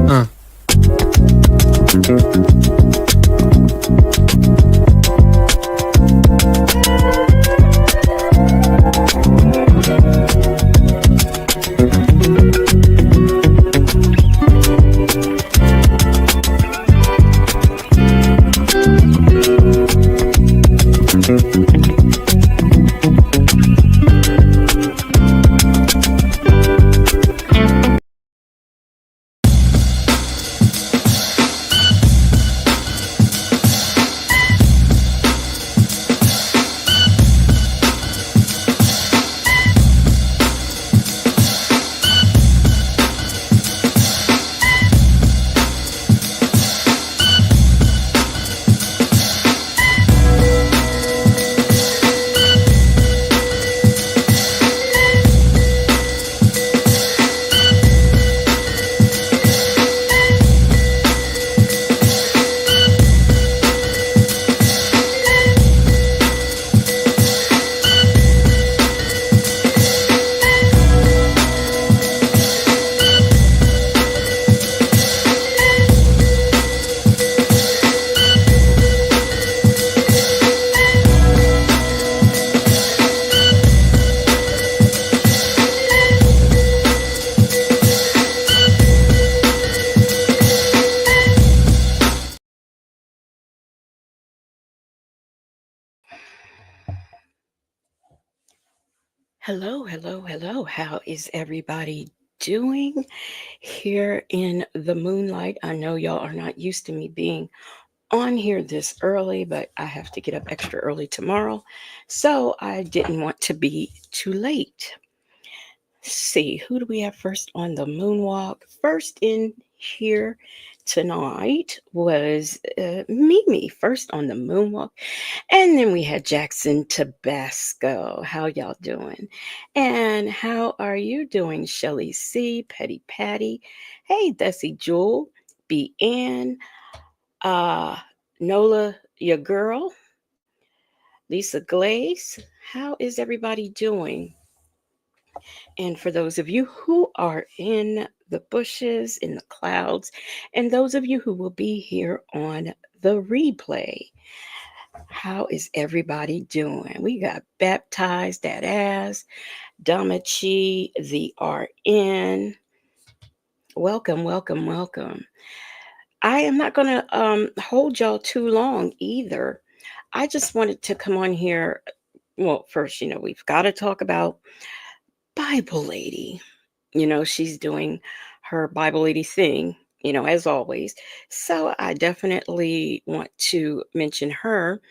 Uh. Hello, hello, hello. How is everybody doing here in the moonlight? I know y'all are not used to me being on here this early, but I have to get up extra early tomorrow. So I didn't want to be too late. See, who do we have first on the moonwalk? First in here tonight was Mimi, first on the moonwalk. And then we had Jackson Tabasco. How y'all doing? And how are you doing, Shelly C, Petty Patty? Hey, Desi Jewel, B Ann, uh, Nola, your girl, Lisa Glaze. How is everybody doing? And for those of you who are in the bushes, in the clouds, and those of you who will be here on the replay, how is everybody doing? We got baptized that ass, Damachi, the RN. Welcome, welcome, welcome. I am not going to hold y'all too long either. I just wanted to come on here. Well, first, we've got to talk about Bible Lady. She's doing her Bible Lady thing, as always. So I definitely want to mention her.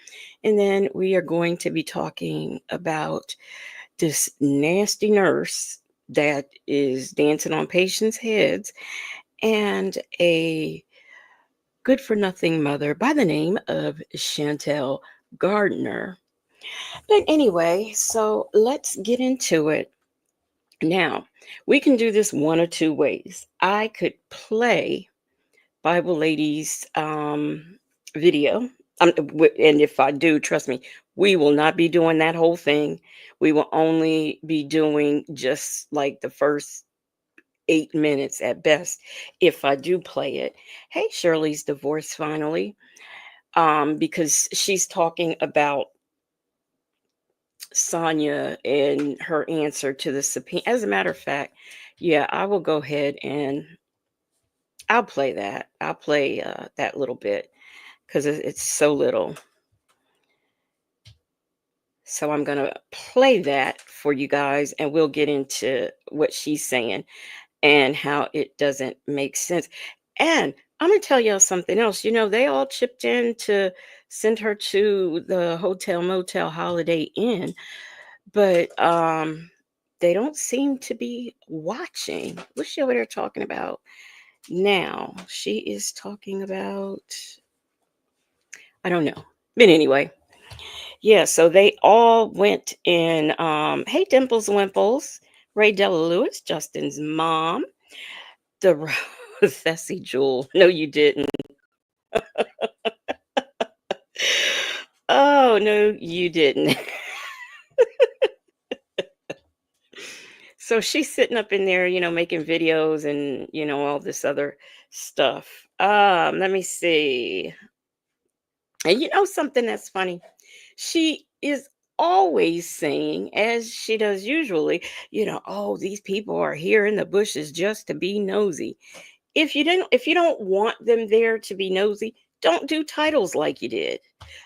And then we are going to be talking about this nasty nurse that is dancing on patients' heads and a good for nothing mother by the name of Chantell Gardner. But anyway, so let's get into it. Now, we can do this one or two ways. I could play Bible Ladies video. And if I do, trust me, we will not be doing that whole thing. We will only be doing just like the first 8 minutes at best if I do play it. Hey, Shirley's divorced finally, because she's talking about Sonia and her answer to the subpoena. As a matter of fact, yeah, I will go ahead and I'll play that. I'll play that little bit because it's so little. So I'm going to play that for you guys and we'll get into what she's saying and how it doesn't make sense. And I'm going to tell y'all something else. They all chipped in to send her to the Hotel Motel Holiday Inn, but they don't seem to be watching. What's she over there talking about now? She is talking about, I don't know. But anyway, Yeah, so they all went in. Hey, Dimples Wimples, Ray Della Lewis, Justin's mom, the Thessie Jewel. No, you didn't. Oh, no, you didn't. So she's sitting up in there, making videos and, all this other stuff. Let me see. And something that's funny? She is always saying, as she does usually, oh, these people are here in the bushes just to be nosy. If you don't want them there to be nosy, don't do titles like you did.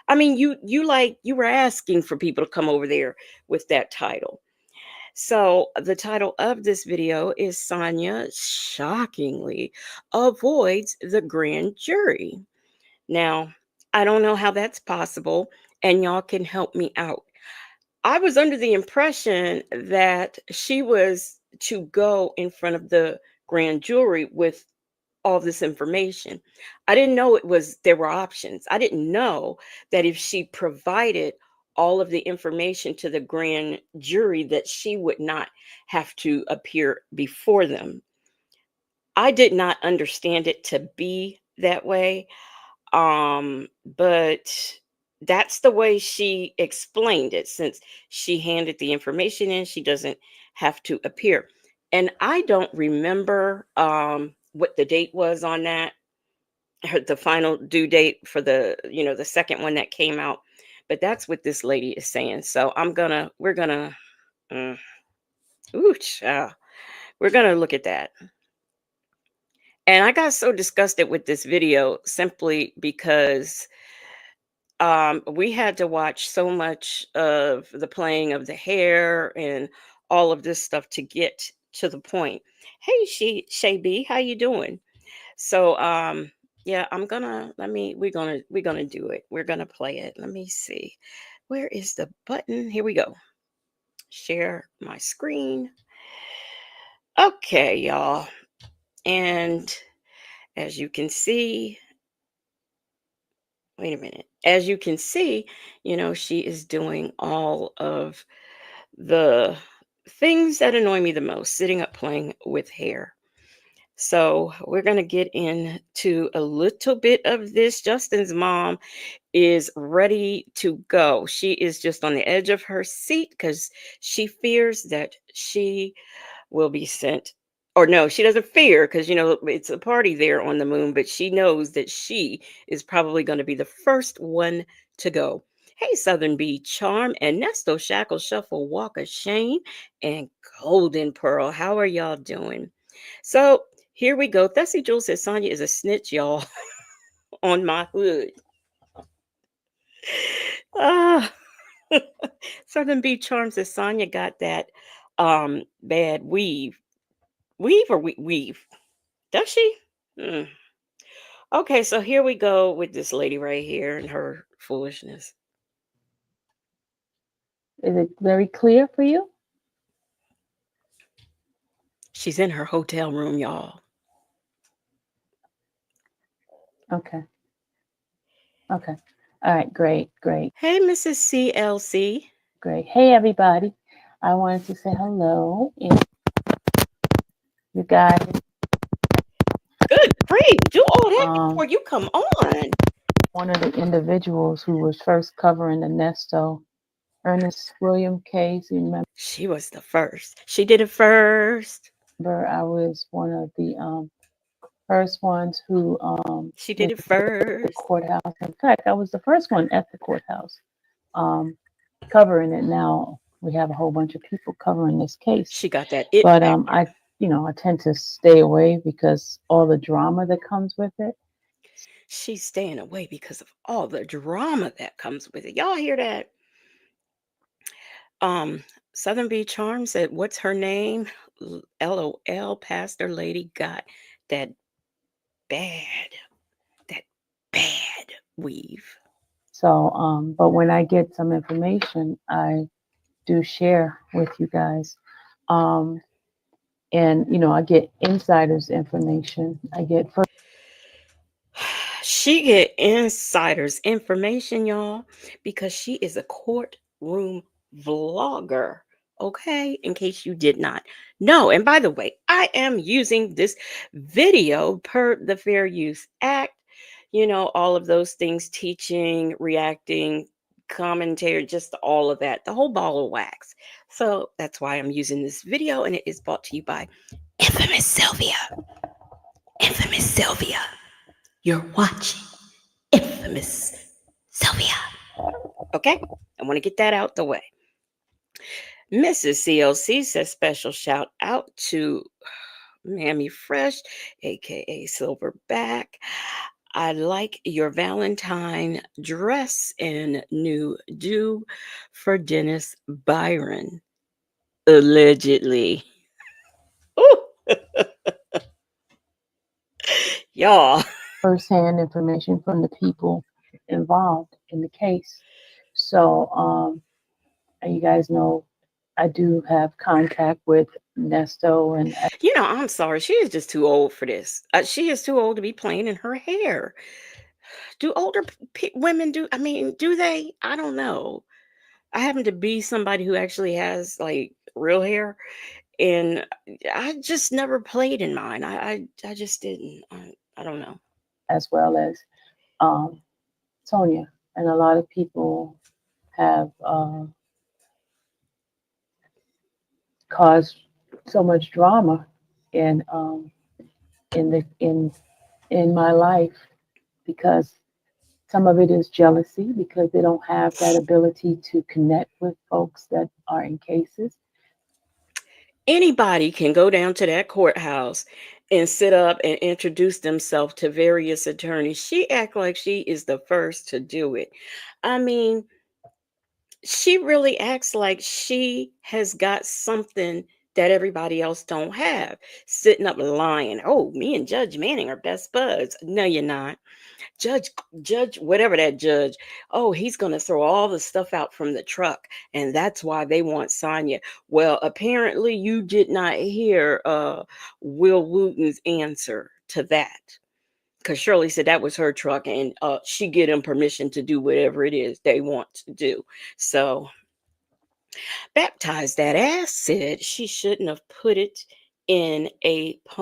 I mean, you were asking for people to come over there with that title. So the title of this video is Sonia shockingly avoids the grand jury. Now, I don't know how that's possible, and y'all can help me out. I was under the impression that she was to go in front of the grand jury with all this information. I didn't know there were options. I didn't know that if she provided all of the information to the grand jury that she would not have to appear before them. I did not understand it to be that way. But that's the way she explained it. Since she handed the information in, she doesn't have to appear. And I don't remember what the date was on that, the final due date for the second one that came out. But that's what this lady is saying. So we're gonna, mm, ooh, child. We're gonna look at that. And I got so disgusted with this video simply because we had to watch so much of the playing of the hair and all of this stuff to get to the point. Hey, Shay B, how you doing? So yeah, we're gonna do it. We're gonna play it. Let me see. Where is the button? Here we go. Share my screen. Okay, y'all. And as you can see, wait a minute. As you can see, she is doing all of the things that annoy me the most, sitting up playing with hair. So we're going to get into a little bit of this. Justin's mom is ready to go. She is just on the edge of her seat because she fears that she will be sent. Or no, she doesn't fear because it's a party there on the moon, but she knows that she is probably going to be the first one to go. Hey, Southern Bee Charm and Nesto Shackle Shuffle Walker Shane and Golden Pearl. How are y'all doing? So here we go. Thessie Jewel says Sonya is a snitch, y'all, on my hood. Ah, Southern Bee Charm says Sonya got that bad weave. Weave or weave? Does she? Hmm. Okay, so here we go with this lady right here and her foolishness. Is it very clear for you? She's in her hotel room, y'all. Okay. Okay. All right. Great. Great. Hey, Mrs. CLC. Great. Hey, everybody. I wanted to say hello. And you guys, Good grief. Do all that um, before you come on. one of the individuals who was first covering the Nesto, Ernest William case. You She was the first. She did it first. remember I was one of the first ones who She did went it to the first. courthouse. In fact, I was the first one at the courthouse um, covering it. Now we have a whole bunch of people covering this case. She got that it But factor. I tend to stay away because all the drama that comes with it. She's staying away because of all the drama that comes with it. Y'all hear that? Um, Southern Bee Charm said, "What's her name?" LOL. Pastor Lady got that bad, that bad weave. So, but when I get some information, I do share with you guys. Um, and I get insiders information. I get first She get insiders information, y'all, because she is a courtroom vlogger. Okay, in case you did not know. And by the way, I am using this video per the Fair Use Act. All of those things, teaching, reacting, commentary, just all of that, the whole ball of wax. So that's why I'm using this video, and it is brought to you by Infamous Sylvia. Infamous Sylvia. You're watching Infamous Sylvia. Okay? I want to get that out the way. Mrs. CLC says special shout out to Mammy Fresh, aka Silverback. I like your Valentine dress and new do for Dennis Byron. Allegedly. Ooh, y'all. Firsthand information from the people involved in the case. So, and you guys know I do have contact with Nesto and I'm sorry. She is just too old for this. She is too old to be playing in her hair. Do older women do? I mean, do they? I don't know. I happen to be somebody who actually has like real hair, and I just never played in mine. I just didn't. I don't know. as well as um, Sonia. And a lot of people have caused so much drama in in the in my life because some of it is jealousy because they don't have that ability to connect with folks that are in cases. Anybody can go down to that courthouse and sit up and introduce themselves to various attorneys. She act like she is the first to do it. I mean, she really acts like she has got something that everybody else don't have. Sitting up lying. Oh, me and Judge Manning are best buds. No, you're not. Judge, judge, whatever that judge. Oh, he's gonna throw all the stuff out from the truck, and that's why they want Sonya. Well, apparently you did not hear Will Wooten's answer to that. Because Shirley said that was her truck, and she get them permission to do whatever it is they want to do. So baptized that ass said she shouldn't have put it in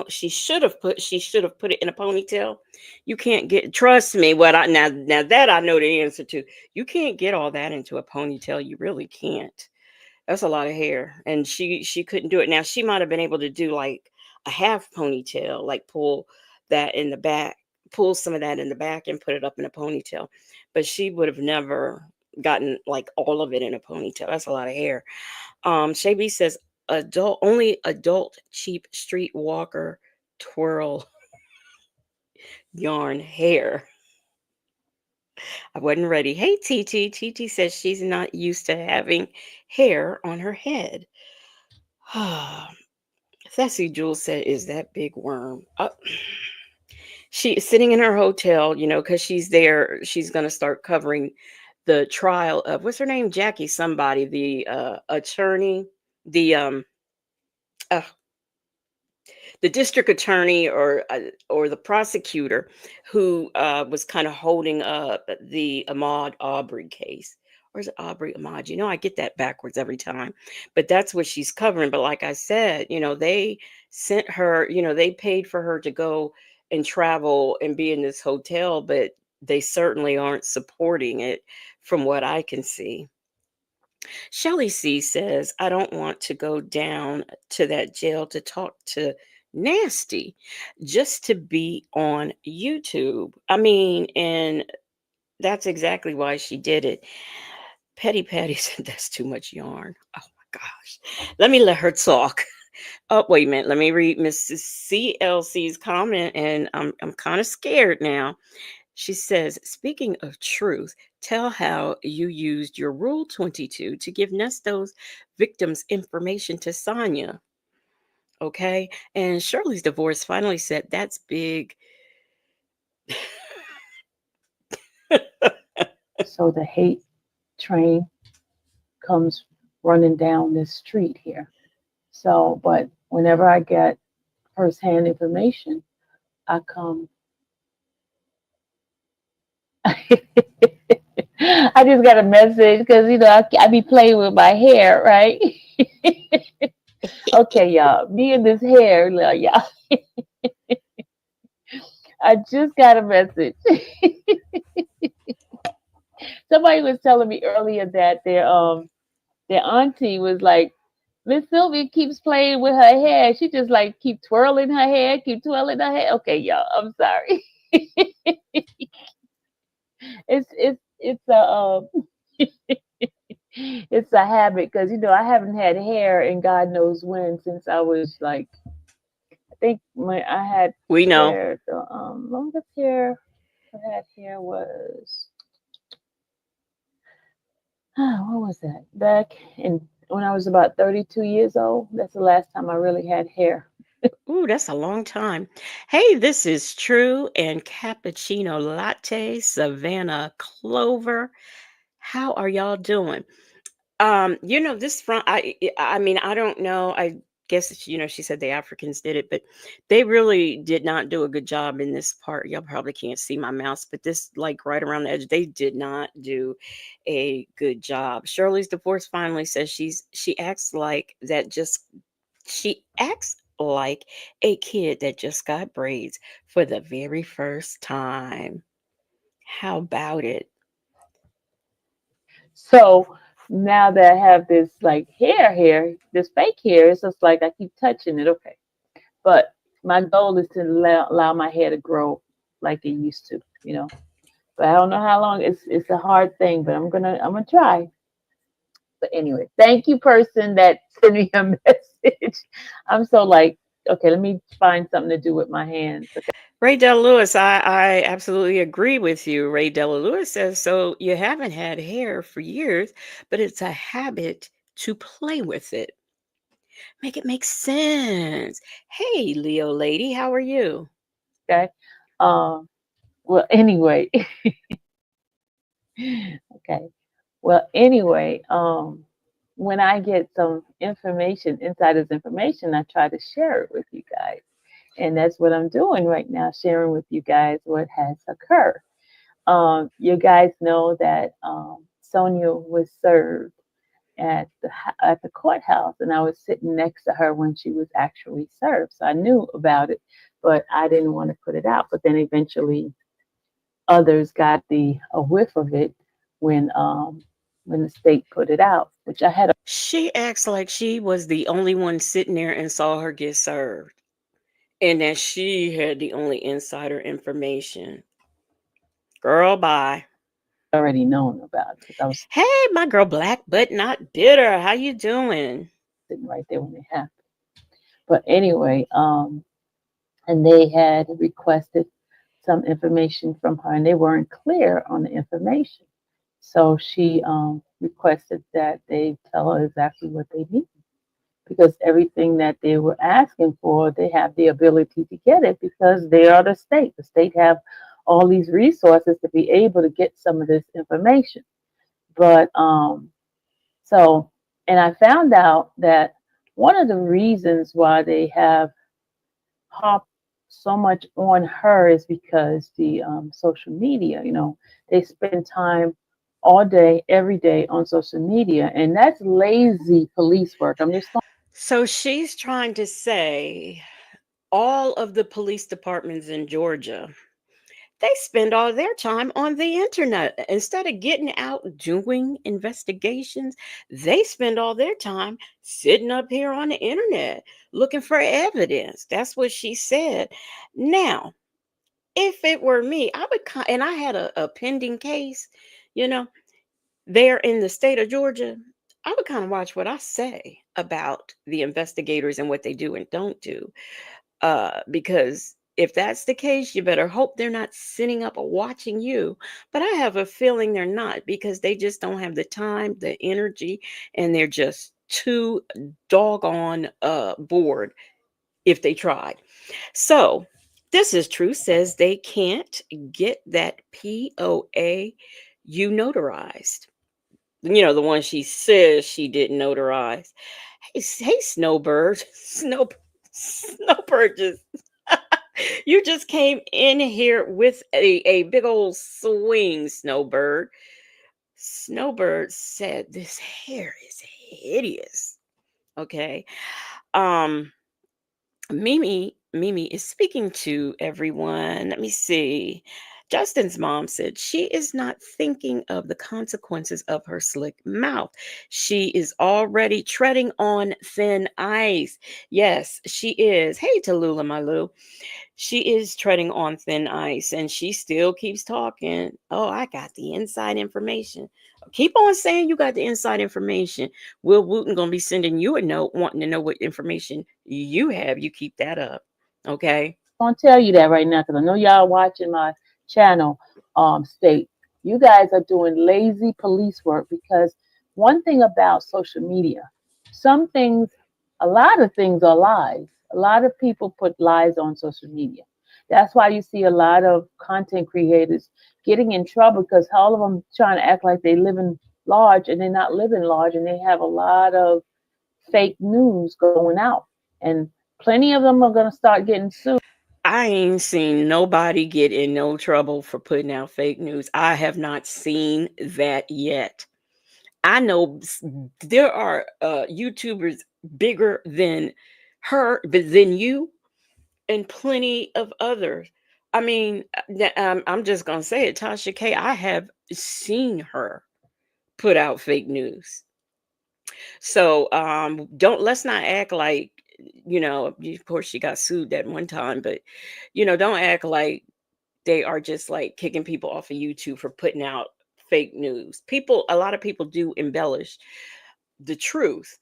she should have put it in a ponytail. You can't get, trust me, what I now that I know the answer to. You can't get all that into a ponytail. You really can't. That's a lot of hair, and she couldn't do it. Now she might have been able to do like a half ponytail, like that in the back, pull some of that in the back and put it up in a ponytail, but she would have never gotten like all of it in a ponytail. That's a lot of hair. Shay B says adult cheap street walker twirl yarn hair. I wasn't ready. Hey TT. TT says she's not used to having hair on her head. Sassy Jules said, "Is that big worm?" She is sitting in her hotel, because she's there. She's going to start covering the trial of what's her name, Jackie somebody, the attorney, the uh, the district attorney or the prosecutor who was kind of holding up the Ahmaud Aubrey case. Or is it Aubrey Ahmaud? I get that backwards every time. But that's what she's covering. But like I said, they sent her, they paid for her to go and travel and be in this hotel, but they certainly aren't supporting it from what I can see. Shelly C says, I don't want to go down to that jail to talk to Nasty just to be on YouTube. I mean, and that's exactly why she did it. Petty Patty said, that's too much yarn. Oh my gosh. Let me let her talk. Oh, wait a minute. Let me read Mrs. CLC's comment, and I'm kind of scared now. She says, speaking of truth, tell how you used your Rule 22 to give Nesto's victims information to Sonya. Okay. And Shirley's divorce finally said, that's big. So the hate train comes running down this street here. So, but whenever I get firsthand information, I come I just got a message because I be playing with my hair, right? Okay, y'all. Me and this hair, y'all. I just got a message. Somebody was telling me earlier that their auntie was like, Miss Sylvia keeps playing with her hair. She just like keep twirling her hair, keep twirling her hair. Okay, y'all. I'm sorry. It's a it's a habit because I haven't had hair in God knows when since I was like I think I had We know. hair the longest hair I had hair was what was that back in when I was about 32 years old. That's the last time I really had hair. Ooh, that's a long time. Hey, this is True and Cappuccino Latte, Savannah Clover. How are y'all doing? This front, I mean, I don't know. I guess she said the Africans did it, but they really did not do a good job in this part. Y'all probably can't see my mouse, but this, like right around the edge, they did not do a good job. Shirley's divorce finally says she acts like that just she acts like a kid that just got braids for the very first time. How about it? So now that I have this like hair, this fake hair, it's just like I keep touching it. Okay. But my goal is to allow my hair to grow like it used to. But I don't know how long. It's a hard thing, but I'm gonna try. But anyway, thank you, person that sent me a message. I'm so like, okay, let me find something to do with my hands. Okay. Ray Della Lewis, I absolutely agree with you. Ray Della Lewis says, so you haven't had hair for years, but it's a habit to play with it. Make it make sense. Hey, Leo lady, how are you? Okay. Well, anyway, okay. Well, anyway, when I get some information, insider's information, I try to share it with you guys. And that's what I'm doing right now, sharing with you guys what has occurred. You guys know that Sonia was served at the courthouse, and I was sitting next to her when she was actually served. So I knew about it, but I didn't want to put it out. But then eventually, others got the a whiff of it when the state put it out, which I had. She acts like she was the only one sitting there and saw her get served, and that she had the only insider information. Girl, bye. Already known about it because I was Hey, my girl, black but not bitter. How you doing? sitting right there when it happened. But anyway, and they had requested some information from her, and they weren't clear on the information. So she requested that they tell her exactly what they need because everything that they were asking for, they have the ability to get it because they are the state. The state have all these resources to be able to get some of this information. But so, and I found out that one of the reasons why they have harped so much on her is because the social media, they spend time all day, every day on social media, and that's lazy police work. I'm just going So she's trying to say all of the police departments in Georgia, they spend all their time on the internet. Instead of getting out doing investigations, they spend all their time sitting up here on the internet looking for evidence. That's what she said. Now, if it were me, I would, and I had a pending case, you know, there in the state of Georgia, I would kind of watch what I say about the investigators and what they do and don't do. Because if that's the case, you better hope they're not sitting up watching you. But I have a feeling they're not because they just don't have the time, the energy, and they're just too doggone bored if they tried. So, this is true says they can't get that POA you notarized. The one she says she didn't notarize. Hey, Snowbird, Snowbird just You just came in here with a big old swing, Snowbird. Snowbird said this hair is hideous. Okay. Um Mimi is speaking to everyone. Let me see. Justin's mom said she is not thinking of the consequences of her slick mouth. She is already treading on thin ice. Yes, she is. Hey, Tallulah, my Lou. She is treading on thin ice and she still keeps talking. Oh, I got the inside information. Keep on saying you got the inside information. Will Wooten gonna be sending you a note wanting to know what information you have. You keep that up. Okay. Gonna tell you that right now because I know y'all watching my channel. State you guys are doing lazy police work because one thing about social media, some things, a lot of things are lies. A lot of people put lies on social media. That's why you see a lot of content creators getting in trouble because all of them trying to act like they living large and they're not living large, and they have a lot of fake news going out, and plenty of them are going to start getting sued. I ain't seen nobody get in no trouble for putting out fake news. I have not seen that yet. I know there are YouTubers bigger than her, than you, and plenty of others. I mean, I'm just gonna say it, Tasha K. I have seen her put out fake news. So don't let's not act like Of course, she got sued that one time, but don't act like they are just like kicking people off of YouTube for putting out fake news. A lot of people do embellish the truth.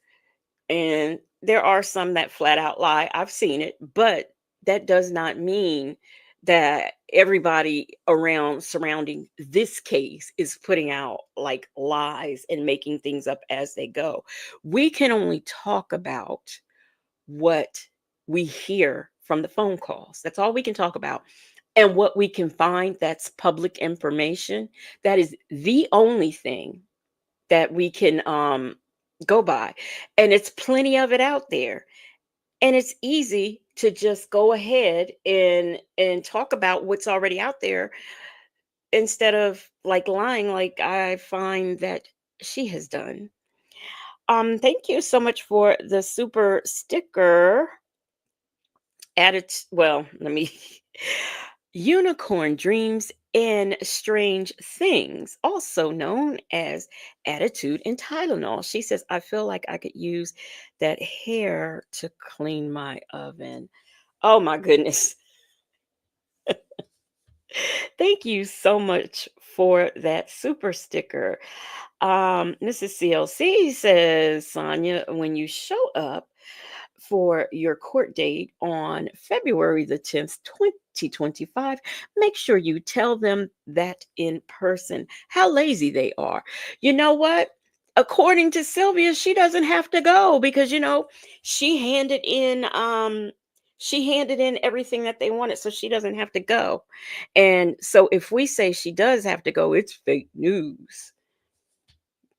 And there are some that flat out lie. I've seen it, but that does not mean that everybody around surrounding this case is putting out like lies and making things up as they go. We can only talk about what we hear from the phone calls. That's all we can talk about. And what we can find that's public information, that is the only thing that we can go by. And it's plenty of it out there. And it's easy to just go ahead and talk about what's already out there instead of like lying like I find that she has done. Thank you so much for the super sticker added. Well, let me Unicorn Dreams and Strange Things, also known as Attitude and Tylenol. She says, I feel like I could use that hair to clean my oven. Oh my goodness. Thank you so much for that super sticker. Mrs. CLC says, Sonia, when you show up for your court date on February the 10th, 2025, make sure you tell them that in person how lazy they are. You know what? According to Sylvia, she doesn't have to go because she handed in she handed in everything that they wanted, so she doesn't have to go. And so if we say she does have to go, it's fake news.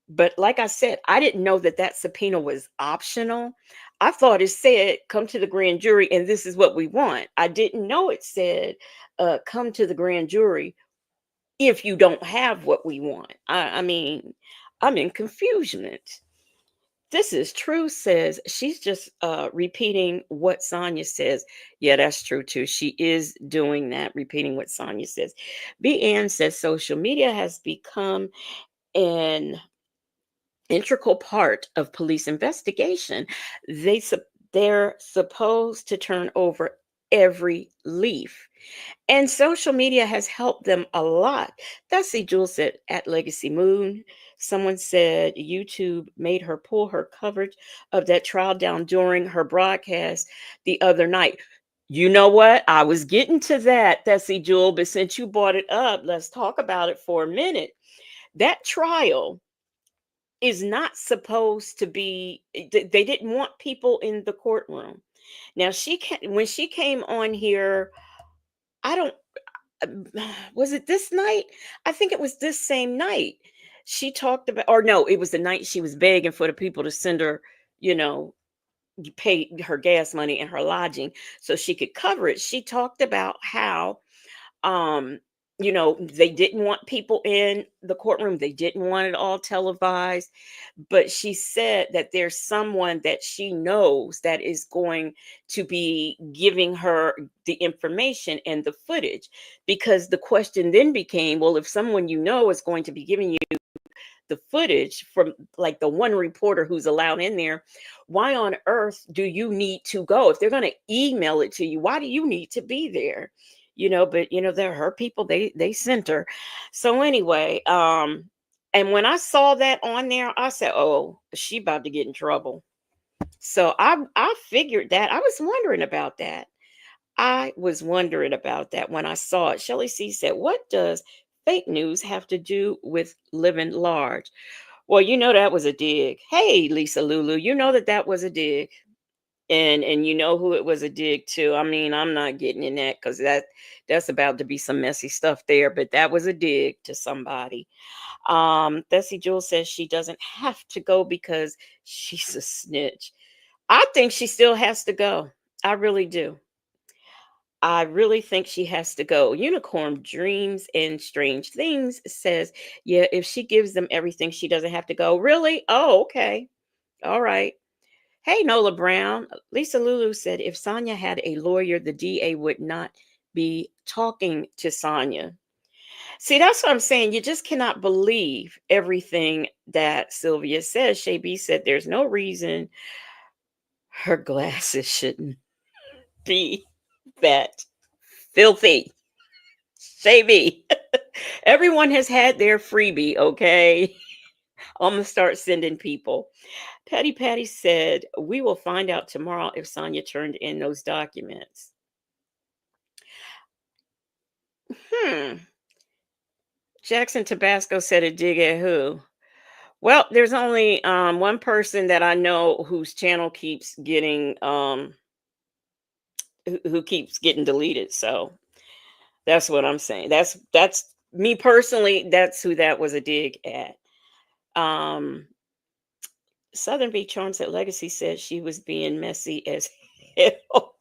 But like I said, I didn't know that that subpoena was optional. I thought it said, come to the grand jury and this is what we want. I didn't know it said, come to the grand jury if you don't have what we want. I mean, I'm in confusion. This is true, says she's just repeating what Sonia says. Yeah, that's true too. She is doing that, repeating what Sonia says. B. Ann says social media has become an integral part of police investigation. They're supposed to turn over every leaf. And social media has helped them a lot. Bessie Jewell said at Legacy Moon, someone said YouTube made her pull her coverage of that trial down during her broadcast the other night. You know what? I was getting to that, Bessie Jewell, but since you brought it up, let's talk about it for a minute. That trial is not supposed to be, they didn't want people in the courtroom. Now when she came on here, I don't was it this night? I think it was this same night. She talked about, or no, it was the night she was begging for the people to send her, you know, pay her gas money and her lodging so she could cover it. She talked about how um they didn't want people in the courtroom, they didn't want it all televised, but she said that there's someone that she knows that is going to be giving her the information and the footage, because the question then became, well, if someone is going to be giving you the footage from, like, the one reporter who's allowed in there, why on earth do you need to go? If they're going to email it to you, why do you need to be there? But they're her people, they sent her. So anyway, and when I saw that on there, I said, oh, she about to get in trouble. So I figured that. I was wondering about that when I saw it. Shelly C said, what does fake news have to do with living large? Well, that was a dig. Hey, Lisa Lulu, that was a dig. And you know who it was a dig to. I mean, I'm not getting in that because that's about to be some messy stuff there, but that was a dig to somebody. Bessie Jewel says she doesn't have to go because she's a snitch. I think she still has to go. I really do. I really think she has to go. Unicorn Dreams and Strange Things says, yeah, if she gives them everything, she doesn't have to go. Really? Oh, okay. All right. Hey, Nola Brown. Lisa Lulu said, if Sonia had a lawyer, the DA would not be talking to Sonia. See, that's what I'm saying. You just cannot believe everything that Sylvia says. Shay B said, there's no reason her glasses shouldn't be that filthy. Shay B. Everyone has had their freebie, okay? I'm going to start sending people. Patty said, we will find out tomorrow if Sonia turned in those documents. Hmm. Jackson Tabasco said a dig at who? Well, there's only one person that I know whose channel keeps getting who keeps getting deleted. So that's what I'm saying. That's me personally. That's who that was a dig at. Um, Southern Beach Charms at Legacy said she was being messy as hell.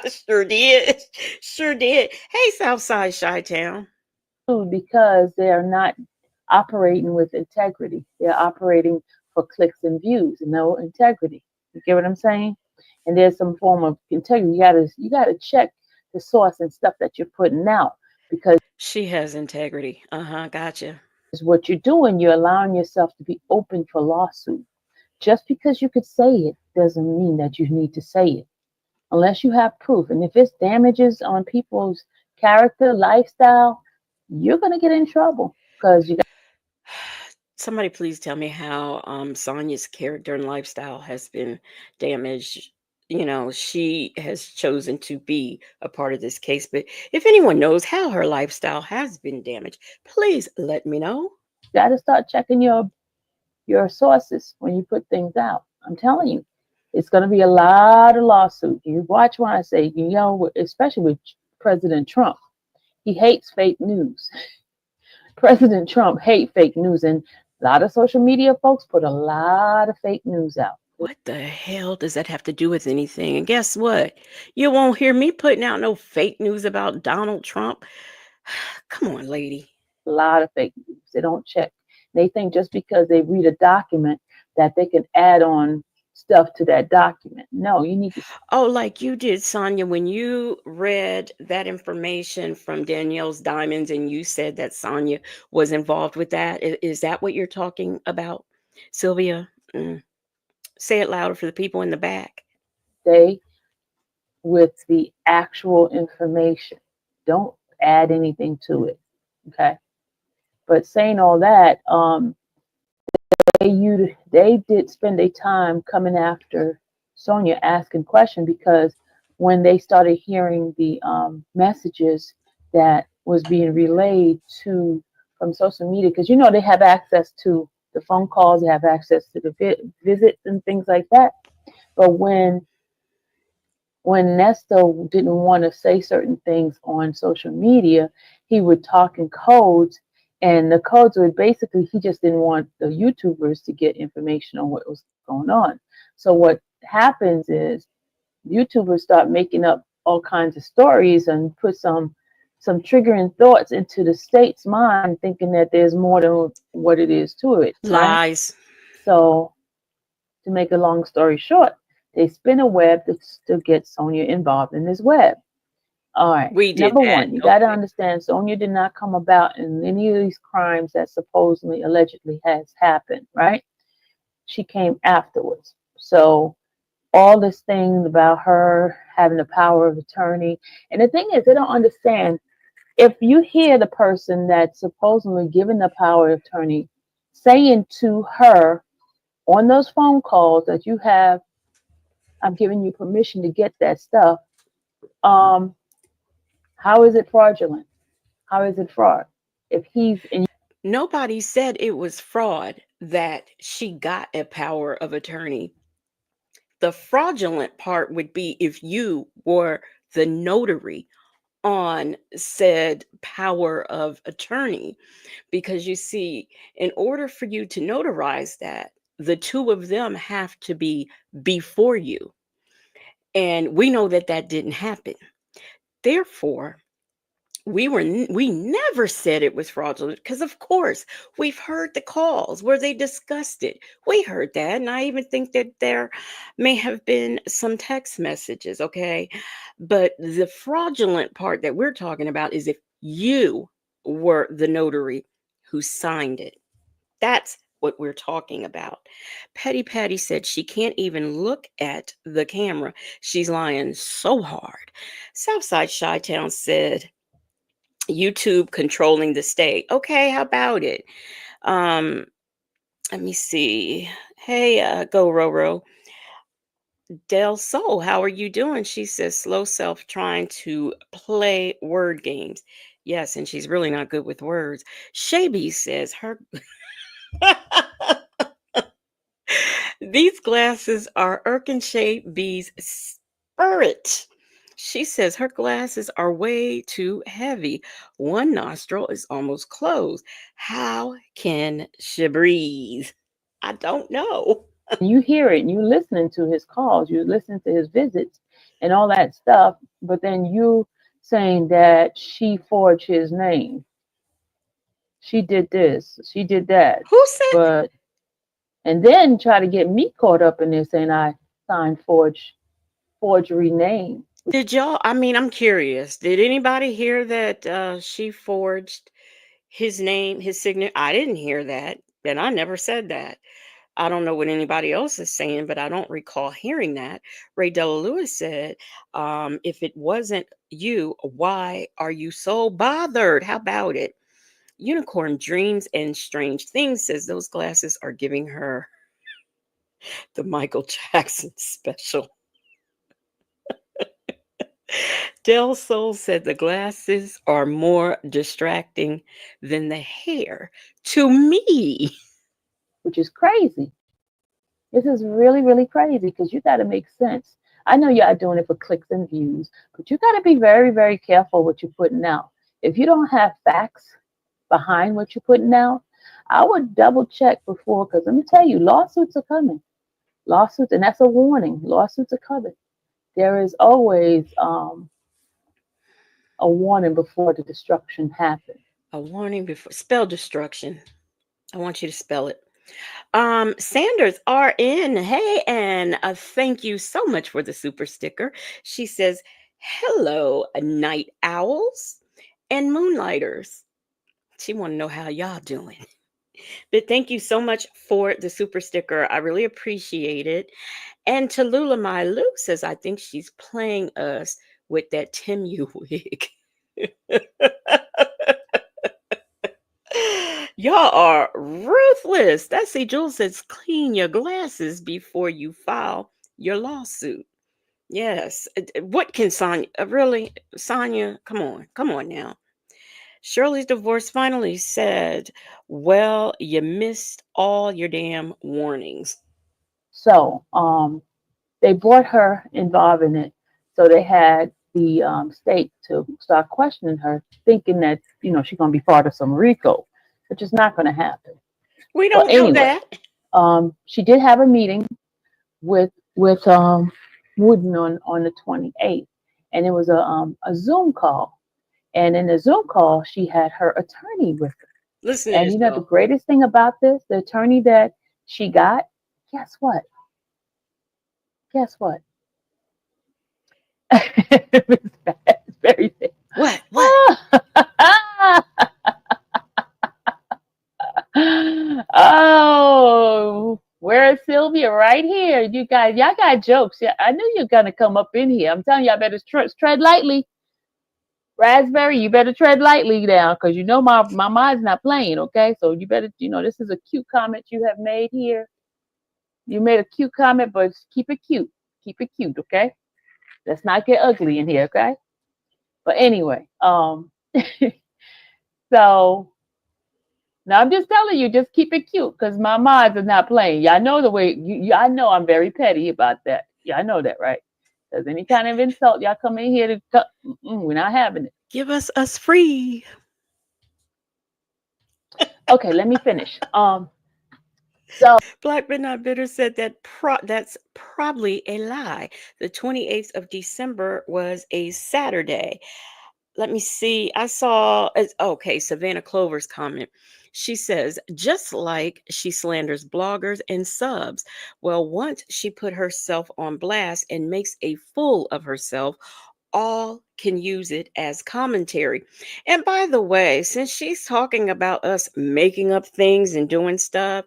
Sure did. Sure did. Hey, Southside Chi-Town. because they are not operating with integrity. They're operating for clicks and views, no integrity. You get what I'm saying? And there's some form of integrity. You gotta check the source and stuff that you're putting out, because She has integrity. Uh-huh. Gotcha. what you're doing, you're allowing yourself to be open for lawsuit. Just because you could say it doesn't mean that you need to say it unless you have proof. And if it's damages on people's character, lifestyle, you're gonna get in trouble because you Somebody please tell me how Sonia's character and lifestyle has been damaged. She has chosen to be a part of this case, but if anyone knows how her lifestyle has been damaged, please let me know. got to start checking your sources when you put things out. I'm telling you, it's going to be a lot of lawsuits. You watch when I say, especially with President Trump, he hates fake news. President Trump hates fake news, and a lot of social media folks put a lot of fake news out. What the hell does that have to do with anything? And guess what? You won't hear me putting out no fake news about Donald Trump. Come on, lady. A lot of fake news. They don't check. They think just because they read a document that they can add on stuff to that document. No, you need to. Oh, like you did, Sonia, when you read that information from Danielle's Diamonds and you said that Sonia was involved with that. Is that what you're talking about, Sylvia? Say it louder for the people in the back. Stay with the actual information. Don't add anything to it. Okay. But saying all that, they did spend a time coming after Sonia, asking questions, because when they started hearing the messages that was being relayed to from social media, because they have access to the phone calls, they have access to the visits and things like that. But when Nesto didn't want to say certain things on social media, he would talk in codes, and the codes would basically, he just didn't want the YouTubers to get information on what was going on. So what happens is YouTubers start making up all kinds of stories and put some triggering thoughts into the state's mind, thinking that there's more than what it is to it, right? Lies. So, to make a long story short, they spin a web to get Sonia involved in this web. All right. We did Number that. one, you got to Okay. understand Sonia did not come about in any of these crimes that supposedly, allegedly has happened, right? She came afterwards. So, all this thing about her having the power of attorney. And the thing is, they don't understand if you hear the person that's supposedly given the power of attorney saying to her on those phone calls that you have, I'm giving you permission to get that stuff. Um, how is it fraudulent? How is it fraud? If he's in Nobody said it was fraud that she got a power of attorney. The fraudulent part would be if you were the notary on said power of attorney. Because you see, in order for you to notarize that, the two of them have to be before you. And we know that that didn't happen. Therefore, we never said it was fraudulent because of course we've heard the calls where they discussed it. We heard that, and I even think that there may have been some text messages, okay? But the fraudulent part that we're talking about is if you were the notary who signed it. That's what we're talking about. Petty Patty said she can't even look at the camera, she's lying so hard. Southside Chi-Town said YouTube controlling the state. Okay, how about it? Um, Let me see. Hey, Go Roro. Del Sol, how are you doing? She says slow self trying to play word games. Yes, and she's really not good with words. Shaby says her these glasses are Erkenshade B's spirit. She says her glasses are way too heavy. One nostril is almost closed. How can she breathe? I don't know. you hear it and you listening to his calls, you listen to his visits and all that stuff, but then you saying that she forged his name. She did this, she did that. Who said? But and then try to get me caught up in this and I signed forgery name. Did y'all? I mean, I'm curious. Did anybody hear that she forged his name, his signature? I didn't hear that, and I never said that. I don't know what anybody else is saying, but I don't recall hearing that. Ray Della Lewis said, if it wasn't you, why are you so bothered? How about it? Unicorn Dreams and Strange Things says those glasses are giving her the Michael Jackson special. Del Sol said the glasses are more distracting than the hair to me. Which is crazy. This is really, really crazy because you got to make sense. I know you're doing it for clicks and views, but you got to be very, very careful what you're putting out. If you don't have facts behind what you're putting out, I would double check before, because let me tell you, lawsuits are coming. Lawsuits, and that's a warning. Lawsuits are coming. There is always a warning before the destruction happens. A warning before spell destruction. I want you to spell it. Sanders RN. Hey, and thank you so much for the super sticker. She says, hello, night owls and moonlighters. She want to know how y'all doing. But thank you so much for the super sticker. I really appreciate it. And Tallulah My Lou says, I think she's playing us with that Tim U wig. Y'all are ruthless. That's see, Jules says, clean your glasses before you file your lawsuit. Yes. What can Sonya really? Sonya, come on now. Shirley's divorce finally said, well, you missed all your damn warnings. So they brought her involved in it. So they had the state to start questioning her, thinking that she's going to be part of some RICO, which is not going to happen. We But don't know anyway, that. she did have a meeting with with Wooden on the 28th, and it was a Zoom call. And in the Zoom call, she had her attorney with her. Listen to And this, you know the y'all. greatest thing about this, the attorney that she got, guess what? Guess what? It's bad. It's very What? What? bad. Oh, where's Sylvia? Right here. You guys, y'all got jokes. Yeah, I knew you're gonna come up in here. I'm telling you, I better tread lightly. Raspberry, you better tread lightly now, because you know my mind's not playing. Okay, so you better, this is a cute comment you have made here. You made a cute comment, but keep it cute. Keep it cute. Okay, let's not get ugly in here. Okay, but anyway, so now I'm just telling you, just keep it cute, because my minds are not playing. Y'all know the way. I know I'm very petty about that. Yeah, I know that, right? Because any kind of insult y'all come in here we're not having it. Give us free. Okay, let me finish. So Black but not bitter said that's probably a lie. The 28th of December was a Saturday. Let me see. I saw, okay, Savannah Clover's comment. She says, just like she slanders bloggers and subs. Well, once she put herself on blast and makes a fool of herself, all can use it as commentary. And by the way, since she's talking about us making up things and doing stuff,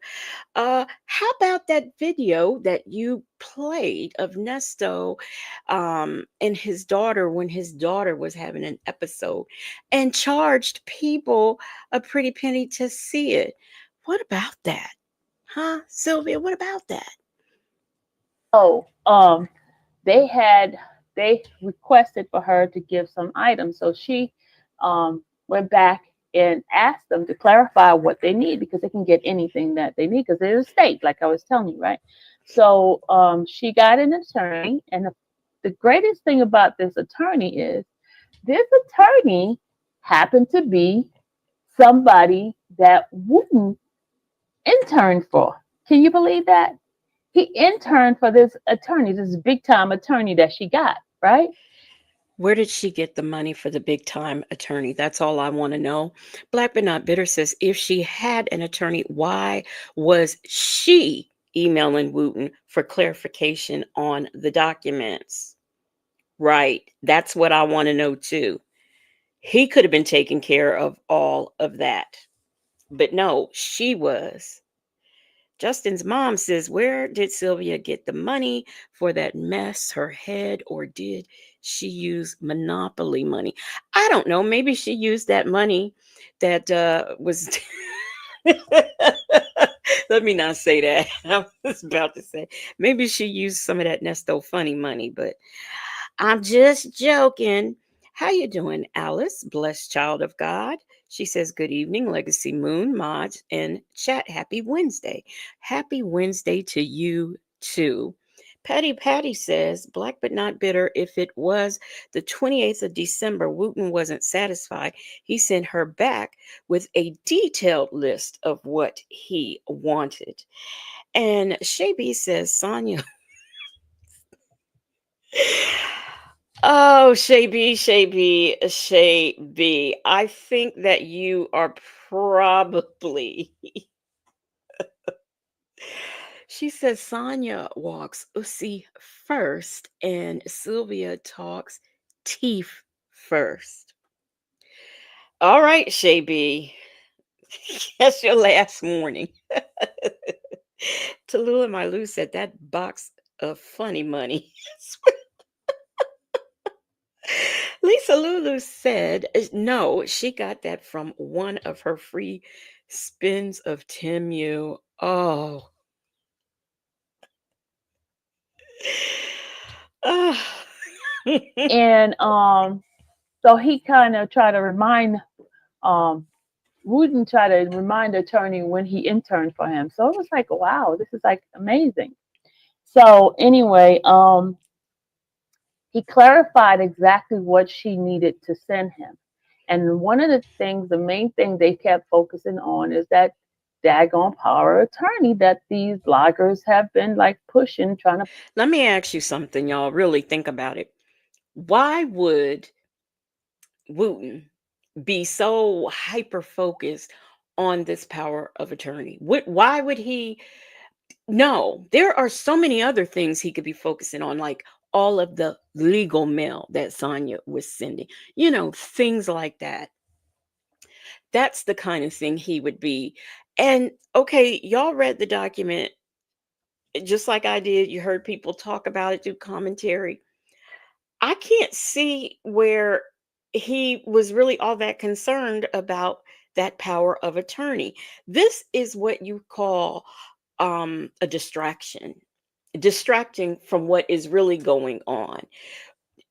how about that video that you played of Nesto and his daughter when his daughter was having an episode and charged people a pretty penny to see it? What about that? Huh, Sylvia? What about that? oh, they had they requested for her to give some items, so she went back and asked them to clarify what they need, because they can get anything that they need because they're a state, like I was telling you, right? So she got an attorney, and the greatest thing about this attorney is this attorney happened to be somebody that Wooten interned for. Can you believe that? He interned for this attorney, this big time attorney that she got, right? Where did she get the money for the big time attorney? That's all I want to know. Black but not bitter says, if she had an attorney, why was she emailing Wooten for clarification on the documents? Right. That's what I want to know too. He could have been taking care of all of that. But no, she was. Justin's mom says, where did Sylvia get the money for that mess, her head, or did she use Monopoly money? I don't know. Maybe she used that money that was. Let me not say that. I was about to say maybe she used some of that Nesto funny money, but I'm just joking. How you doing, Alice? Blessed child of God. She says, good evening, Legacy Moon, mods, and chat. Happy Wednesday. Happy Wednesday to you, too. Patty says, black but not bitter. If it was the 28th of December, Wooten wasn't satisfied. He sent her back with a detailed list of what he wanted. And Shaby says, Sonia. Oh, Shay B. I think that you are probably. She says Sonia walks Ussy first and Sylvia talks teeth first. All right, Shay B. That's your last warning. Tallulah Mailou said that box of funny money. Lisa Lulu said, no, she got that from one of her free spins of Timu. Oh. Ah. And so he kind of tried to remind um Wooten tried to remind the attorney when he interned for him. So it was like, wow, this is like amazing. So anyway, he clarified exactly what she needed to send him. And one of the things, the main thing they kept focusing on is that daggone power of attorney that these bloggers have been like pushing, trying to Let me ask you something, y'all. Really think about it. Why would Wooten be so hyper focused on this power of attorney? Why would he? No, there are so many other things he could be focusing on, like all of the legal mail that Sonia was sending, things like that. That's the kind of thing he would be. And okay, y'all read the document just like I did. You heard people talk about it, do commentary. I can't see where he was really all that concerned about that power of attorney. This is what you call a distraction, distracting from what is really going on.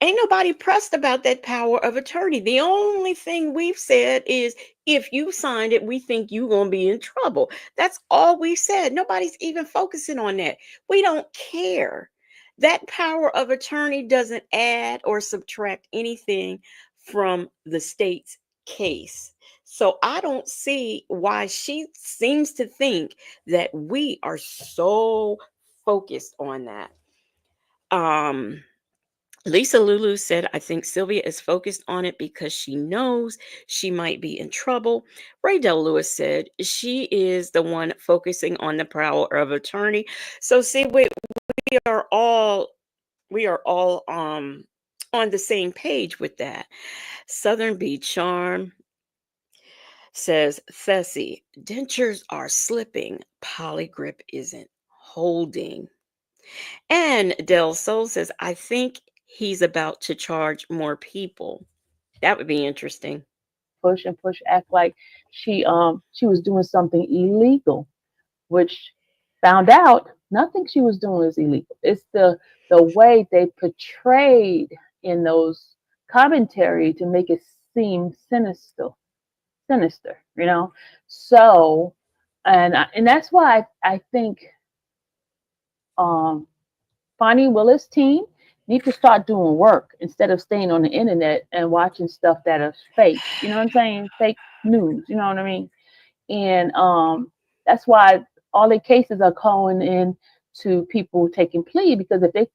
Ain't nobody pressed about that power of attorney. The only thing we've said is if you signed it, we think you're going to be in trouble. That's all we said. Nobody's even focusing on that. We don't care. That power of attorney doesn't add or subtract anything from the state's case. So I don't see why she seems to think that we are so focused on that. Um, Lisa Lulu said, I think Sylvia is focused on it because she knows she might be in trouble. Ray Del Lewis said she is the one focusing on the power of attorney. So see, we are all we are all on the same page with that. Southern Beach Charm says, Thessie, dentures are slipping, polygrip isn't holding. And Del Sol says, I think he's about to charge more people. That would be interesting. push and push, act like she was doing something illegal, which found out nothing she was doing is illegal. It's the way they portrayed in those commentary to make it seem sinister. So, and that's why I think um, Fonnie Willis' team need to start doing work instead of staying on the internet and watching stuff that is fake. You know what I'm saying? Fake news. You know what I mean? And that's why all the cases are calling in to people taking plea, because if they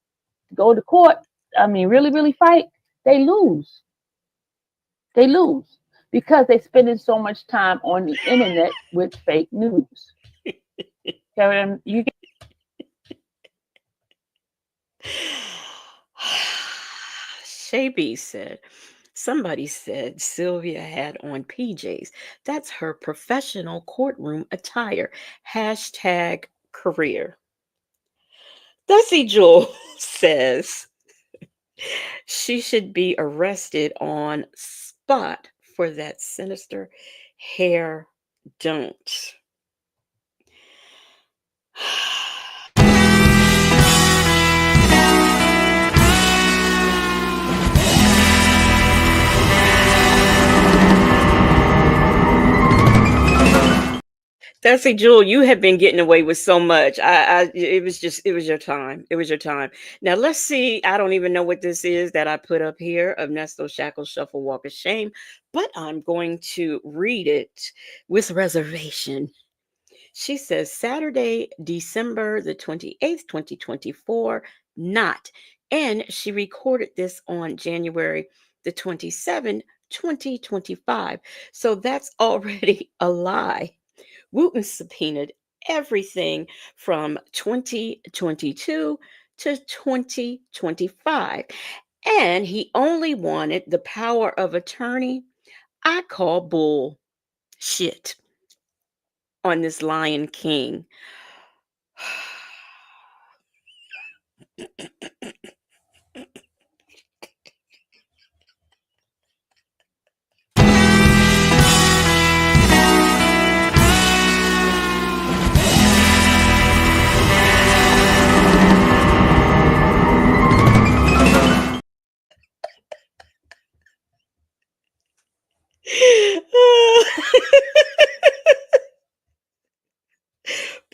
go to court, I mean, really, really fight, they lose. They lose because they're spending so much time on the internet with fake news. Kevin, you Shaby said, somebody said Sylvia had on PJs. That's her professional courtroom attire. Hashtag career. Dusty Jewel says she should be arrested on spot for that sinister hair don't. Dusty Jewel, you have been getting away with so much. It was your time. It was your time. Now let's see. I don't even know what this is that I put up here of Nesto Shackle Shuffle Walk of Shame, but I'm going to read it with reservation. She says Saturday, December the 28th, 2024, not. And she recorded this on January the 27th, 2025. So that's already a lie. Wooten subpoenaed everything from 2022 to 2025. And he only wanted the power of attorney. I call bull shit on this Lion King.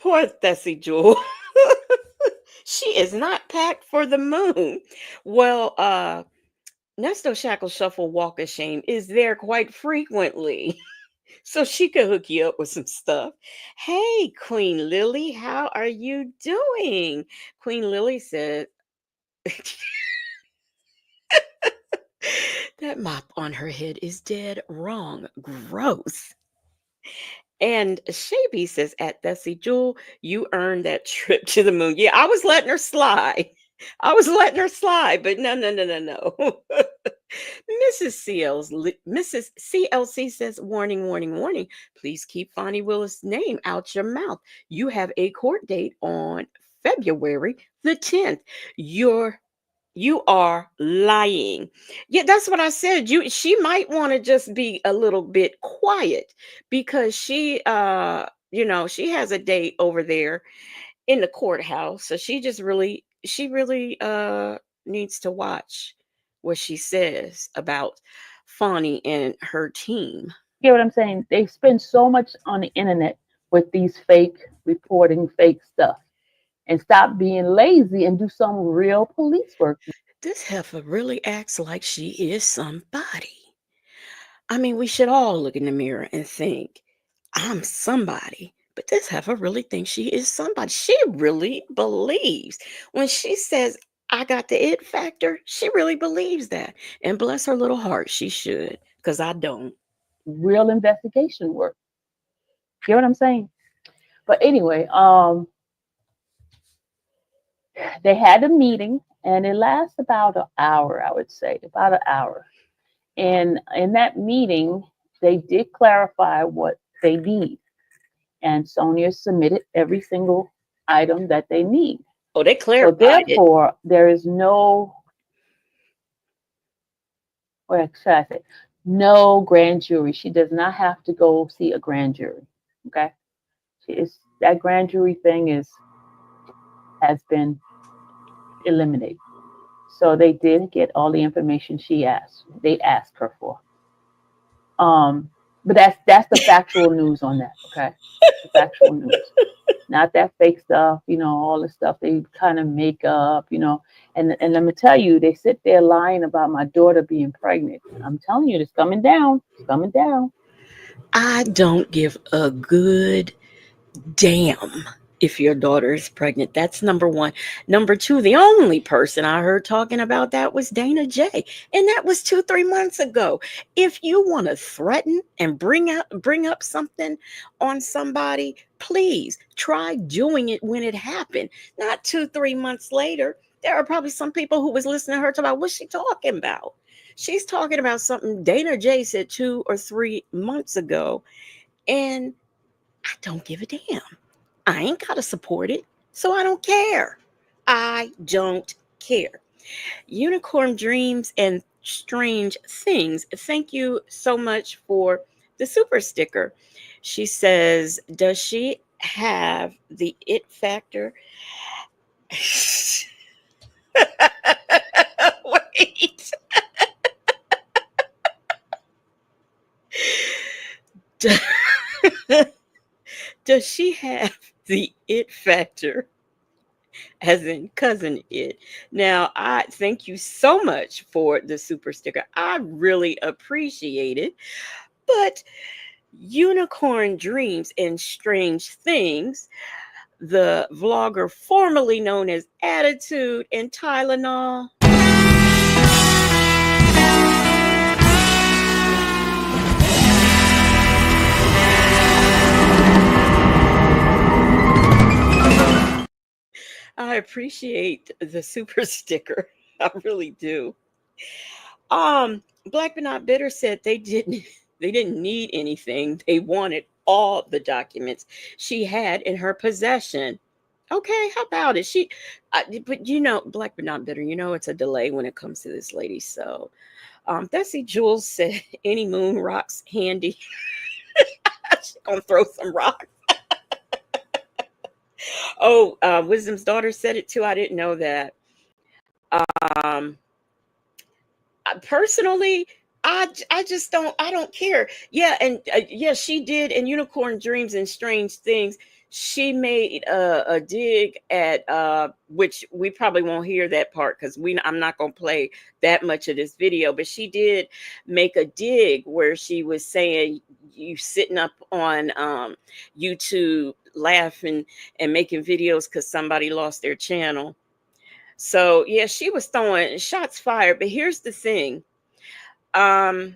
Poor Thessie Jewel. She is not packed for the moon. Well, Nesto Shackle Shuffle Walk of Shame is there quite frequently. so she could hook you up with some stuff. Hey, Queen Lily, how are you doing? Queen Lily said, that mop on her head is dead wrong. Gross. And Shaby says, at Bessie Jewel, you earned that trip to the moon. Yeah, I was letting her slide. I was letting her slide, but no, no, no, no, no. Mrs. CLC says, warning, warning, warning. Please keep Fonnie Willis' name out your mouth. You have a court date on February the 10th. You are lying. Yeah, that's what I said. She might want to just be a little bit quiet because she has a date over there in the courthouse. So she really needs to watch what she says about Fawny and her team. Get what I'm saying? They spend so much on the internet with these fake reporting, fake stuff, and stop being lazy and do some real police work. This heifer really acts like she is somebody. I mean, we should all look in the mirror and think, I'm somebody. But this heifer really thinks she is somebody. She really believes. When she says, I got the it factor, she really believes that. And bless her little heart, she should, because I don't. Real investigation work. Get what I'm saying? But anyway, they had a meeting and it lasts about an hour, I would say, about an hour. And in that meeting, they did clarify what they need. And Sonia submitted every single item that they need. Oh, they So clarified it. therefore, there is no, what should I say, no grand jury. She does not have to go see a grand jury. Okay, that grand jury thing has been eliminated. So they did get all the information they asked her for. But that's the factual news on that. Okay, the factual news, not that fake stuff. All the stuff they kind of make up. And let me tell you, they sit there lying about my daughter being pregnant. I'm telling you, it's coming down. It's coming down. I don't give a good damn if your daughter is pregnant. That's number one. Number two, the only person I heard talking about that was Dana J. And that was 2-3 months ago. If you want to threaten and bring up something on somebody, please try doing it when it happened, not 2-3 months later. There are probably some people who was listening to her talk about what's she talking about. She's talking about something Dana J said 2 or 3 months ago, and I don't give a damn. I ain't got to support it, so I don't care. I don't care. Unicorn Dreams and Strange Things. Thank you so much for the super sticker. She says, does she have the it factor? Wait. Does she have the it factor? As in cousin it. Now, I thank you so much for the super sticker. I really appreciate it. But Unicorn Dreams and Strange Things, the vlogger formerly known as Attitude and Tylenol. I appreciate the super sticker. I really do. Black but not bitter said they didn't need anything. They wanted all the documents she had in her possession. Okay, how about it? But Black but not bitter. It's a delay when it comes to this lady. So, Bessie Jules said, "Any moon rocks handy." She's gonna throw some rocks. Oh, Wisdom's daughter said it too. I didn't know that. Um, Personally, I just don't care. Yeah, and yeah, she did in Unicorn Dreams and Strange Things. she made a dig at which we probably won't hear that part because I'm not going to play that much of this video, but she did make a dig where she was saying you sitting up on YouTube laughing and making videos because somebody lost their channel. So yeah, she was throwing shots fired. But here's the thing. um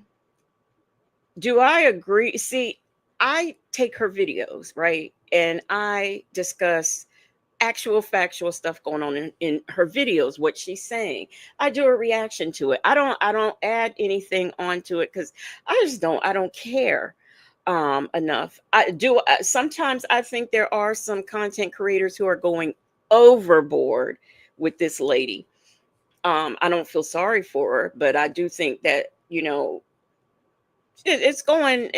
do I agree? See, I take her videos, right? And I discuss actual factual stuff going on in her videos, what she's saying. I do a reaction to it. I don't add anything onto it because I don't care enough. I do sometimes I think there are some content creators who are going overboard with this lady. I don't feel sorry for her, but I do think that, it's going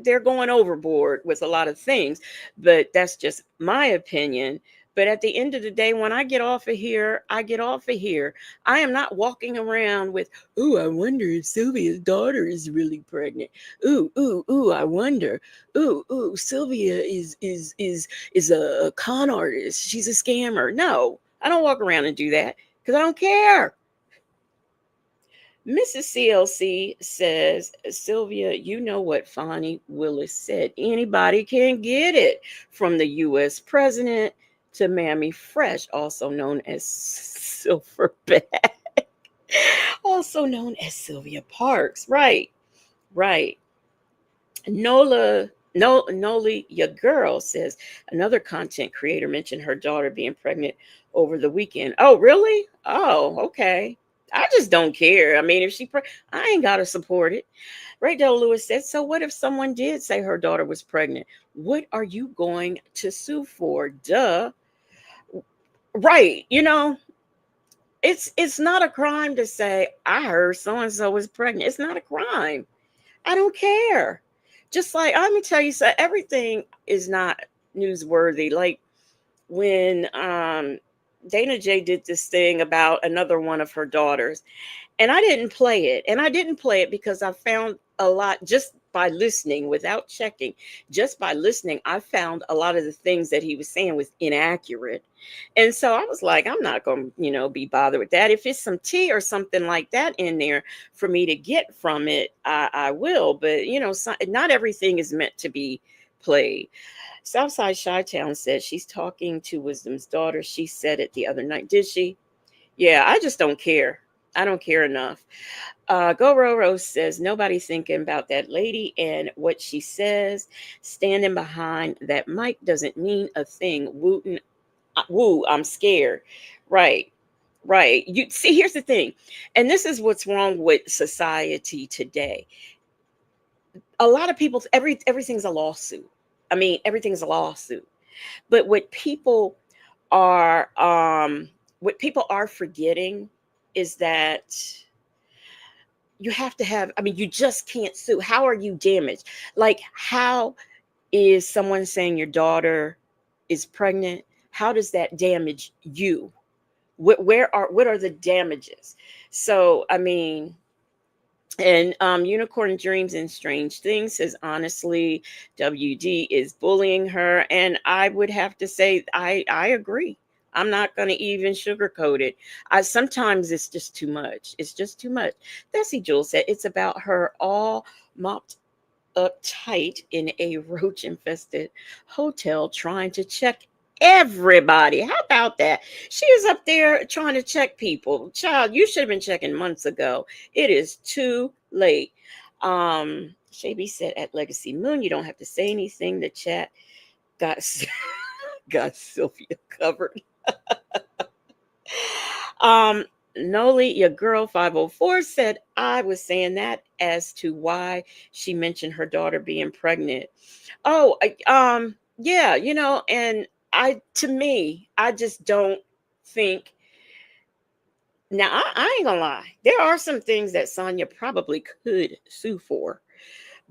they're going overboard with a lot of things, but that's just my opinion. But at the end of the day, when I get off of here, I get off of here. I am not walking around with, ooh, I wonder if Sylvia's daughter is really pregnant. Ooh, I wonder. Ooh, Sylvia is a con artist, she's a scammer. No, I don't walk around and do that because I don't care. Mrs. CLC says, Sylvia, you know what Fonnie Willis said. Anybody can get it, from the U.S. president to Mammy Fresh, also known as Silverback, also known as Sylvia Parks. Right, right. Noli, your girl, says another content creator mentioned her daughter being pregnant over the weekend. Oh, really? Oh, okay. I just don't care. I mean, if I ain't gotta support it. Ray Del Lewis said, so what if someone did say her daughter was pregnant? What are you going to sue for? Duh. Right. It's not a crime to say, I heard so and so was pregnant. It's not a crime. I don't care. Just like, let me tell you, so everything is not newsworthy. Like when Dana J did this thing about another one of her daughters, and I didn't play it. And I didn't play it because I found a lot just by listening without checking. Just by listening, I found a lot of the things that he was saying was inaccurate. And so I was like, I'm not going to, be bothered with that. If it's some tea or something like that in there for me to get from it, I will. But, not everything is meant to be played. Southside Chi-Town says she's talking to Wisdom's daughter. She said it the other night. Did she? Yeah, I just don't care. I don't care enough. Go Roro says nobody's thinking about that lady and what she says. Standing behind that mic doesn't mean a thing. Woo, I'm scared. Right, right. You see, here's the thing, and this is what's wrong with society today. A lot of people, everything's a lawsuit. I mean, everything's a lawsuit. But are what people are forgetting is that you have to have, I mean, you just can't sue. How are you damaged? Like, how is someone saying your daughter is pregnant? How does that damage you? What are the damages? So I mean, and Unicorn Dreams and Strange Things says, honestly, WD is bullying her. And I would have to say, I agree. I'm not going to even sugarcoat it. Sometimes it's just too much. It's just too much. Bessie Jules said, it's about her all mopped up tight in a roach infested hotel trying to check everybody. How about that? She is up there trying to check people. Child, you should have been checking months ago. It is too late. Shaby said at Legacy Moon, you don't have to say anything. The chat got got Sylvia covered. um Noli, your girl 504 said, I was saying that as to why she mentioned her daughter being pregnant. Oh, yeah, and to me, I just don't think. Now, I ain't gonna lie. There are some things that Sonya probably could sue for,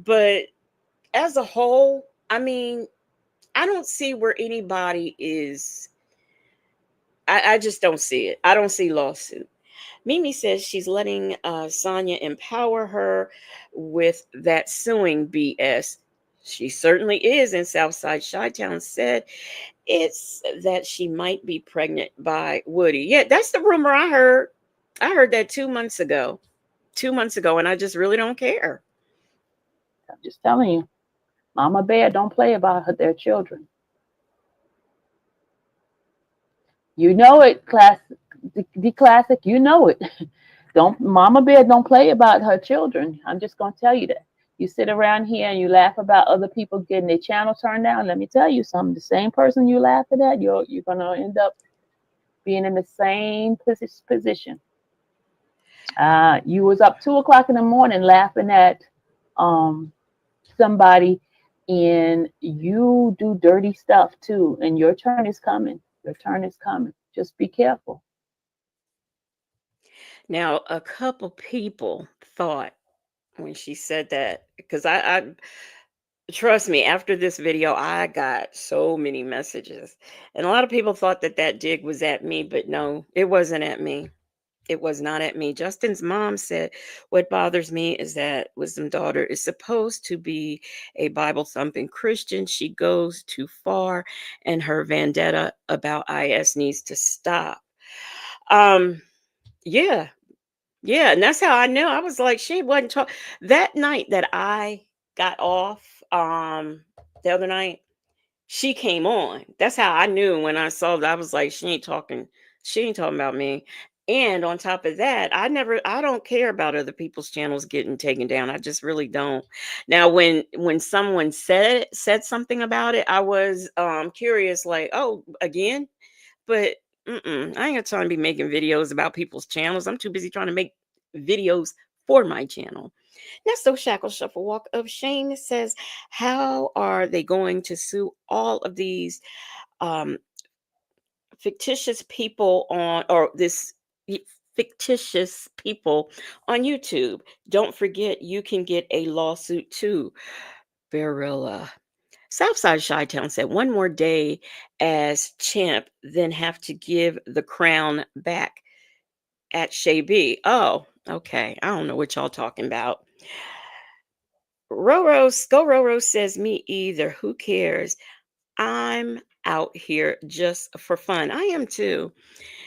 but as a whole, I mean, I don't see where anybody is. I just don't see it. I don't see lawsuit. Mimi says she's letting Sonya empower her with that suing BS. She certainly is in Southside Chi-Town said it's that she might be pregnant by Woody. Yeah, that's the rumor I heard. I heard that 2 months ago. 2 months ago, and I just really don't care. I'm just telling you, Mama Bear don't play about their children. You know it, class, the classic. You know it. Don't Mama Bear don't play about her children. I'm just gonna tell you that. You sit around here and you laugh about other people getting their channel turned down. Let me tell you something. The same person you laughing at, you're gonna end up being in the same position. You was up 2 o'clock in the morning laughing at um, somebody, and you do dirty stuff too. And your turn is coming. Your turn is coming. Just be careful. Now, a couple people thought when she said that, because I trust me, after this video, I got so many messages, and a lot of people thought that that dig was at me, but no, it wasn't at me. It was not at me. Justin's mom said, "What bothers me is that Wisdom daughter is supposed to be a Bible thumping Christian. She goes too far, and her vendetta about IS needs to stop." Um, yeah, yeah, and that's how I knew. I was like, she wasn't talking that night that I got off. The other night, she came on. That's how I knew when I saw that. I was like, she ain't talking. She ain't talking about me. And on top of that, I don't care about other people's channels getting taken down. I just really don't. Now, when someone said something about it, I was curious, like, oh, again, but I ain't got time to be making videos about people's channels. I'm too busy trying to make videos for my channel. Next, so Shackle Shuffle Walk of Shame says, how are they going to sue all of these um, fictitious people on, or this fictitious people on YouTube? Don't forget, you can get a lawsuit too. Barilla. Southside Chi-Town said, one more day as champ, then have to give the crown back at Shay B. Oh, okay. I don't know what y'all talking about. Roro says, me either. Who cares? I'm out here just for fun. I am too.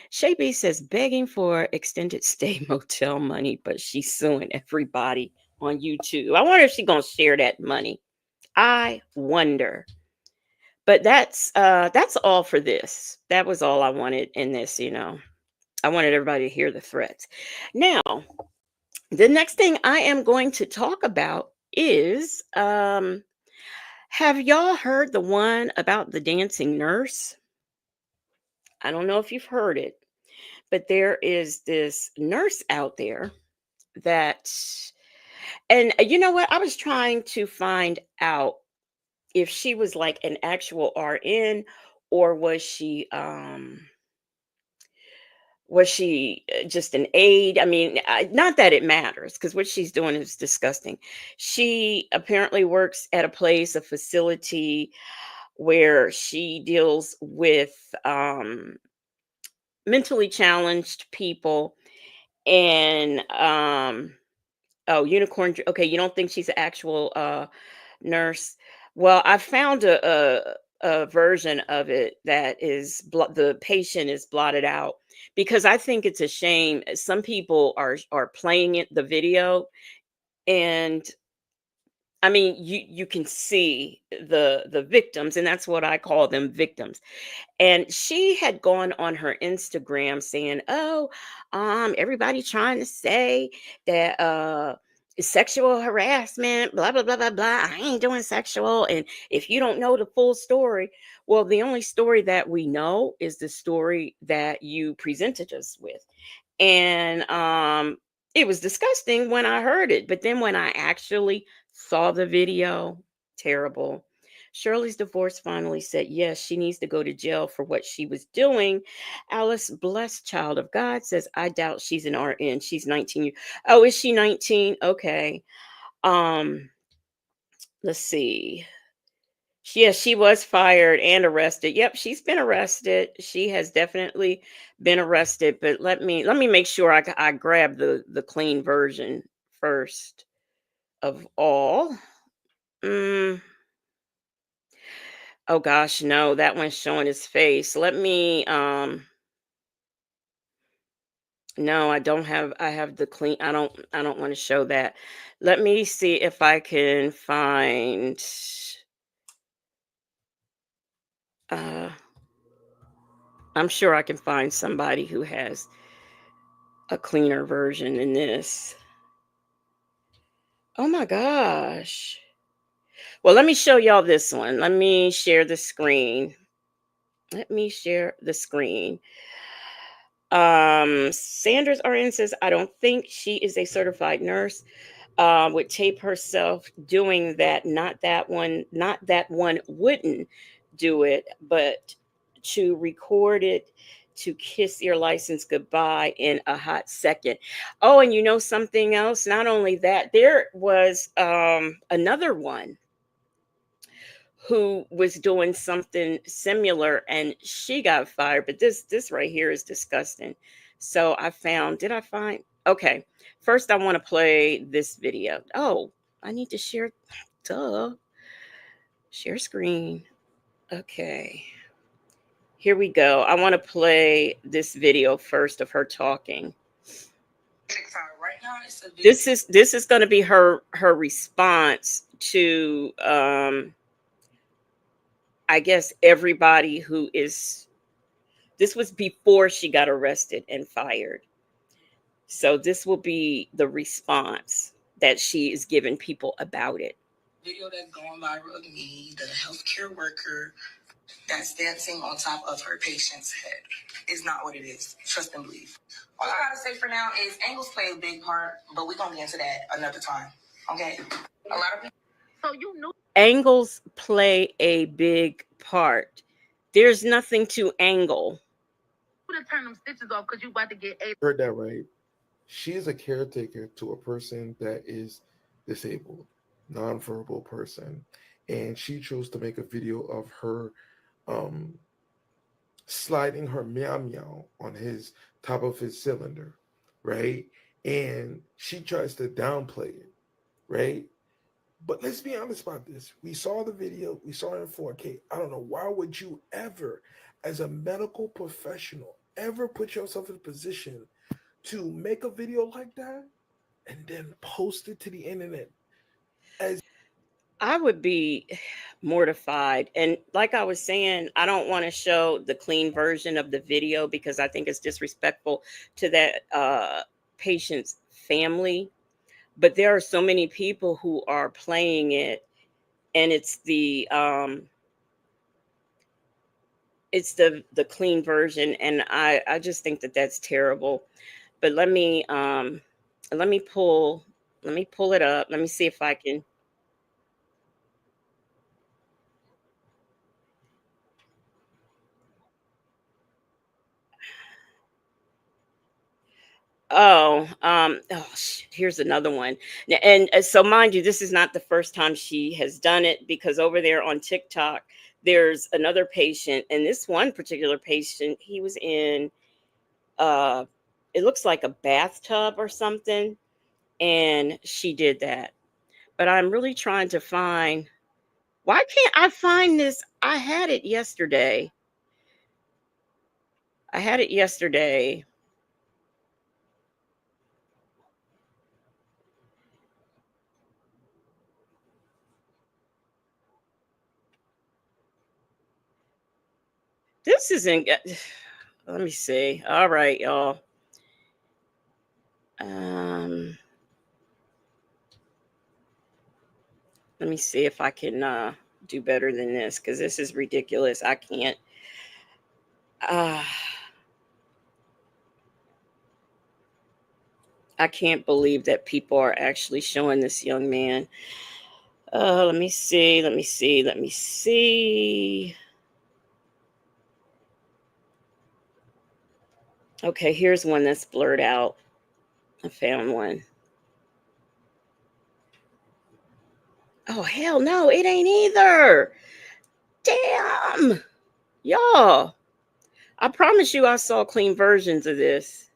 Shay B says, begging for extended stay motel money, but she's suing everybody on YouTube. I wonder if she's gonna share that money. I wonder. But that's all for this. That was all I wanted in this. I wanted everybody to hear the threats. Now, the next thing I am going to talk about is have y'all heard the one about the dancing nurse? I don't know if you've heard it, but there is this nurse out there that, and you know what? I was trying to find out if she was like an actual RN, or was she just an aide? I mean, not that it matters, because what she's doing is disgusting. She apparently works at a place, a facility, where she deals with mentally challenged people. And oh, unicorn. Okay, you don't think she's an actual nurse? Well, I found a version of it that is the patient is blotted out, because I think it's a shame. Some people are playing it the video, and I mean, you can see the victims, and that's what I call them, victims. And she had gone on her Instagram saying, "Oh, everybody trying to say that it's sexual harassment, blah blah blah blah blah. I ain't doing sexual, and if you don't know the full story, well, the only story that we know is the story that you presented us with." And it was disgusting when I heard it, but then when I actually saw the video, terrible. Shirley's divorce finally said yes, she needs to go to jail for what she was doing. Alice, blessed child of God, says, I doubt she's an RN. She's 19. Oh, is she 19? Okay. Um, let's see. Yes, she was fired and arrested. Yep, she's been arrested. She has definitely been arrested. But let me make sure I grab the clean version first of all. Mm. Oh gosh, no, that one's showing his face. Let me no, I have the clean I don't want to show that. Let me see if I can find uh I'm sure I can find somebody who has a cleaner version than this. Oh my gosh. Well, let me show y'all this one. Let me share the screen. Let me share the screen. Sanders RN says, I don't think she is a certified nurse. Would tape herself doing that. Not that one wouldn't do it, but to record it to kiss your license goodbye in a hot second. Oh, and you know something else? Not only that, there was another one who was doing something similar and she got fired, but this right here is disgusting. So I found, did I find, okay, first I want to play this video. Oh, I need to share, duh, share screen. Okay, here we go. I want to play this video first of her talking. This is going to be her response to I guess everybody who is, this was before she got arrested and fired. So this will be the response that she is giving people about it. Video that's going viral of me, the healthcare worker that's dancing on top of her patient's head, is not what it is. Trust and believe. All I gotta say for now is angles play a big part, but we're gonna get into that another time. Okay? A lot of people. So you knew angles play a big part. There's nothing to angle. To turn them stitches off because you about to get a. Heard that right. She is a caretaker to a person that is disabled, nonverbal person, and she chose to make a video of her um, sliding her meow meow on his top of his cylinder, right? And she tries to downplay it, right? But let's be honest about this. We saw the video, we saw it in 4K. I don't know, why would you ever, as a medical professional, ever put yourself in a position to make a video like that and then post it to the internet? As I would be mortified. And like I was saying, I don't want to show the clean version of the video because I think it's disrespectful to that patient's family. But there are so many people who are playing it, and it's the clean version, and I just think that that's terrible. But let me pull let me pull it up. Let me see if I can. Here's another one. And so, mind you, this is not the first time she has done it because over there on TikTok, there's another patient, and this one particular patient, he was in, uh, it looks like a bathtub or something, and she did that. But I'm really trying to find. Why can't I find this? I had it yesterday. I had it yesterday. This isn't. Let me see. All right, y'all. Um, let me see if I can do better than this because this is ridiculous. I can't. Uh, I can't believe that people are actually showing this young man. Let me see. Let me see. Let me see. Okay, here's one that's blurred out. I found one. Oh, hell no, it ain't either. Damn. Y'all. I promise you I saw clean versions of this.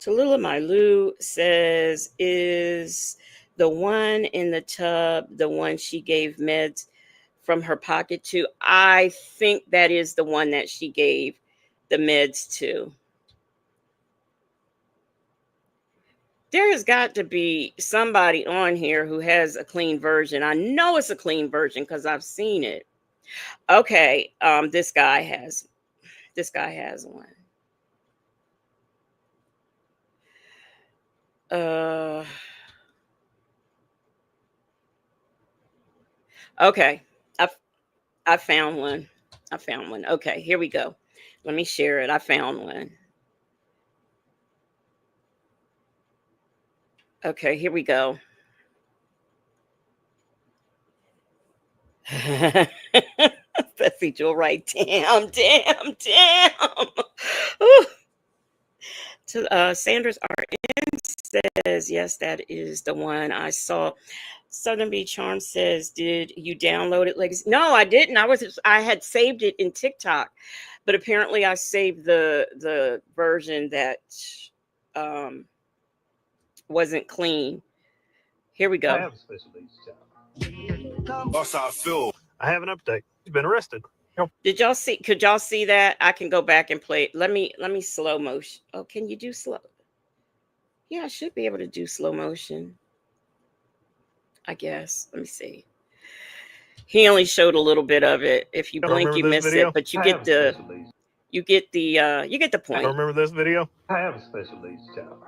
Tallulah Mailou says, is The one in the tub, the one she gave meds from her pocket to, I think that is the one that she gave the meds to. There has got to be somebody on here who has a clean version. I know it's a clean version because I've seen it. Okay, this guy has one. Okay, I found one. I found one. Okay, here we go. Let me share it. I found one. Okay, here we go. Betsy Jewel, right? Damn. Ooh. Sanders RN says, yes, that is the one I saw. Southern Beach Charm says, did you download it, Legacy? No, I didn't. I had saved it in TikTok, but apparently I saved the version that wasn't clean. Here we go. I have a special needs child. I have an update. He's been arrested. Did y'all see? Could y'all see that? I can go back and play it. Let me slow motion. Oh, can you do slow? Yeah, I should be able to do slow motion, I guess. Let me see. He only showed a little bit of it. If you blink, you miss it. But you get the point. I remember this video. I have a special needs child.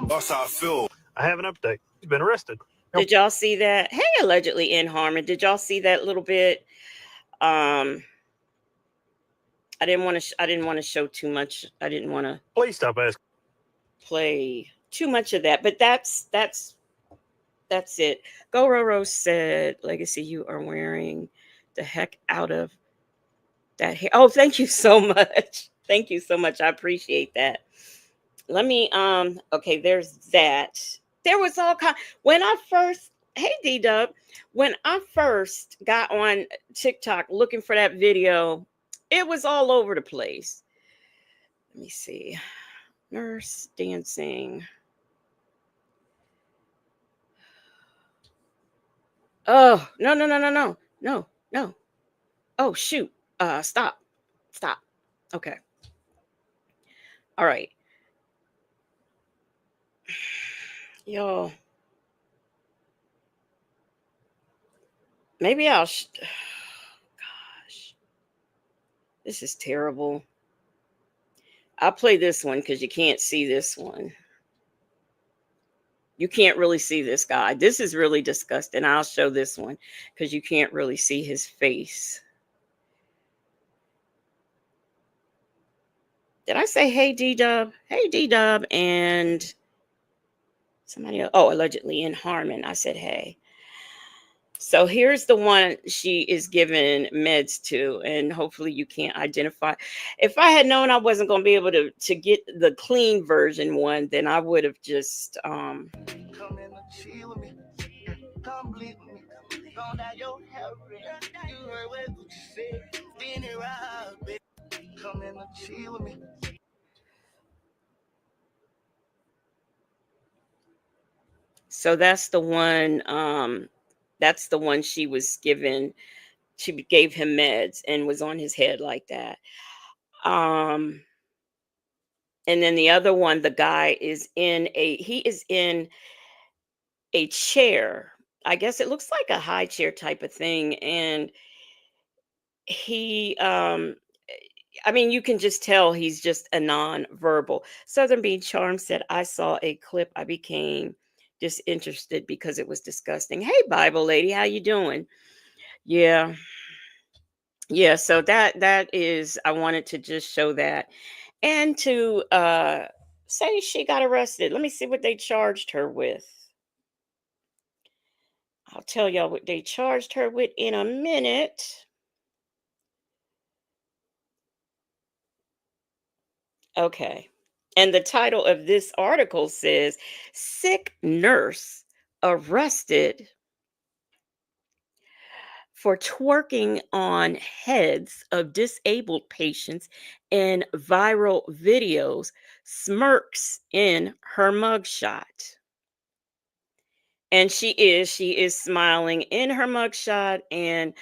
That's how I feel. I have an update. He's been arrested. Did y'all see that? Hey, allegedly in Harmon. Did y'all see that little bit? I didn't want to show too much. I didn't want to. Please stop asking. Play too much of that. But that's it. Go Roro said, Legacy, you are wearing the heck out of that hair. Oh, thank you so much. Thank you so much. I appreciate that. Let me okay, there's that. There was all kind when I first, hey D-Dub, when I first got on TikTok looking for that video, it was all over the place. Let me see. Nurse dancing. Oh, no. Oh, shoot. Stop. Okay. All right. Yo. Maybe I'll gosh. This is terrible. I'll play this one because you can't see this one. You can't really see this guy. This is really disgusting. I'll show this one because you can't really see his face. Did I say hey D-Dub? Hey D-Dub and somebody else. Oh, allegedly in Harmon. I said hey. So here's the one she is giving meds to, and hopefully you can't identify. If I had known I wasn't going to be able to get the clean version one, then I would have just come in and chill with me. Come bleed with me. Gone down your hair. You heard what you said. Spin it around, baby. Come in and chill with me. So that's the one. That's the one she was given. She gave him meds and was on his head like that. And then the other one, the guy is in a chair. I guess it looks like a high chair type of thing. And he, I mean, you can just tell he's just a non-verbal. Southern Bean Charm said, I saw a clip. I became disinterested because it was disgusting. Hey, Bible lady, how you doing? Yeah. So that is, I wanted to just show that and to say she got arrested. Let me see what they charged her with. I'll tell y'all what they charged her with in a minute. Okay. And the title of this article says, Sick Nurse Arrested for twerking on heads of disabled patients in viral videos, smirks in her mugshot. And she is smiling in her mugshot. And,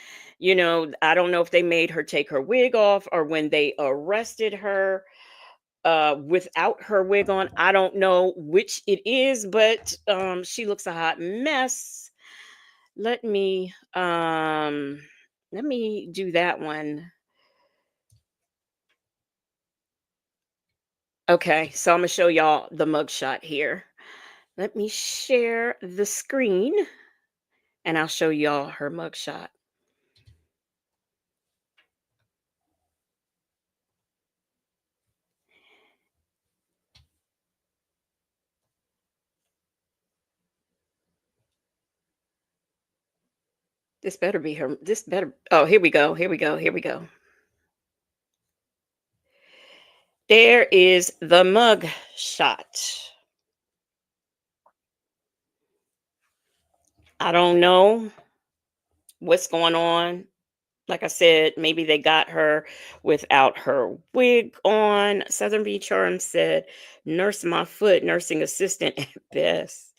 I don't know if they made her take her wig off or when they arrested her without her wig on. I don't know which it is, but she looks a hot mess. Let me do that one. Okay, so I'm gonna show y'all the mugshot here. Let me share the screen and I'll show y'all her mugshot. This better be her. This better. Oh, here we go. Here we go. Here we go. There is the mug shot. I don't know what's going on. Like I said, maybe they got her without her wig on. Southern Beach Charm said, "Nurse my foot, nursing assistant at best."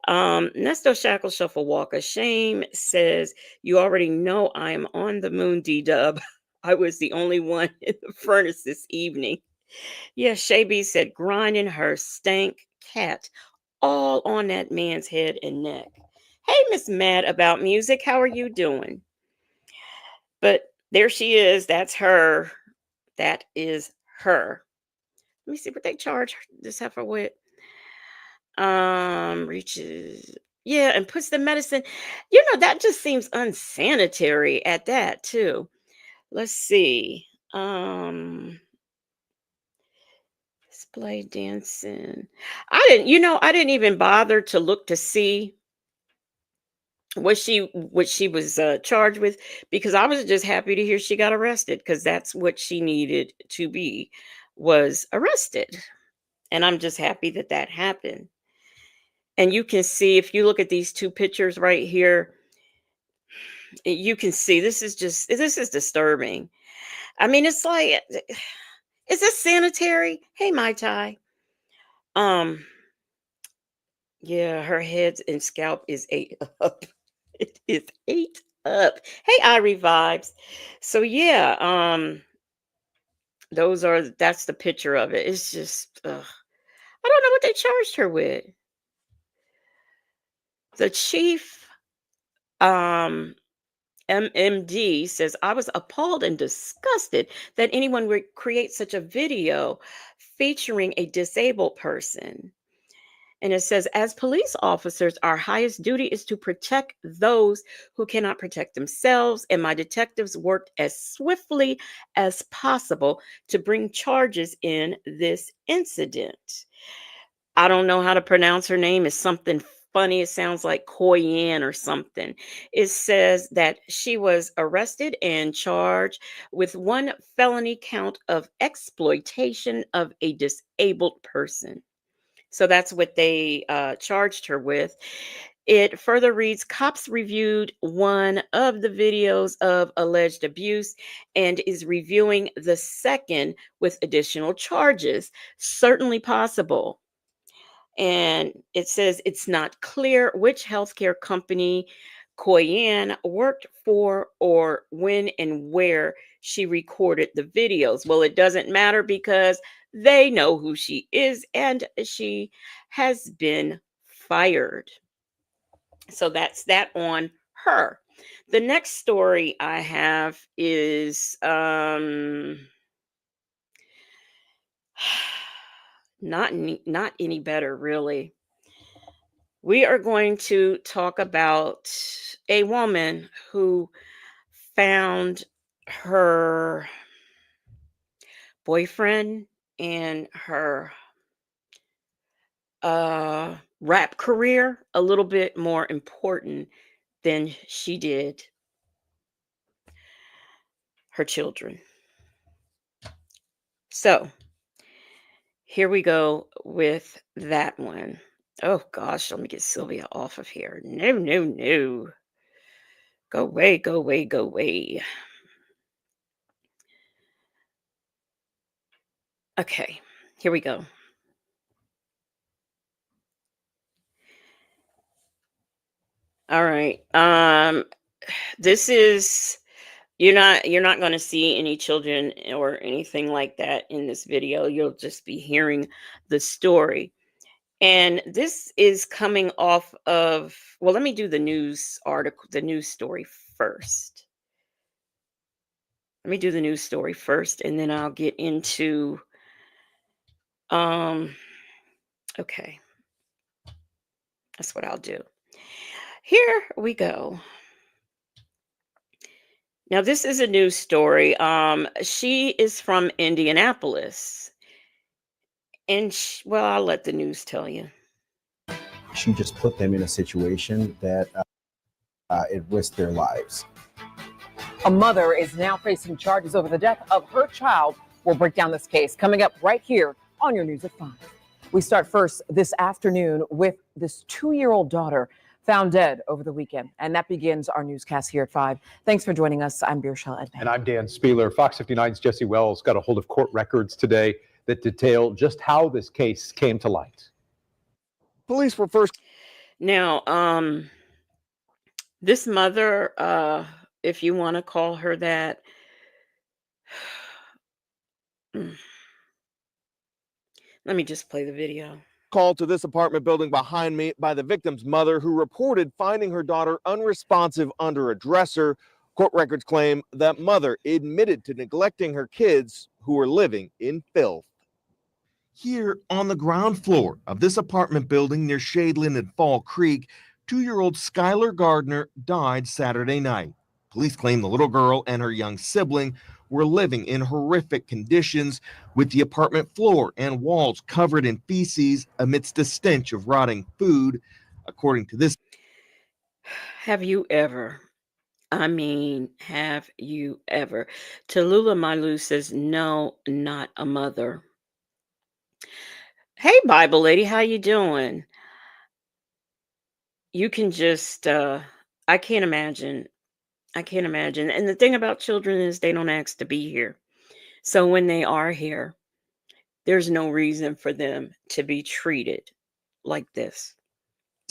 Nesto Shackle Shuffle Walk of Shame says, "You already know I am on the moon, D-Dub. I was the only one in the furnace this evening." Yeah, Shay B said, "Grinding her stank cat all on that man's head and neck." Hey, Miss Mad About Music, how are you doing? But there she is. That's her. That is her. Let me see what they charge this heifer with. Reaches, yeah, and puts the medicine. That just seems unsanitary at that too. Let's see. Display dancing. I didn't even bother to look to see what she was charged with, because I was just happy to hear she got arrested, because that's what she needed to be, was arrested. And I'm just happy that that happened. And you can see, if you look at these two pictures right here, you can see this is disturbing. I mean, it's like, is this sanitary? Hey, Mai Tai. Um, yeah, her head and scalp is ate up. It is ate up. Hey, Irie vibes. So yeah, that's the picture of it. It's just, I don't know what they charged her with. The chief, um, MMD says, "I was appalled and disgusted that anyone would create such a video featuring a disabled person." And it says, "As police officers, our highest duty is to protect those who cannot protect themselves. And my detectives worked as swiftly as possible to bring charges in this incident." I don't know how to pronounce her name. It's something funny. It sounds like Koyan or something. It says that she was arrested and charged with one felony count of exploitation of a disabled person. So that's what they charged her with. It further reads, "Cops reviewed one of the videos of alleged abuse and is reviewing the second with additional charges. Certainly possible." And it says it's not clear which healthcare company Koyan worked for or when and where she recorded the videos. Well, it doesn't matter because they know who she is and she has been fired. So that's that on her. The next story I have is not any better really. We are going to talk about a woman who found her boyfriend and her rap career a little bit more important than she did her children. So here we go with that one. Oh gosh, let me get Sylvia off of here. No, no, no. Go away, go away, go away. Okay, here we go. All right. This is you're not going to see any children or anything like that in this video. You'll just be hearing the story. And this is coming off of, well, let me do the news article, the news story first. Let me do the news story first, and then I'll get into, okay, that's what I'll do. Here we go. Now, this is a news story. She is from Indianapolis. And, well, I'll let the news tell you. She just put them in a situation that it risked their lives. A mother is now facing charges over the death of her child. We'll break down this case coming up right here on your News at 5. We start first this afternoon with this 2-year-old daughter found dead over the weekend. And that begins our newscast here at 5. Thanks for joining us. I'm Beershell Edman. And I'm Dan Spieler. Fox 59's Jesse Wells got a hold of court records today that detail just how this case came to light. Police were first. Now, this mother, if you want to call her that, let me just play the video. Called to this apartment building behind me by the victim's mother, who reported finding her daughter unresponsive under a dresser. Court records claim that mother admitted to neglecting her kids who were living in filth. Here on the ground floor of this apartment building near Shadeland and Fall Creek, 2-year-old Skylar Gardner died Saturday night. Police claim the little girl and her young sibling were living in horrific conditions, with the apartment floor and walls covered in feces amidst the stench of rotting food. According to this, Have you ever, have you ever? Tallulah Malu says, no, not a mother. Hey, Bible lady, how you doing? You can just, I can't imagine. And the thing about children is they don't ask to be here. So when they are here, there's no reason for them to be treated like this.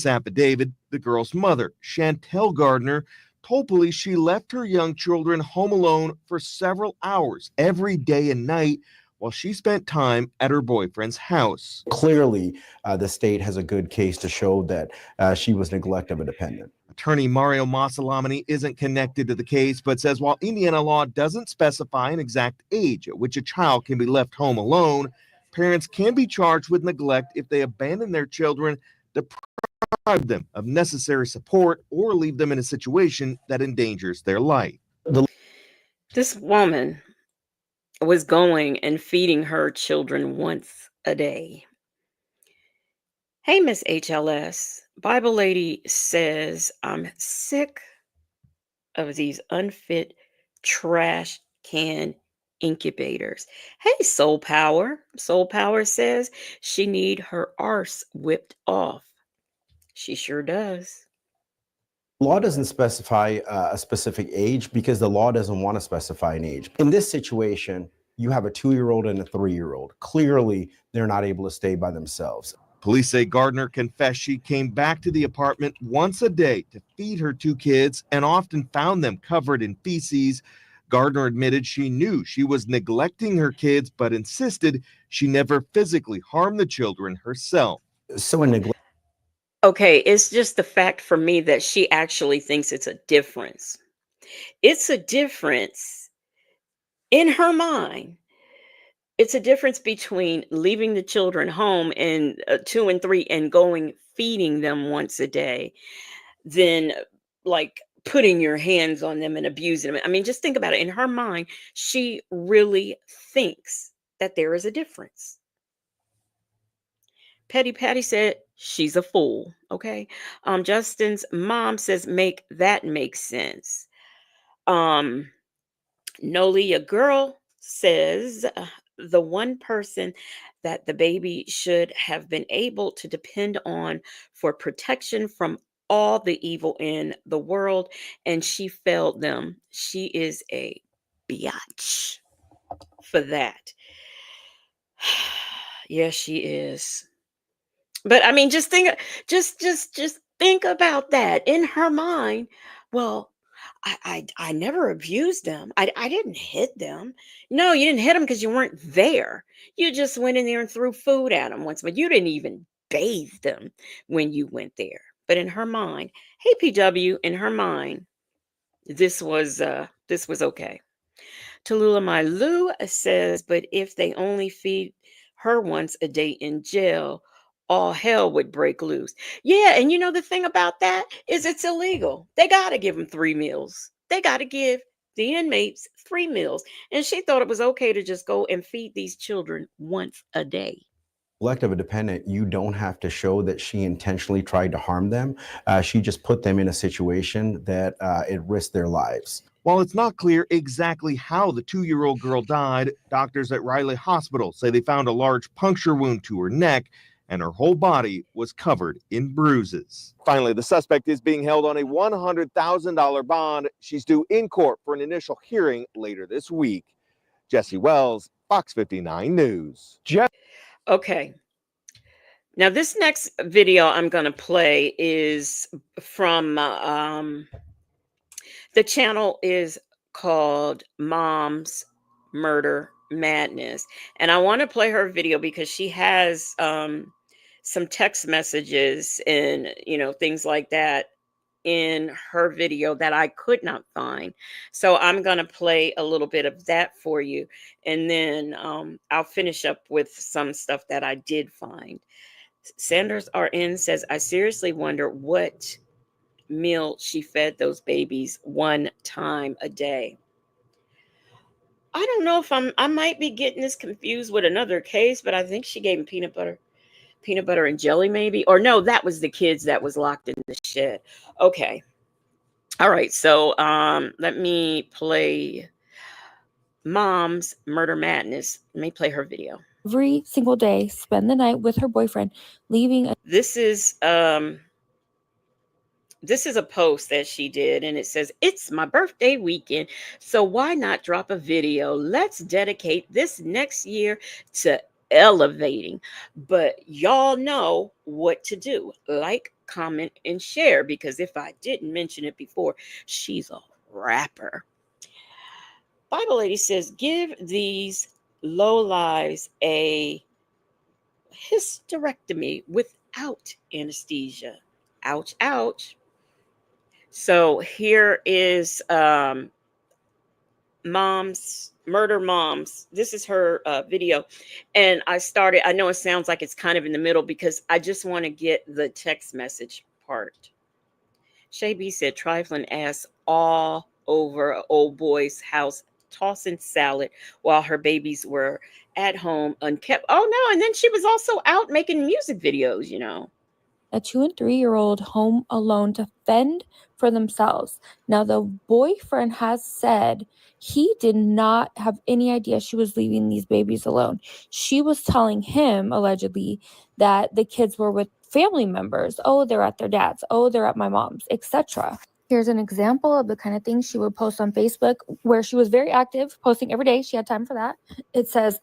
affidavit, the girl's mother, Chantell Gardner, told police she left her young children home alone for several hours every day and night while she spent time at her boyfriend's house. Clearly, the state has a good case to show that she was neglected and dependent. Attorney Mario Masalamani isn't connected to the case, but says while Indiana law doesn't specify an exact age at which a child can be left home alone, parents can be charged with neglect if they abandon their children, deprive them of necessary support, or leave them in a situation that endangers their life. This woman was going and feeding her children once a day. Hey, Miss HLS, Bible lady says, I'm sick of these unfit trash can incubators. Hey, Soul Power. Soul Power says she need her arse whipped off. She sure does. Law doesn't specify a specific age because the law doesn't want to specify an age. In this situation, you have a 2-year-old and a 3-year-old. Clearly, they're not able to stay by themselves. Police say Gardner confessed she came back to the apartment once a day to feed her 2 kids and often found them covered in feces. Gardner admitted she knew she was neglecting her kids, but insisted she never physically harmed the children herself. So in neglect. Okay, it's just the fact for me that she actually thinks it's a difference. It's a difference in her mind. It's a difference between leaving the children home and 2 and 3 and going feeding them once a day than like putting your hands on them and abusing them. I mean, just think about it. In her mind, she really thinks that there is a difference. Petty Patty said she's a fool. Okay. Justin's mom says make sense. Noli, a girl, says the one person that the baby should have been able to depend on for protection from all the evil in the world, and she failed them. She is a biatch for that. Yes, she is. But I mean, just think Think about that. In her mind, well, I never abused them. I didn't hit them. No, you didn't hit them because you weren't there. You just went in there and threw food at them once, but you didn't even bathe them when you went there. But in her mind, hey PW, in her mind, this was okay. Tallulah My Lou says, but if they only feed her once a day in jail, all hell would break loose. Yeah, and you know the thing about that is it's illegal. They got to give them 3 meals. They got to give the inmates 3 meals. And she thought it was okay to just go and feed these children once a day. Neglect of a dependent, you don't have to show that she intentionally tried to harm them. She just put them in a situation that it risked their lives. While it's not clear exactly how the 2-year-old girl died, doctors at Riley Hospital say they found a large puncture wound to her neck and her whole body was covered in bruises. Finally, the suspect is being held on a $100,000 bond. She's due in court for an initial hearing later this week. Jesse Wells, Fox 59 News. Okay. Now, this next video I'm going to play is from the channel is called Mom's Murder Madness. And I want to play her video because she has some text messages and, things like that in her video that I could not find. So I'm going to play a little bit of that for you. And then I'll finish up with some stuff that I did find. Sanders RN says, I seriously wonder what meal she fed those babies one time a day. I don't know if I might be getting this confused with another case, but I think she gave him peanut butter and jelly maybe. Or no, that was the kids that was locked in the shed. Okay. All right. So let me play Mom's Murder Madness. Let me play her video. Every single day, spend the night with her boyfriend, leaving. This is a post that she did, and it says, it's my birthday weekend, so why not drop a video? Let's dedicate this next year to elevating. But y'all know what to do. Like, comment, and share, because if I didn't mention it before, she's a rapper. Bible Lady says, give these lowlives a hysterectomy without anesthesia. Ouch, ouch. So here is Murder Moms. This is her video. And I know it sounds like it's kind of in the middle because I just want to get the text message part. Shay B said, trifling ass all over an old boy's house, tossing salad while her babies were at home unkept. Oh no, and then she was also out making music videos, A 2- and 3-year-old home alone to fend for themselves. Now, the boyfriend has said he did not have any idea she was leaving these babies alone. She was telling him, allegedly, that the kids were with family members. Oh, they're at their dad's. Oh, they're at my mom's, etc. Here's an example of the kind of things she would post on Facebook, where she was very active, posting every day. She had time for that. It says,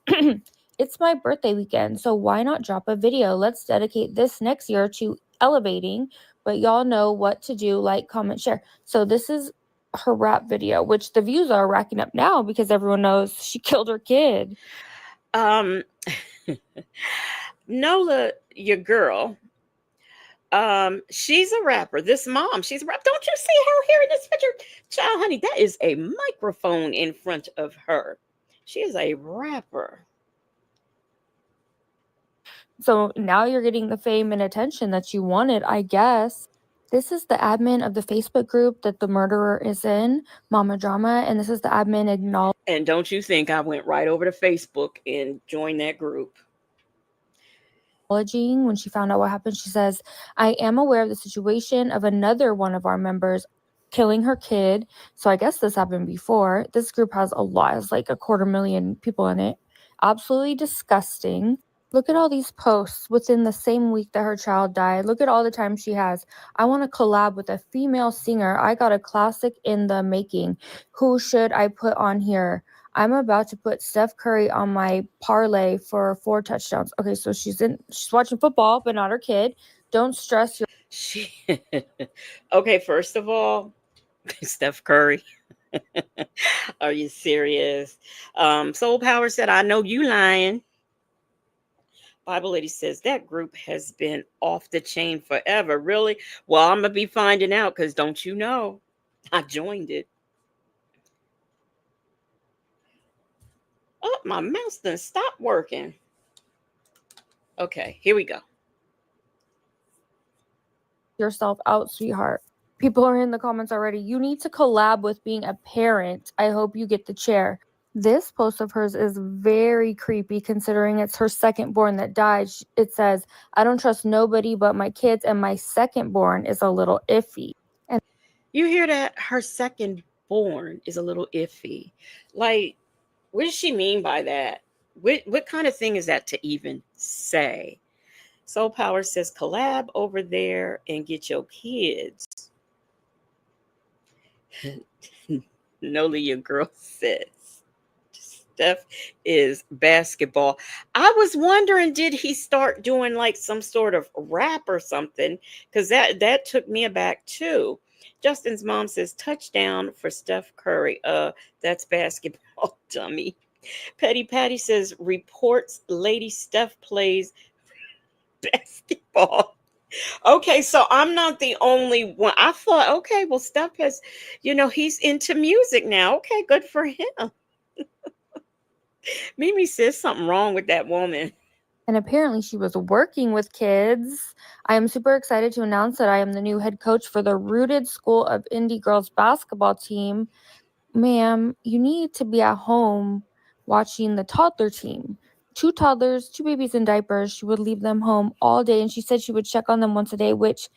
it's my birthday weekend, so why not drop a video? Let's dedicate this next year to elevating, but y'all know what to do. Like, comment, share. So this is her rap video, which the views are racking up now because everyone knows she killed her kid. Nola, your girl, she's a rapper. This mom, she's a rapper. Don't you see her here in this picture? Child, honey, that is a microphone in front of her. She is a rapper. So now you're getting the fame and attention that you wanted, I guess. This is the admin of the Facebook group that the murderer is in, Mama Drama, and this is the admin acknowledging. And don't you think I went right over to Facebook and joined that group? When she found out what happened, she says, I am aware of the situation of another one of our members killing her kid. So I guess this happened before. This group has a lot, it's like 250,000 people in it. Absolutely disgusting. Look at all these posts within the same week that her child died. Look at all the time she has. I want to collab with a female singer. I got a classic in the making. Who should I put on here? I'm about to put Steph Curry on my parlay for 4 touchdowns. Okay, so she's watching football, but not her kid. Don't stress. She okay, first of all, Steph Curry. Are you serious? Soul Power said, I know you lying. Bible Lady says that group has been off the chain forever. Really? Well, I'm gonna be finding out because don't you know? I joined it. Oh, my mouse done stopped working. Okay, here we go. Yourself out, sweetheart. People are in the comments already. You need to collab with being a parent. I hope you get the chair. This post of hers is very creepy considering it's her second born that died. It says, I don't trust nobody but my kids, and my second born is a little iffy. And You hear that? Her second born is a little iffy. Like, what does she mean by that? What kind of thing is that to even say? Soul Power says, collab over there and get your kids. Nola, your girl says. Steph is basketball. I was wondering, did he start doing like some sort of rap or something? Because that took me aback too. Justin's mom says touchdown for Steph Curry. That's basketball, dummy. Petty Patty says reports Lady Steph plays basketball. Okay, so I'm not the only one. I thought, okay, well, Steph has, he's into music now. Okay, good for him. Mimi says something wrong with that woman. And apparently she was working with kids. I am super excited to announce that I am the new head coach for the Rooted School of Indie Girls basketball team. Ma'am, you need to be at home watching the toddler team. 2 toddlers, 2 babies in diapers. She would leave them home all day, and she said she would check on them once a day, which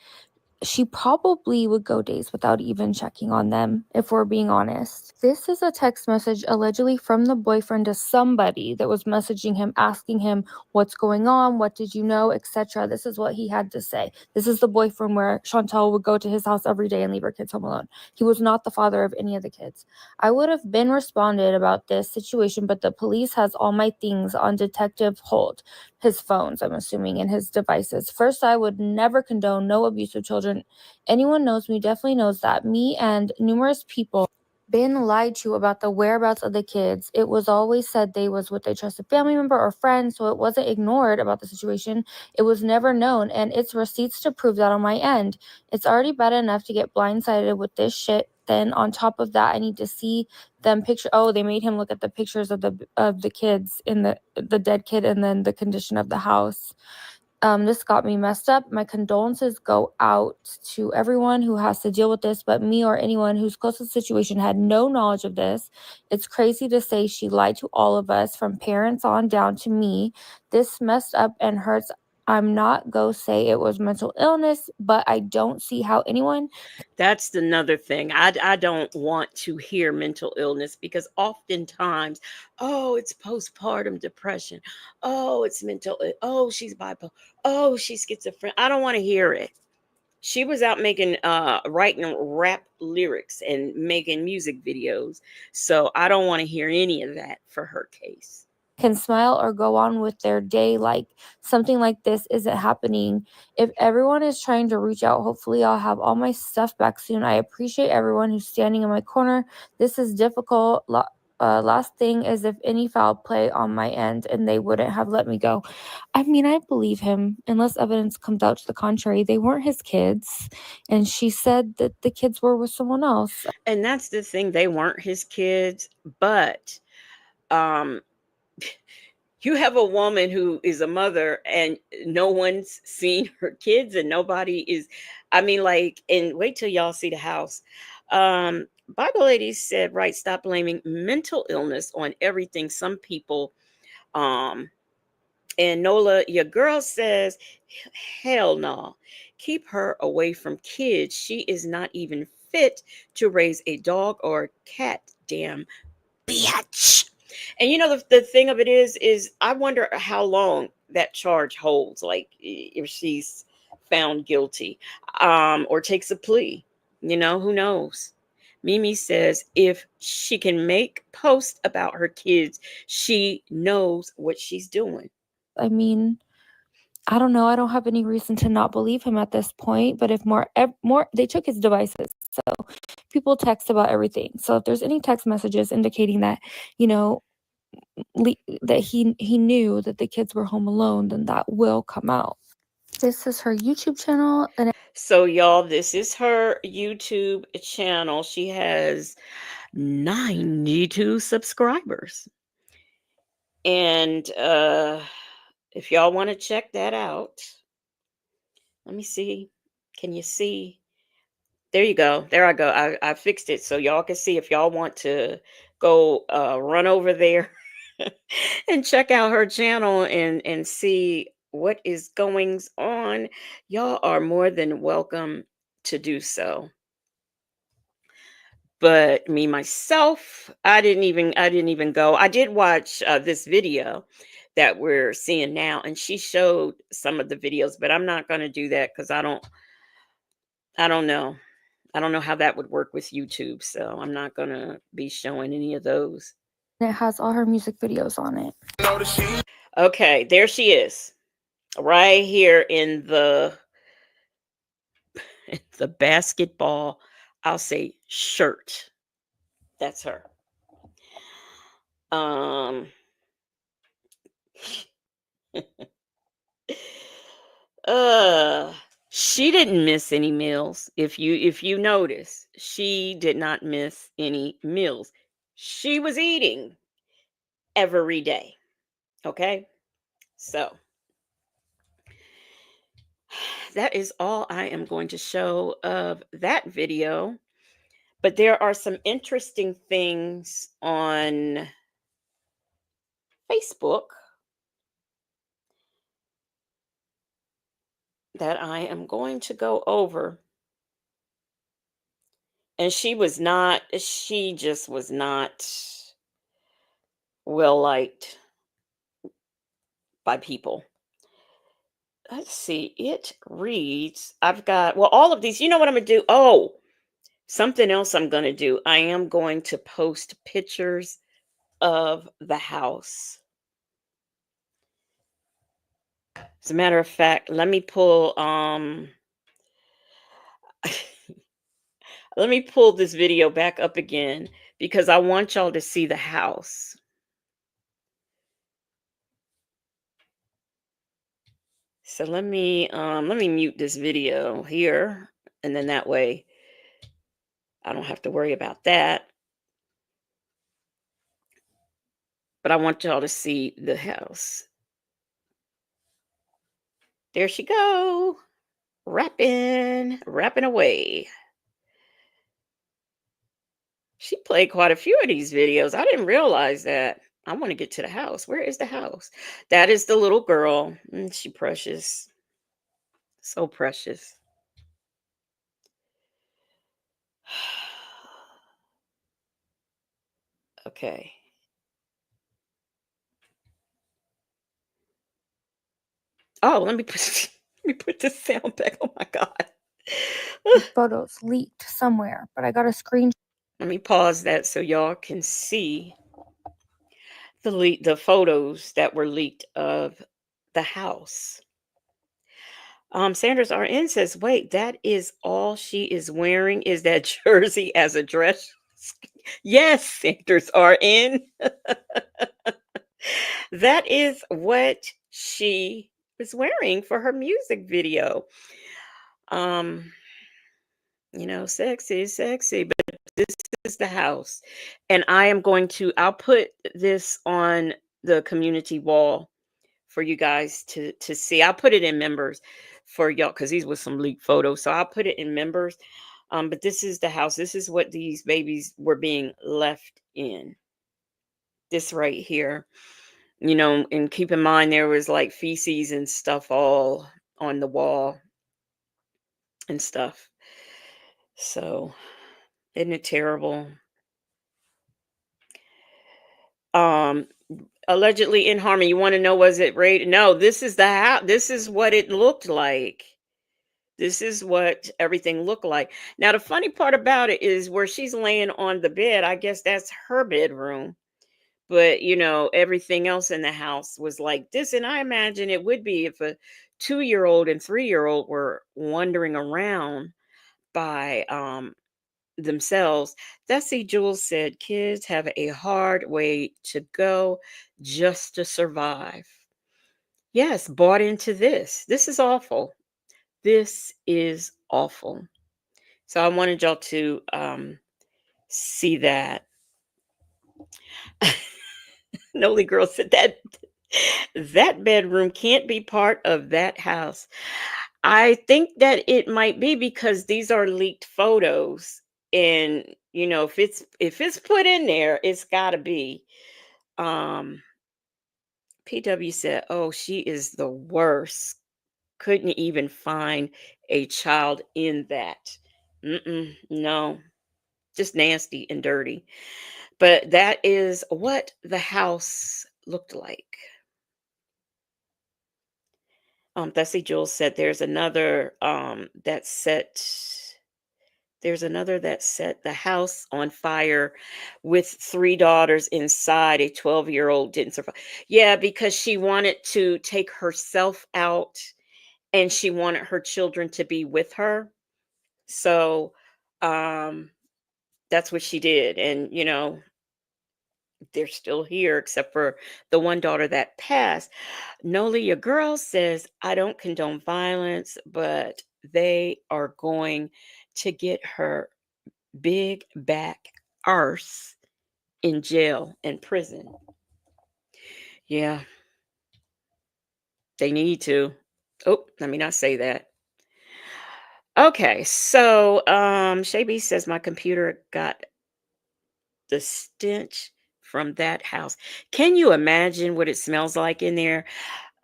she probably would go days without even checking on them, if we're being honest. This is a text message allegedly from the boyfriend to somebody that was messaging him, asking him what's going on, what did you know, etc. This is what he had to say. This is the boyfriend where Chantell would go to his house every day and leave her kids home alone. He was not the father of any of the kids. I would have been responded about this situation, but the police has all my things on Detective Holt. His phones, I'm assuming, and his devices. First, I would never condone no abuse of children. Anyone knows me definitely knows that. Me and numerous people been lied to about the whereabouts of the kids. It was always said they was with a trusted family member or friend, so it wasn't ignored about the situation. It was never known, and it's receipts to prove that on my end. It's already bad enough to get blindsided with this shit. Then on top of that, I need to see them picture. Oh, they made him look at the pictures of the kids in the dead kid, and then the condition of the house. This got me messed up. My condolences go out to everyone who has to deal with this, but me or anyone who's close to the situation had no knowledge of this. It's crazy to say she lied to all of us, from parents on down to me. This messed up and hurts. I'm not going to say it was mental illness, but I don't see how anyone. That's another thing. I don't want to hear mental illness because oftentimes, oh, it's postpartum depression. Oh, it's oh, she's bipolar. Oh, she's schizophrenic. I don't want to hear it. She was out making writing rap lyrics and making music videos. So I don't want to hear any of that for her case. Can smile or go on with their day like something like this isn't happening. If everyone is trying to reach out, hopefully I'll have all my stuff back soon. I appreciate everyone who's standing in my corner. This is difficult. Last thing is, if any foul play on my end and they wouldn't have let me go. I mean, I believe him unless evidence comes out to the contrary. They weren't his kids, and she said that the kids were with someone else. And that's the thing, they weren't his kids, but you have a woman who is a mother and no one's seen her kids and nobody is, I mean, like, and wait till y'all see the house. Bible Lady said, right, stop blaming mental illness on everything. Some people, and Nola, your girl says, hell no, keep her away from kids. She is not even fit to raise a dog or a cat, damn bitch. And the thing of it is I wonder how long that charge holds, like if she's found guilty, or takes a plea. Who knows? Mimi says if she can make posts about her kids, she knows what she's doing. I mean, I don't know. I don't have any reason to not believe him at this point. But if more, they took his devices, so people text about everything. So if there's any text messages indicating that, you know, that he knew that the kids were home alone, then that will come out. This is her YouTube channel, and So y'all, this is her YouTube channel. She has 92 subscribers. And if y'all want to check that out, let me see. Can you see? There you go. There I go. I fixed it so y'all can see. If y'all want to go run over there and check out her channel and see what is going on, y'all are more than welcome to do so. But me myself, I didn't even go. I did watch this video that we're seeing now, and she showed some of the videos, but I'm not going to do that because I don't know. I don't know how that would work with YouTube, so I'm not going to be showing any of those. it has all her music videos on it. Okay, there she is. Right here in the basketball, I'll say shirt. That's her. She didn't miss any meals. If you notice, she did not miss any meals. She was eating every day. Okay? So, that is all I am going to show of that video. But there are some interesting things on Facebook that I am going to go over. And she just was not well liked by people. Let's see. It reads, I've got, well, all of these, you know what I'm going to do? Oh, something else I'm going to do. I am going to post pictures of the house. As a matter of fact, let me pull let me pull this video back up again because I want y'all to see the house. So let me mute this video here, and then that way I don't have to worry about that. But I want y'all to see the house. There she go. Rapping away. She played quite a few of these videos. I didn't realize that. I want to get to the house. Where is the house? That is the little girl. She precious. So precious. Okay. Oh, let me put this sound back. Oh my God. Photos leaked somewhere, but I got a screenshot. Let me pause that so y'all can see the photos that were leaked of the house. Sanders RN says, wait, that is all she is wearing is that jersey as a dress. Yes, Sanders RN. That is what she was wearing for her music video. Sexy, but this is the house. And I'll put this on the community wall for you guys to see. I'll put it in members for y'all because these were some leaked photos. So I'll put it in members. But this is the house. This is what these babies were being left in. This right here. And keep in mind there was like feces and stuff all on the wall and stuff. So, isn't it terrible? Allegedly in harmony. You want to know, was it rated? No, this is the house. This is what it looked like. This is what everything looked like. Now, the funny part about it is where she's laying on the bed, I guess that's her bedroom. But, everything else in the house was like this. And I imagine it would be if a 2-year-old and 3-year-old were wandering around by themselves. Thessie Jules said kids have a hard way to go just to survive. Yes, bought into this. This is awful. This is awful. So I wanted y'all to see that. Noli girl said that bedroom can't be part of that house. I think that it might be because these are leaked photos, and if it's put in there, it's got to be. PW said, "Oh, she is the worst. Couldn't even find a child in that. No, just nasty and dirty." But that is what the house looked like. Thessie Jules said there's another that set the house on fire with 3 daughters inside. A 12-year-old didn't survive. Yeah, because she wanted to take herself out and she wanted her children to be with her. So that's what she did. And they're still here except for the one daughter that passed. Noli, your girl says, I don't condone violence, but they are going to get her big back arse in jail and prison. Yeah, they need to. Oh, let me not say that. Okay, so Shaby says my computer got the stench from that house. Can you imagine what it smells like in there?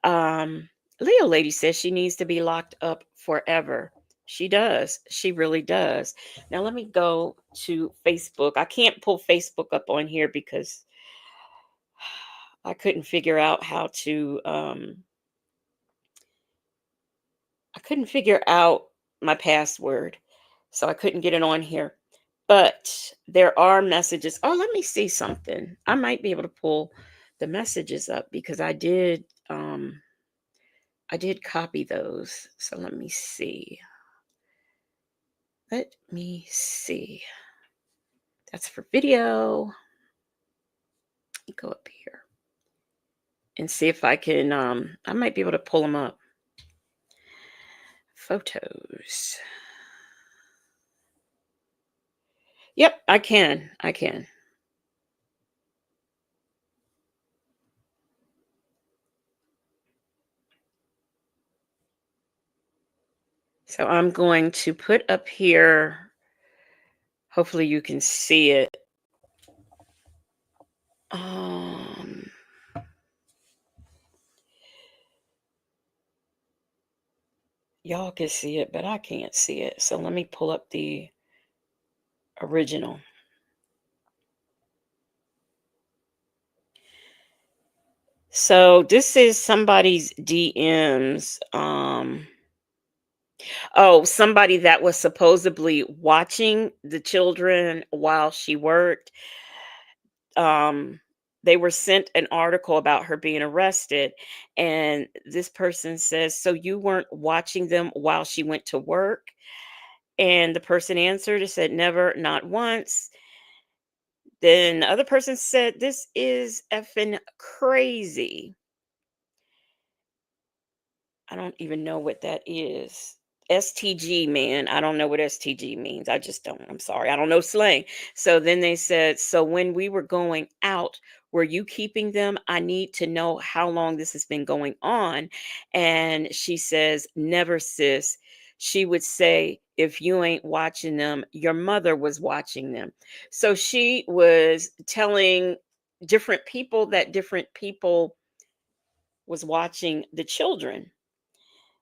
Um, Leo Lady says she needs to be locked up forever. She does. She really does. Now let me go to Facebook. I can't pull Facebook up on here because I couldn't figure out how to I couldn't figure out my password. So I couldn't get it on here. But there are messages. Oh, let me see something. I might be able to pull the messages up because I did copy those. So let me see. Let me see. That's for video. Let me go up here and see if I can I might be able to pull them up. Photos. Yep, I can. I can. So I'm going to put up here. Hopefully you can see it. Y'all can see it, but I can't see it. So let me pull up the original. So this is somebody's DMs. Somebody that was supposedly watching the children while she worked. They were sent an article about her being arrested, and this person says, "So you weren't watching them while she went to work?" And the person answered and said, "Never, not once." Then the other person said, "This is effing crazy." I don't even know what that is. STG, man. I don't know what STG means. I just don't. I'm sorry. I don't know slang. So then they said, "So when we were going out, were you keeping them? I need to know how long this has been going on." And she says, "Never, sis." She would say, "If you ain't watching them, your mother was watching them." So she was telling different people that different people was watching the children.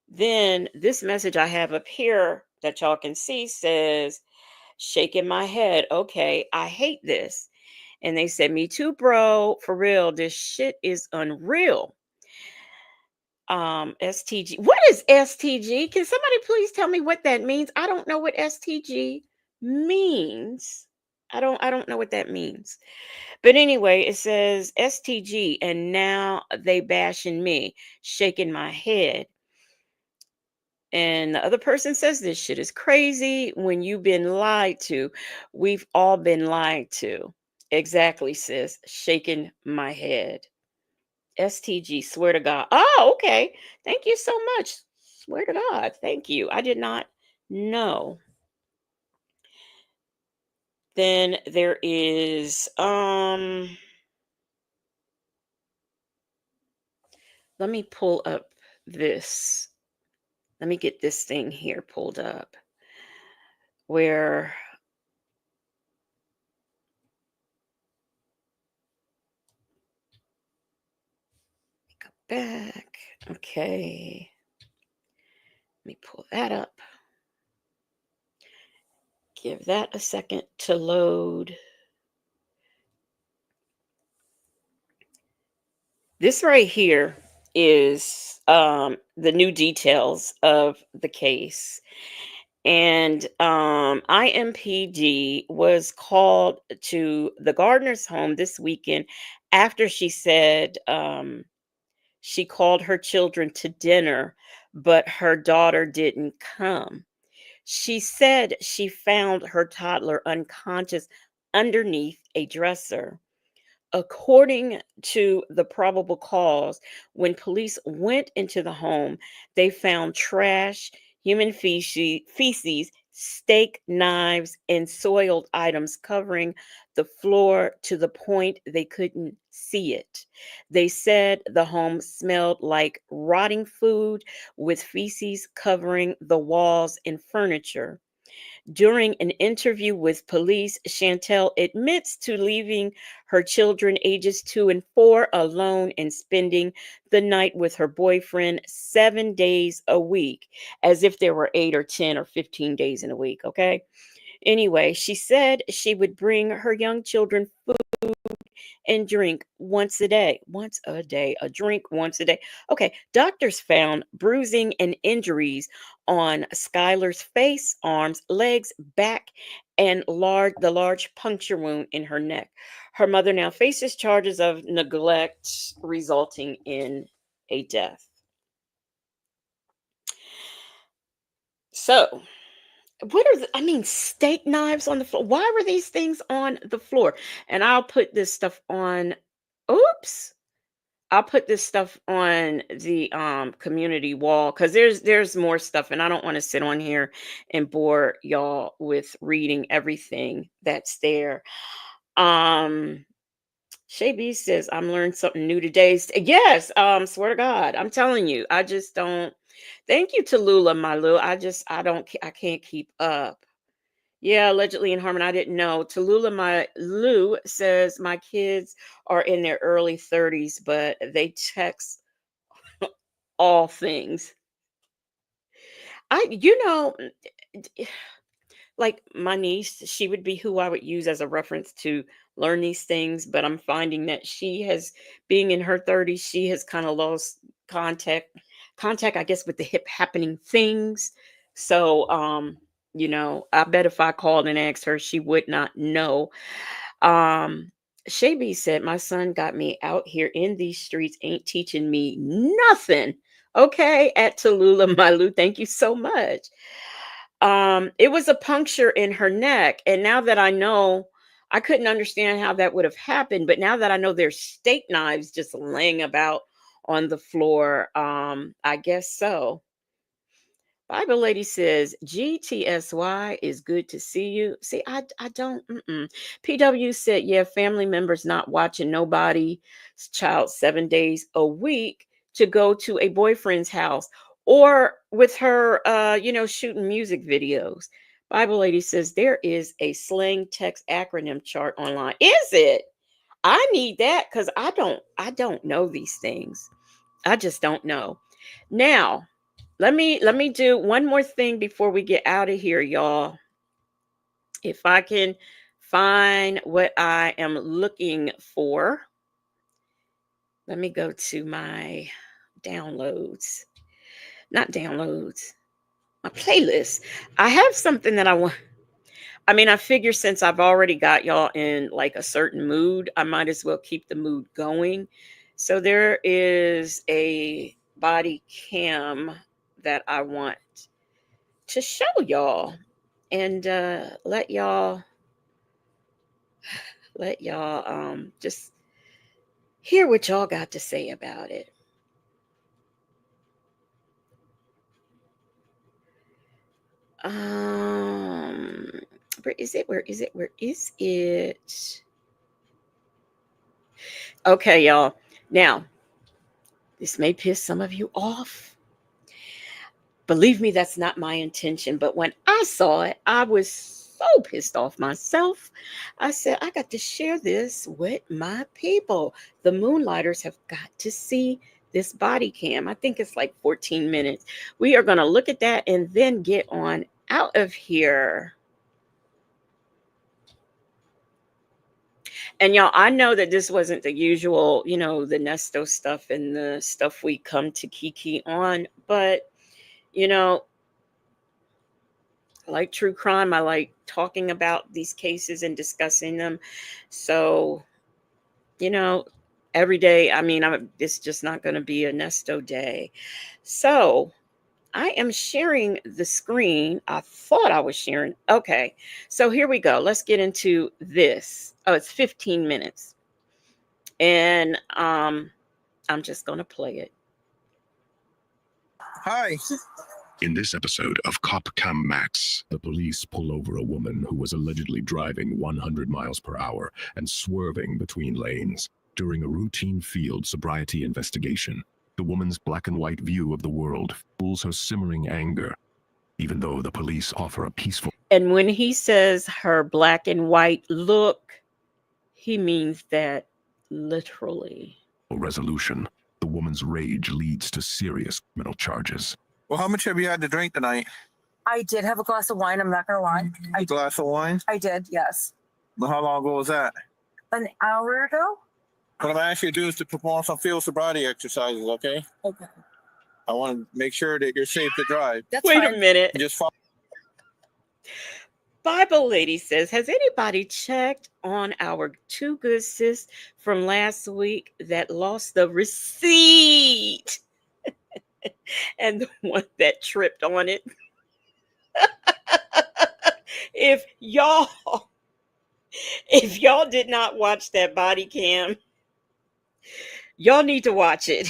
Then this message I have up here that y'all can see says, "Shaking my head. Okay, I hate this." And they said, "Me too, bro. For real, this shit is unreal." STG. What is STG? Can somebody please tell me what that means? I don't know what STG means. I don't know what that means. But anyway, it says STG, and now they bashing me, shaking my head. And the other person says, this shit is crazy. When you've been lied to, we've all been lied to. Exactly, sis. Shaking my head. STG, swear to God. Oh, okay. Thank you so much. Swear to God. Thank you. I did not know. Then there is let me pull up this. Let me get this thing here pulled up where go back. Okay. Let me pull that up. Give that a second to load. This right here is the new details of the case. And IMPD was called to the Gardner's home this weekend after she said she called her children to dinner, but her daughter didn't come. She said she found her toddler unconscious underneath a dresser. According to the probable cause, when police went into the home, they found trash, human feces, steak knives, and soiled items covering the floor to the point they couldn't see it. They said the home smelled like rotting food with feces covering the walls and furniture. During an interview with police, Chantell admits to leaving her children ages 2 and 4 alone and spending the night with her boyfriend 7 days a week, as if there were 8 or 10 or 15 days in a week. Okay. Anyway, she said she would bring her young children food and drink once a day, a drink once a day. Okay, doctors found bruising and injuries on Skylar's face, arms, legs, back, and the large puncture wound in her neck. Her mother now faces charges of neglect resulting in a death. So, steak knives on the floor. Why were these things on the floor? And I'll put this stuff on. Oops. I'll put this stuff on the community wall because there's more stuff, and I don't want to sit on here and bore y'all with reading everything that's there. Shay B says, I'm learning something new today. Yes, swear to God, I'm telling you, I just don't. Thank you to Lula, my Lou. I can't keep up. Yeah, allegedly in Harmon. I didn't know. Tallulah, my Lou says my kids are in their early 30s, but they text all things. Like my niece, she would be who I would use as a reference to learn these things, but I'm finding that being in her 30s, she has kind of lost contact, I guess, with the hip happening things. So, I bet if I called and asked her, she would not know. Shaby said, my son got me out here in these streets, ain't teaching me nothing. Okay, at Tallulah, my Lou, thank you so much. It was a puncture in her neck. And now that I know, I couldn't understand how that would have happened. But now that I know there's steak knives just laying about on the floor, I guess so. Bible lady says, GTSY is good to see you. See, I don't. PW said, yeah, family members not watching nobody's child 7 days a week to go to a boyfriend's house or with her, shooting music videos. Bible lady says, there is a slang text acronym chart online. Is it? I need that because I don't know these things. I just don't know. Now, let me do one more thing before we get out of here, y'all. If I can find what I am looking for. Let me go to my downloads. Not downloads. My playlist. I have something that I want. I figure since I've already got y'all in like a certain mood, I might as well keep the mood going. So there is a body cam that I want to show y'all and let y'all just hear what y'all got to say about it. Where is it? Okay, y'all. Now, this may piss some of you off. Believe me, that's not my intention. But when I saw it, I was so pissed off myself. I said, I got to share this with my people. The Moonlighters have got to see this body cam. I think it's like 14 minutes. We are going to look at that and then get on out of here. And y'all, I know that this wasn't the usual, the Nesto stuff and the stuff we come to Kiki on, but I like true crime. I like talking about these cases and discussing them. So, every day, it's just not going to be a Nesto day. So I am sharing the screen. I thought I was sharing. Okay. So here we go. Let's get into this. Oh, it's 15 minutes. And I'm just going to play it. Hi. In this episode of Cop Cam Max, the police pull over a woman who was allegedly driving 100 miles per hour and swerving between lanes. During a routine field sobriety investigation, the woman's black and white view of the world fuels her simmering anger, even though the police offer a peaceful... And when he says her black and white look, he means that literally. resolution. The woman's rage leads to serious criminal charges. Well, how much have you had to drink tonight? I did have a glass of wine. I'm not going to lie. A glass of wine? I did, yes. Well, how long ago was that? An hour ago? What I'm asking you to do is to perform some field sobriety exercises, okay? Okay. I want to make sure that you're safe to drive. Wait a minute. Just follow. Bible Lady says, has anybody checked on our two good sis from last week that lost the receipt? And the one that tripped on it. If y'all did not watch that body cam, y'all need to watch it.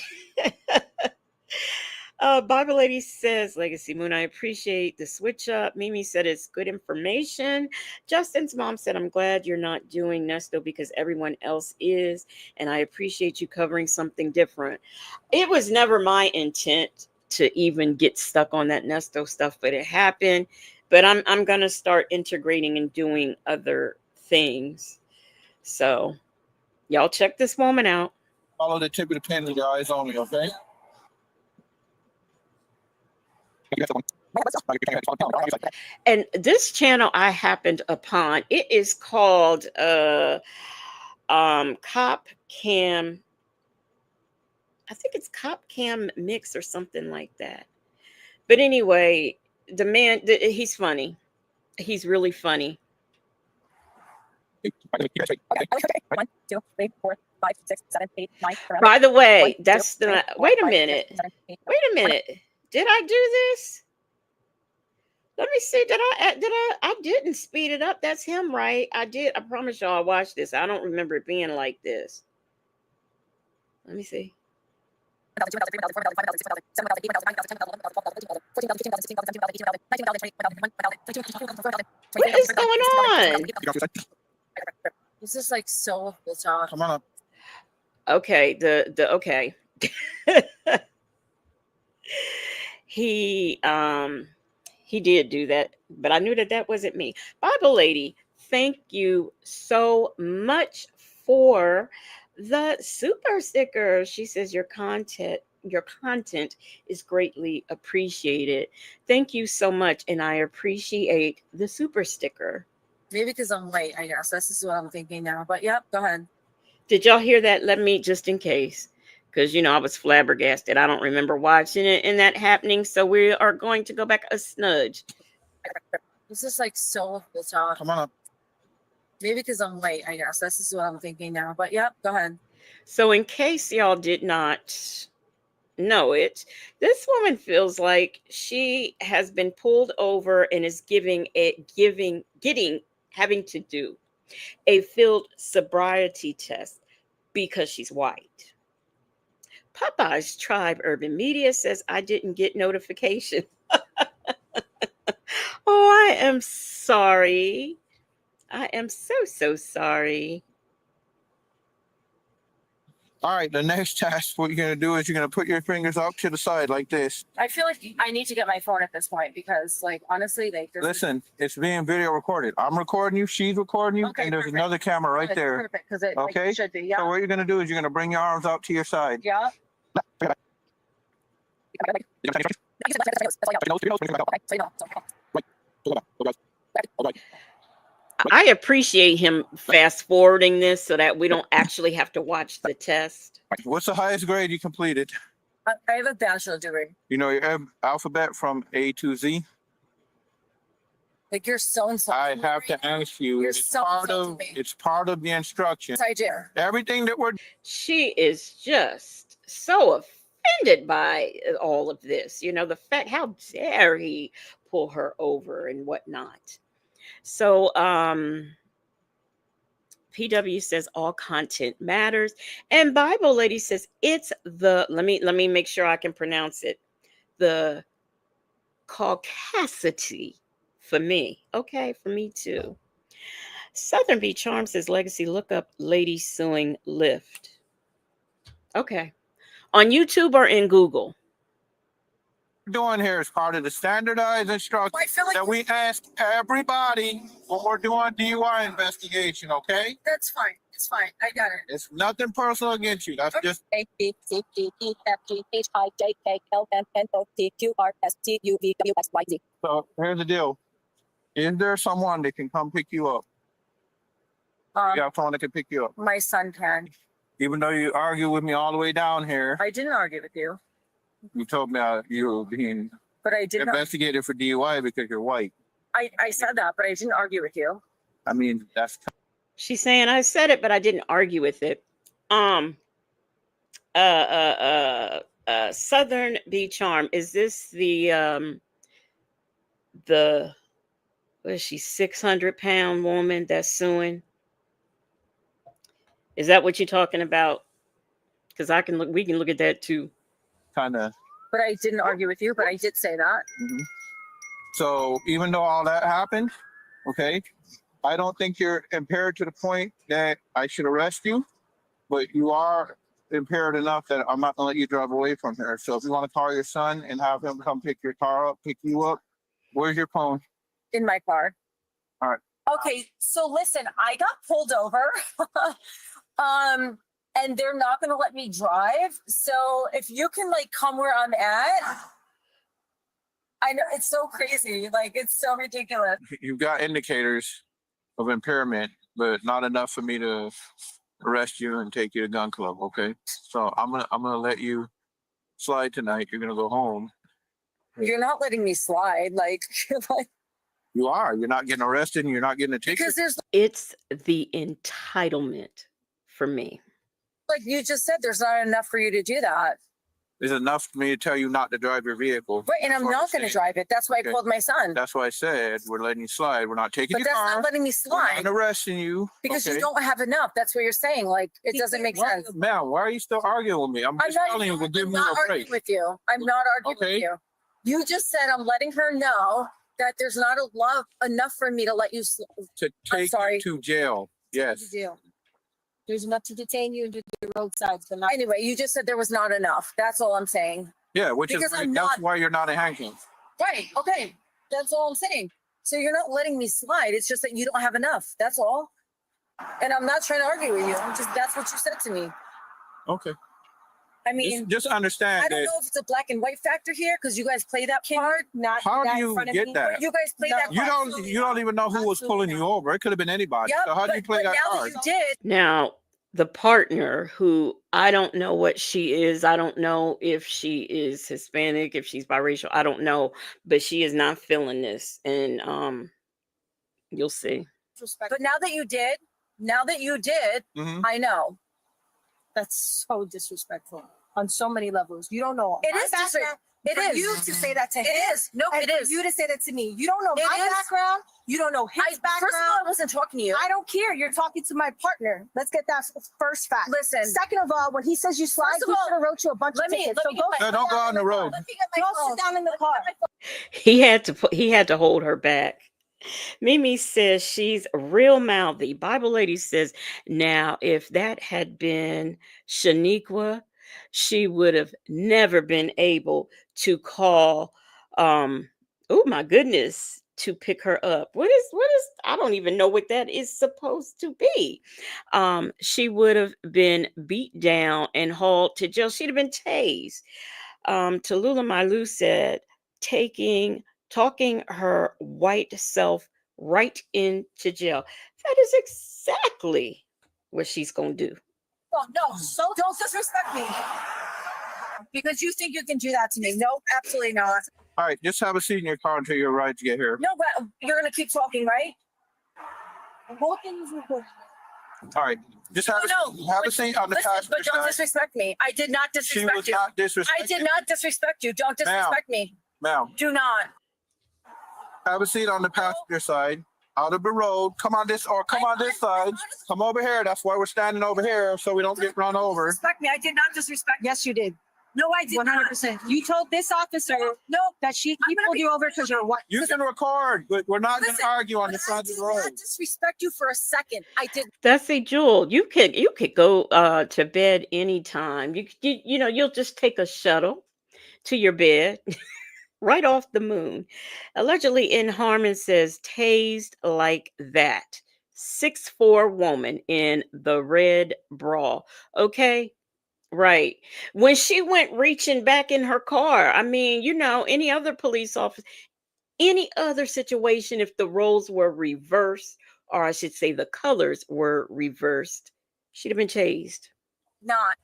Bible Lady says, Legacy Moon, I appreciate the switch up. Mimi said it's good information. Justin's mom said, I'm glad you're not doing Nesto because everyone else is, and I appreciate you covering something different. It was never my intent to even get stuck on that Nesto stuff, but it happened. But I'm gonna start integrating and doing other things. So y'all check this woman out. Follow the tip of the pen with your eyes only, okay? And this channel I happened upon, it is called Cop Cam. I think it's Cop Cam Mix or something like that. But anyway, the man, he's funny. He's really funny. 1, 2, 3, 4, 5, 6, 7, 8, 9. By the way, that's the. Wait a minute. Wait a minute. Did I do this? Let me see. I didn't speed it up. That's him, right? I did. I promise y'all I watched this. I don't remember it being like this. Let me see. What is going on? This is like so bizarre. Come on up. Okay, okay. He did do that, but I knew that wasn't me. Bible Lady, thank you so much for the super sticker. She says your content is greatly appreciated. Thank you so much, and I appreciate the super sticker. Maybe because I'm late, I guess. This is what I'm thinking now. But yep, go ahead. Did y'all hear that? Let me, just in case, because I was flabbergasted. I don't remember watching it and that happening. So we are going to go back a snudge. This is like so bizarre. Come on up. Maybe because I'm late, I guess. This is what I'm thinking now. But yep, go ahead. So in case y'all did not know it. This woman feels like she has been pulled over and is having to do a field sobriety test because she's white. Popeye's Tribe Urban Media says I didn't get notification. Oh, I am sorry. I am so sorry. All right, the next task, what you're going to do is you're going to put your fingers out to the side like this. I feel like I need to get my phone at this point because, like, honestly, like, Listen, it's being video recorded. I'm recording you, she's recording you, Okay, and there's perfect. another camera right there. Perfect, because it Okay? like, should be. Yeah. So what you're going to do is you're going to bring your arms out to your side. Yeah. I appreciate him fast forwarding this so that we don't actually have to watch the test. What's the highest grade you completed? I have a bachelor's degree. You know your alphabet from A to Z? Like, you're so insulting. I have to ask you. You're It's so part of insulting me. it's part of the instruction. Yes, I do. Everything that we're She is just so offended by all of this. You know, the fact, how dare he pull her over and whatnot. So, PW says all content matters. And Bible Lady says it's the, let me make sure I can pronounce it. The caucasity for me. Okay, for me too. Southern Bee Charm says legacy, look up lady suing Lyft. Okay. On YouTube or in Google? doing here is part of the standardized instruction that we ask everybody when we're doing DUI investigation, okay? That's fine. It's fine. I got it. It's nothing personal against you. That's just A, B, C, D, E, F, G, H, I, J, K, L, M, N, O, P, Q, R, S, T, U, V, W, X, Y, Z. so. Here's the deal: is there someone that can come pick you up? You have someone that can pick you up, My son can. even though you argue with me all the way down here. I didn't argue with you, You told me you were being but I did not. investigated for DUI because you're white. I said that, but I didn't argue with you. I mean, that's She's saying I said it, but I didn't argue with it. Southern Bee Charm. Is this the what is she, 600-pound woman that's suing? Is that what you're talking about? Because we can look at that too. kind of. But I didn't argue with you, but I did say that. Mm-hmm. So even though all that happened, okay, I don't think you're impaired to the point that I should arrest you, but you are impaired enough that I'm not gonna let you drive away from here. So if you want to call your son and have him come pick your car up, pick you up, where's your phone? In my car. All right. Okay, so listen, I got pulled over. And they're not gonna let me drive. So if you can like come where I'm at, I know it's so crazy. Like, it's so ridiculous. You've got indicators of impairment, but not enough for me to arrest you and take you to gun club. Okay. So I'm gonna let you slide tonight. You're gonna go home. You're not letting me slide. Like, You are. You're not getting arrested and you're not getting a ticket. because It's the entitlement for me. like you just said, there's not enough for you to do that. There's enough for me to tell you not to drive your vehicle. Right, and I'm not gonna drive it. That's why Okay. I called my son. That's why I said we're letting you slide. We're not taking But your that's car. not letting me We're slide not arresting you. because okay? you don't have enough. That's what you're saying. Like, it doesn't make Why- sense. Ma'am, why are you still arguing with me? I'm I'm just not, telling you, we're giving I'm you not a arguing break. with you. I'm not arguing Okay. with you. You just said I'm letting her know that there's not enough for me to let you. To I'm take sorry. you to jail. Yes. There's enough to detain you and do the roadsides, but not. Anyway, you just said there was not enough. That's all I'm saying. Yeah, which Because is I'm that's not- why you're not in handcuffs. Right. Okay. That's all I'm saying. So you're not letting me slide. It's just that you don't have enough. That's all. And I'm not trying to argue with you. That's what you said to me. Okay. I mean, Just understand I don't that. know if it's a black and white factor here because you guys play that part. Not How do that in you front of get me. that? You guys play that. You part. don't even know who was pulling you over. It could have been anybody. Yep, So how do you play but that now card? that you did. Now, the partner, who I don't know what she is. I don't know if she is Hispanic, if she's biracial. I don't know, but she is not feeling this, and you'll see. But now that you did, Mhm. I know. That's so disrespectful. on so many levels. You don't know. It is background. It is. You to say that to him. It is. No, it is. You to say that to me. You don't know my background. You don't know his background. First of all, I wasn't talking to you. I don't care. You're talking to my partner. Let's get that first fact. Listen. Second of all, when he says you slide, he should have wrote you a bunch of tickets. So don't go on the road. Go sit down in the car. He had to hold her back. Mimi says she's real mouthy. Bible Lady says, now, if that had been Shaniqua, she would have never been able to call, oh my goodness, to pick her up. What is, I don't even know what that is supposed to be. She would have been beat down and hauled to jail. She'd have been tased. Tallulah Malu said, talking her white self right into jail. That is exactly what she's going to do. Oh, no, so don't disrespect me. Because you think you can do that to me. No, absolutely not. All right, just have a seat in your car until you're ready to get here. No, but you're going to keep talking, right? Whole thing is recorded. All right, just have a seat on the passenger But don't side. disrespect me. I did not disrespect you. She was not disrespecting. I did not disrespect you. Don't disrespect me. Ma'am, Do not. have a seat on the passenger side, out of the road. Come on this side. Come over here. That's why we're standing over here, so we don't get run over. Disrespect me. I did not disrespect. Yes, you did. No, I did 100%. You told this officer that he pulled you over because you're white. You can record, but we're not going to argue on the side of the road. I did not disrespect you for a second. I did. That's it, Jewel. You could go to bed anytime. You'll just take a shuttle to your bed right off the moon. Allegedly in Harmon says tased like that. 6'4" woman in the red bra. Okay. Right. When she went reaching back in her car, I mean, any other police officer, any other situation, if the roles were reversed, or I should say the colors were reversed, she'd have been chased. Not.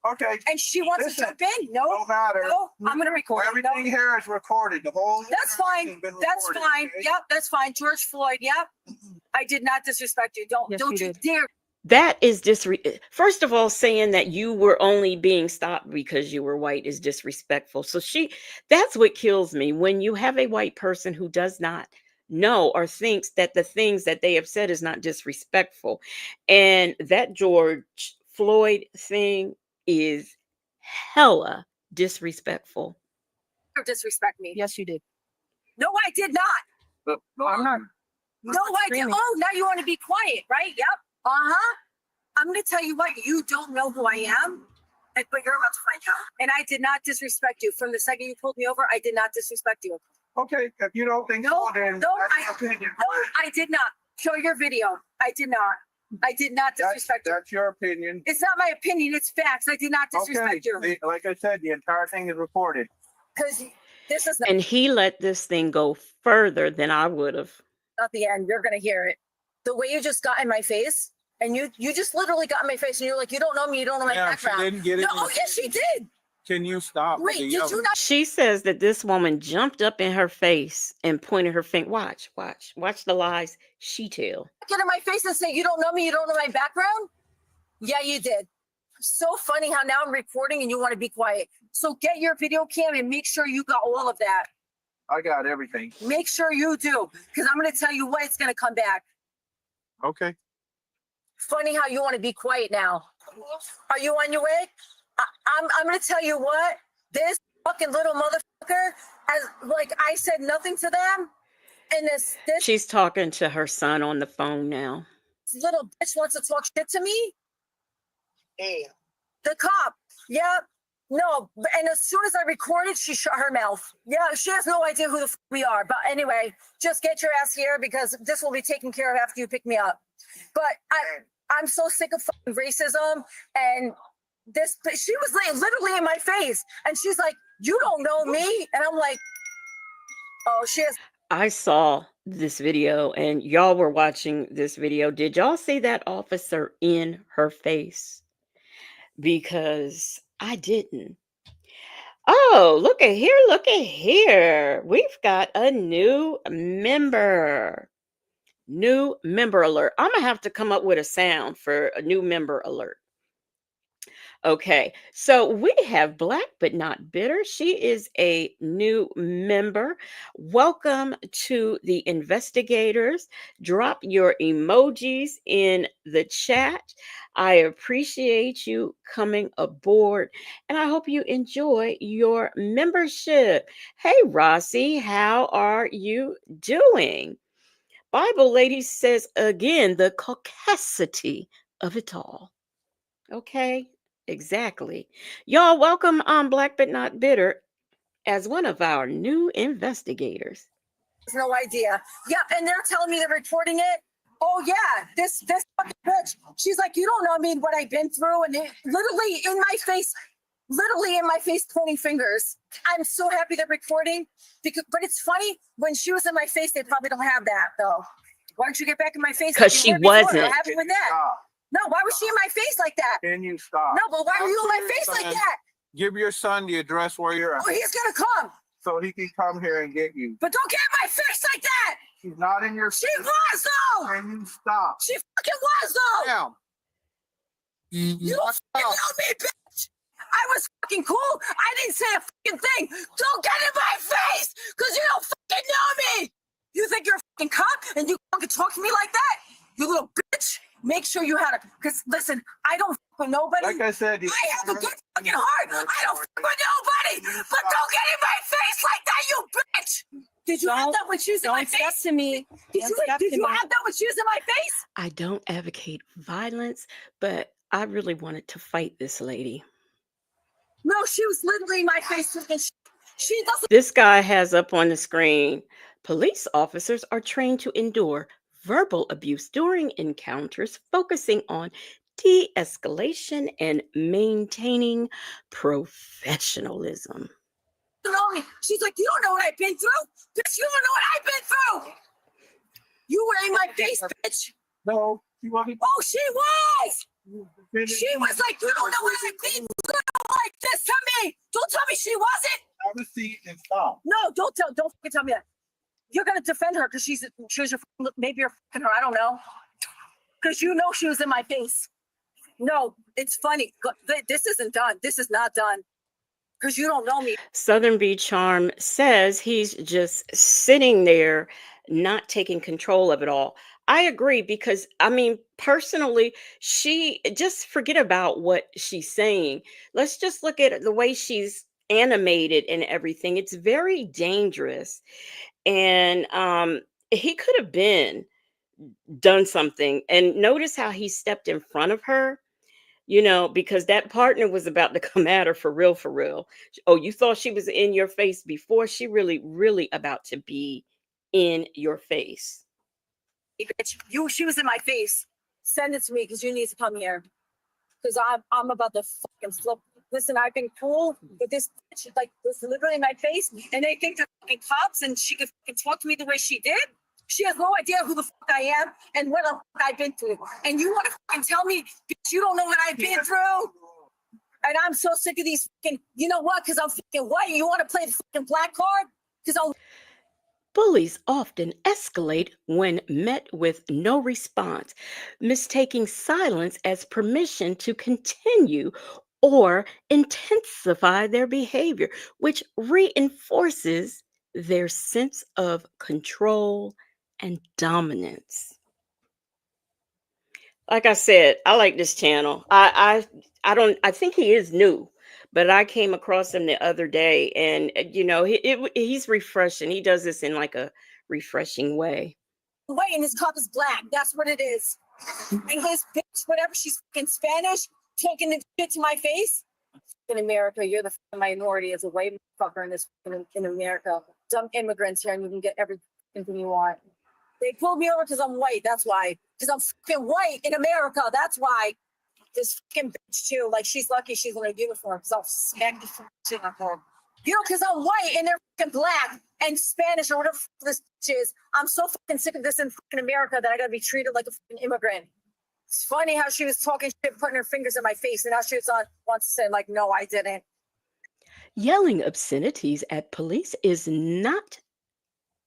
Okay. And she wants to jump in. No. Don't matter. No, I'm going to record. Everything here is recorded. The whole. That's fine. That's fine. Okay? Yep, that's fine. George Floyd. Yep. I did not disrespect you. Don't you dare. That is first of all, saying that you were only being stopped because you were white is disrespectful. So that's what kills me, when you have a white person who does not know or thinks that the things that they have said is not disrespectful. And that George Floyd thing is hella disrespectful. Disrespect me. Yes, you did. No, I did not. I'm not. No, I did. Oh, now you want to be quiet, right? Yep. I'm going to tell you what, you don't know who I am, but you're about to find out. And I did not disrespect you. From the second you pulled me over, I did not disrespect you. Okay, if you don't think so, then I did not. Show your video. I did not. I did not disrespect you. That's your opinion. It's not my opinion. It's facts. I did not disrespect you. Like I said, the entire thing is recorded. Because this is not. And he let this thing go further than I would have. At the end, you're going to hear it. The way you just got in my face. And you just literally got in my face and you're like, you don't know me, you don't know my background. She didn't get it. No, oh, yes, she did. Can you stop? Wait, did you not? She says that this woman jumped up in her face and pointed her finger. Watch the lies she tell. Get in my face and say, you don't know me, you don't know my background? Yeah, you did. So funny how now I'm recording and you want to be quiet. So get your video cam and make sure you got all of that. I got everything. Make sure you do, because I'm going to tell you what, it's going to come back. Okay. Funny how you want to be quiet now. Are you on your way? I'm going to tell you what, this fucking little motherfucker, I said nothing to them. And this she's talking to her son on the phone now. Little bitch wants to talk shit to me. Hey. The cop. Yeah. No. And as soon as I recorded, she shut her mouth. Yeah. She has no idea who the fuck we are. But anyway, just get your ass here because this will be taken care of after you pick me up. But I'm so sick of fucking racism. And she was literally in my face. And she's like, you don't know me. And I'm like, oh, she has. I saw this video and y'all were watching this video. Did y'all see that officer in her face? Because I didn't. Oh, look at here. We've got a new member. New member alert. I'm going to have to come up with a sound for a new member alert. Okay, so we have Black but Not Bitter. She is a new member. Welcome to the investigators. Drop your emojis in the chat. I appreciate you coming aboard and I hope you enjoy your membership. Hey, Rossi, how are you doing? Bible Lady says again, the caucasity of it all. Okay, exactly. Y'all welcome on Black but Not Bitter as one of our new investigators. No idea. Yeah, and they're telling me they're reporting it. Oh yeah, this fucking bitch. She's like, you don't know me, what I've been through, and it, literally in my face, pointing fingers. I'm so happy they're recording because, but it's funny when she was in my face, they probably don't have that though. Why don't you get back in my face? Because she wasn't. What happened with that? No, why was she in my face like that? Can you stop? No, but why were you in my face like that? Give your son the address where you're at. Oh, he's gonna come. So he can come here and get you. But don't get in my face like that. She's not in your She was though. Can you stop? She fucking was though. Damn. You don't fucking know me, bitch. I was fucking cool. I didn't say a fucking thing. Don't get in my face, because you don't fucking know me. You think you're a fucking cop and you fucking talk to me like that? You little bitch. Make sure you had a, because listen, I don't fuck with nobody. Like I said, I have a good fucking heart. I don't fuck with nobody. But don't get in my face like that, you bitch. Did you have that when she was in my face? Don't step to me. Did you have that when she was in my face? I don't advocate violence, but I really wanted to fight this lady. No, she was literally in my face. And she doesn't. This guy has up on the screen, police officers are trained to endure verbal abuse during encounters, focusing on de-escalation and maintaining professionalism. She's like, you don't know what I've been through. Bitch, you don't know what I've been through. You were in my face, bitch. No, she wasn't. Oh, she was. She was like, you don't know what I've been through like this to me. Don't tell me she wasn't. Have a seat and stop. No, don't fucking tell me that. You're gonna defend her because she was your, maybe you're fucking her. I don't know. Because you know she was in my face. No, it's funny. This isn't done. This is not done. Because you don't know me. Southern Bee Charm says he's just sitting there, not taking control of it all. I agree because, I mean, personally, she just forget about what she's saying. Let's just look at the way she's animated and everything. It's very dangerous. And he could have been done something. And notice how he stepped in front of her. You know, because that partner was about to come at her for real, for real. Oh, you thought she was in your face before? She really, really about to be in your face. Bitch, she was in my face. Send it to me because you need to come here. Because I'm about to fucking flip. Listen, I've been cool, but this bitch like was literally in my face, and they think they're fucking cops, and she could fucking talk to me the way she did. She has no idea who the fuck I am and what the fuck I've been through. And you want to fucking tell me, bitch, you don't know what I've been through? And I'm so sick of these fucking, you know what? Because I'm fucking white. You want to play the fucking black card? Because I'm. Bullies often escalate when met with no response, mistaking silence as permission to continue or intensify their behavior, which reinforces their sense of control and dominance. Like I said, I like this channel. I think he is new, but I came across him the other day, and you know, he's refreshing. He does this in like a refreshing way. White and his cop is black. That's what it is. And his bitch, whatever, she's fucking Spanish, talking the shit to my face. In America, you're the minority as a white fucker in this in America. Dumb immigrants here, and you can get everything you want. They pulled me over because I'm white. That's why. Because I'm fucking white in America. That's why. This fucking bitch too. Like she's lucky she's in a uniform because I'll smack the fucking shit out of her. You know, because I'm white and they're fucking black and Spanish or whatever this bitch is. I'm so fucking sick of this in fucking America that I gotta be treated like a fucking immigrant. It's funny how she was talking shit, putting her fingers in my face, and now she wants to say like, no, I didn't. Yelling obscenities at police is not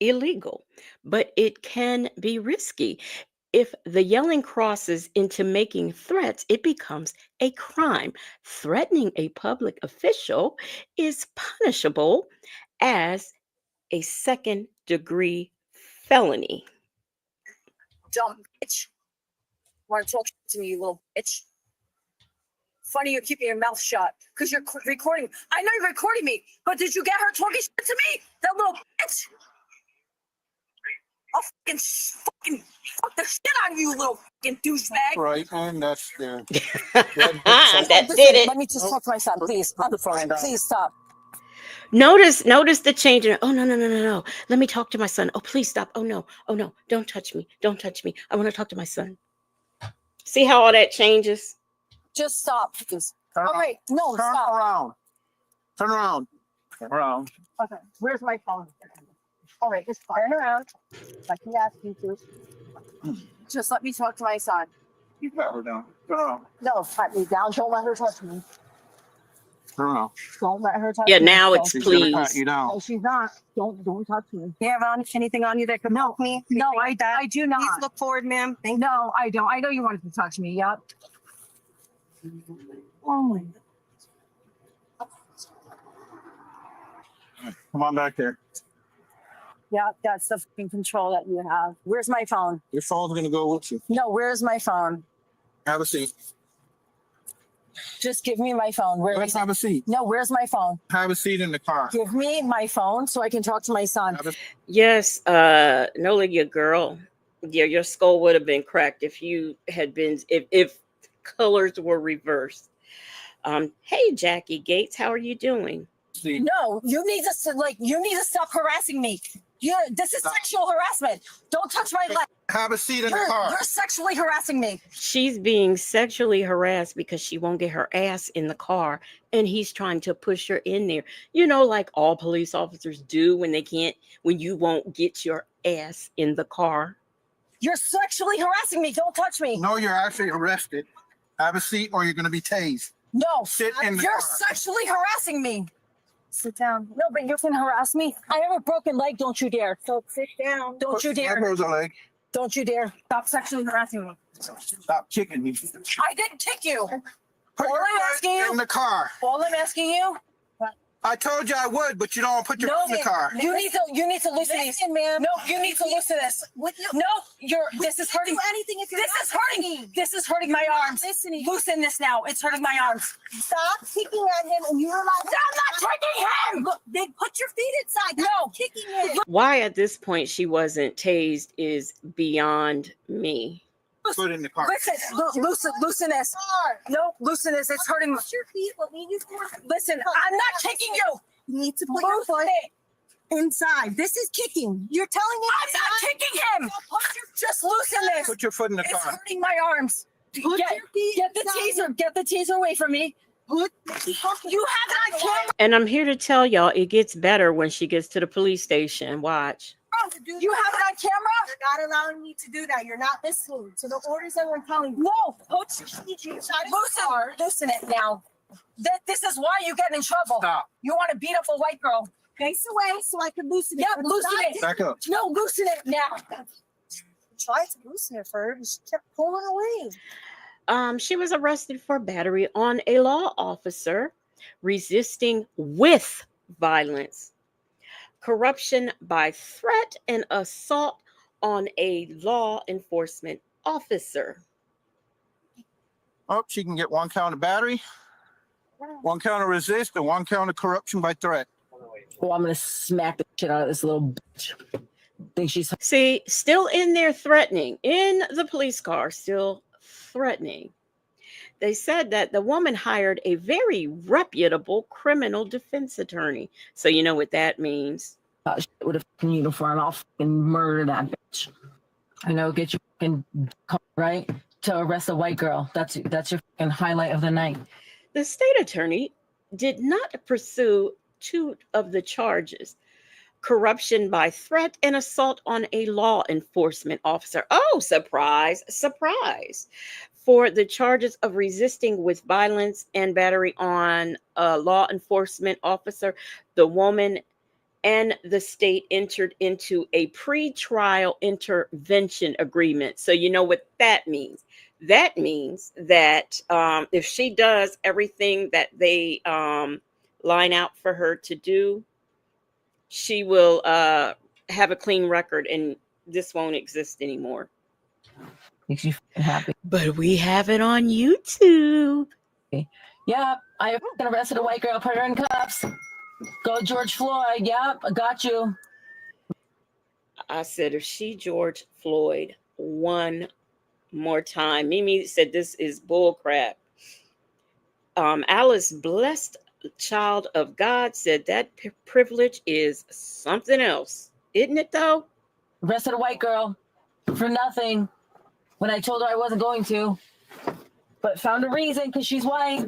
illegal, but it can be risky. If the yelling crosses into making threats, it becomes a crime. Threatening a public official is punishable as a second-degree felony. Dumb bitch. Want to talk to me, you little bitch? Funny you're keeping your mouth shut because you're recording. I know you're recording me, but did you get her talking shit to me? That little bitch. I'll fucking fuck the shit on you, little fucking douchebag. Right, and that's there. That did it. Let me just talk to my son, please. Please stop. Notice the change in, oh, no. Let me talk to my son. Oh, please stop. Oh, no. Don't touch me. Don't touch me. I want to talk to my son. See how all that changes? Just stop. Turn All right, no, Turn stop. around. Turn around. Turn around. Okay, where's my phone? All right, just turn around. Like he asked you to. Just let me talk to my son. You got her down. Turn around. No, pat me down. Don't let her touch me. Turn around. Don't let her touch Yeah, me. now it's She's gonna pat please. you down. No, she's not. Don't touch me. You have anything on you that could help me? No, I do not. Please look forward, ma'am. Thank No, I don't. I know you wanted to touch me. Yep. Oh my. Come on back there. Yeah, that's the fucking control that you have. Where's my phone? Your phone's gonna go with you. No, where's my phone? Have a seat. Just give me my phone. Where Let's is it? have a seat. No, where's my phone? Have a seat in the car. Give me my phone so I can talk to my son. Yes, Nola, your girl. Yeah, your skull would have been cracked if you had been if colors were reversed. Hey Jackie Gates, how are you doing? No, you need to stop harassing me. This is sexual harassment. Don't touch my leg. Have a seat in the car. You're sexually harassing me. She's being sexually harassed because she won't get her ass in the car and he's trying to push her in there. You know, like all police officers do when you won't get your ass in the car. You're sexually harassing me. Don't touch me. No, you're actually arrested. Have a seat or you're gonna be tased. No, Sit in the you're car. sexually harassing me. Sit down. No, but you can harass me. I have a broken leg. Don't you dare. So sit down. Don't you dare. There's a leg. Don't you dare. Stop sexually harassing me. Stop kicking me. I didn't kick you. Put All your I'm foot asking you. in the car. All I'm asking you. I told you I would, but you don't put your foot in the car. You need to loosen these. ma'am. No, you need to loosen this. No, this is hurting. anything if you're This is hurting. This is hurting my arms. listening. Loosen this now. It's hurting my arms. Stop kicking at him, and you're like, I'm not kicking him. look, then put your feet inside. No. Not kicking him. Why at this point she wasn't tased is beyond me. Foot in the car. Loosen this. No, loosen this. It's hurting. Put your feet. Let me use more. Listen, I'm not kicking you. You need to put your foot inside. This is kicking. You're telling me I'm not kicking him. Just loosen this. Put your foot in the It's car. hurting my arms. Put your feet Get the inside. taser. Get the taser away from me. You have it on camera. And I'm here to tell y'all it gets better when she gets to the police station. Watch. You have it on camera. You're not allowing me to do that. You're not listening to the orders that we're telling you. No, loosen it now. This is why you get in trouble. Stop. You want to beat up a white girl. Face away so I can loosen it. Yeah, loosen it. Back up. No, loosen it now. Tried to loosen it first. She kept pulling away. She was arrested for battery on a law officer, resisting with violence, corruption by threat, and assault on a law enforcement officer. Oh, she can get 1 count of battery, 1 count of resist, and 1 count of corruption by threat. Oh, I'm gonna smack the shit out of this little bitch. Think she's See, still in there threatening, in the police car, still threatening. They said that the woman hired a very reputable criminal defense attorney. So you know what that means. with a fucking uniform. I'll fucking murder that bitch. I know. Get your fucking car, right to arrest a white girl. That's your fucking highlight of the night. The state attorney did not pursue 2 of the charges: corruption by threat and assault on a law enforcement officer. Oh, surprise, surprise. For the charges of resisting with violence and battery on a law enforcement officer, the woman and the state entered into a pre-trial intervention agreement. So you know what that means. That means that if she does everything that they line out for her to do, she will have a clean record and this won't exist anymore. Makes you happy. But we have it on YouTube. Yep, I arrested a white girl, put her in cuffs. Go George Floyd. Yep, I got you. I said, if she George Floyd one more time. Mimi said, this is bull crap. Alice, blessed child of God, said that privilege is something else. Isn't it though? Arrested a white girl for nothing when I told her I wasn't going to. But found a reason because she's white.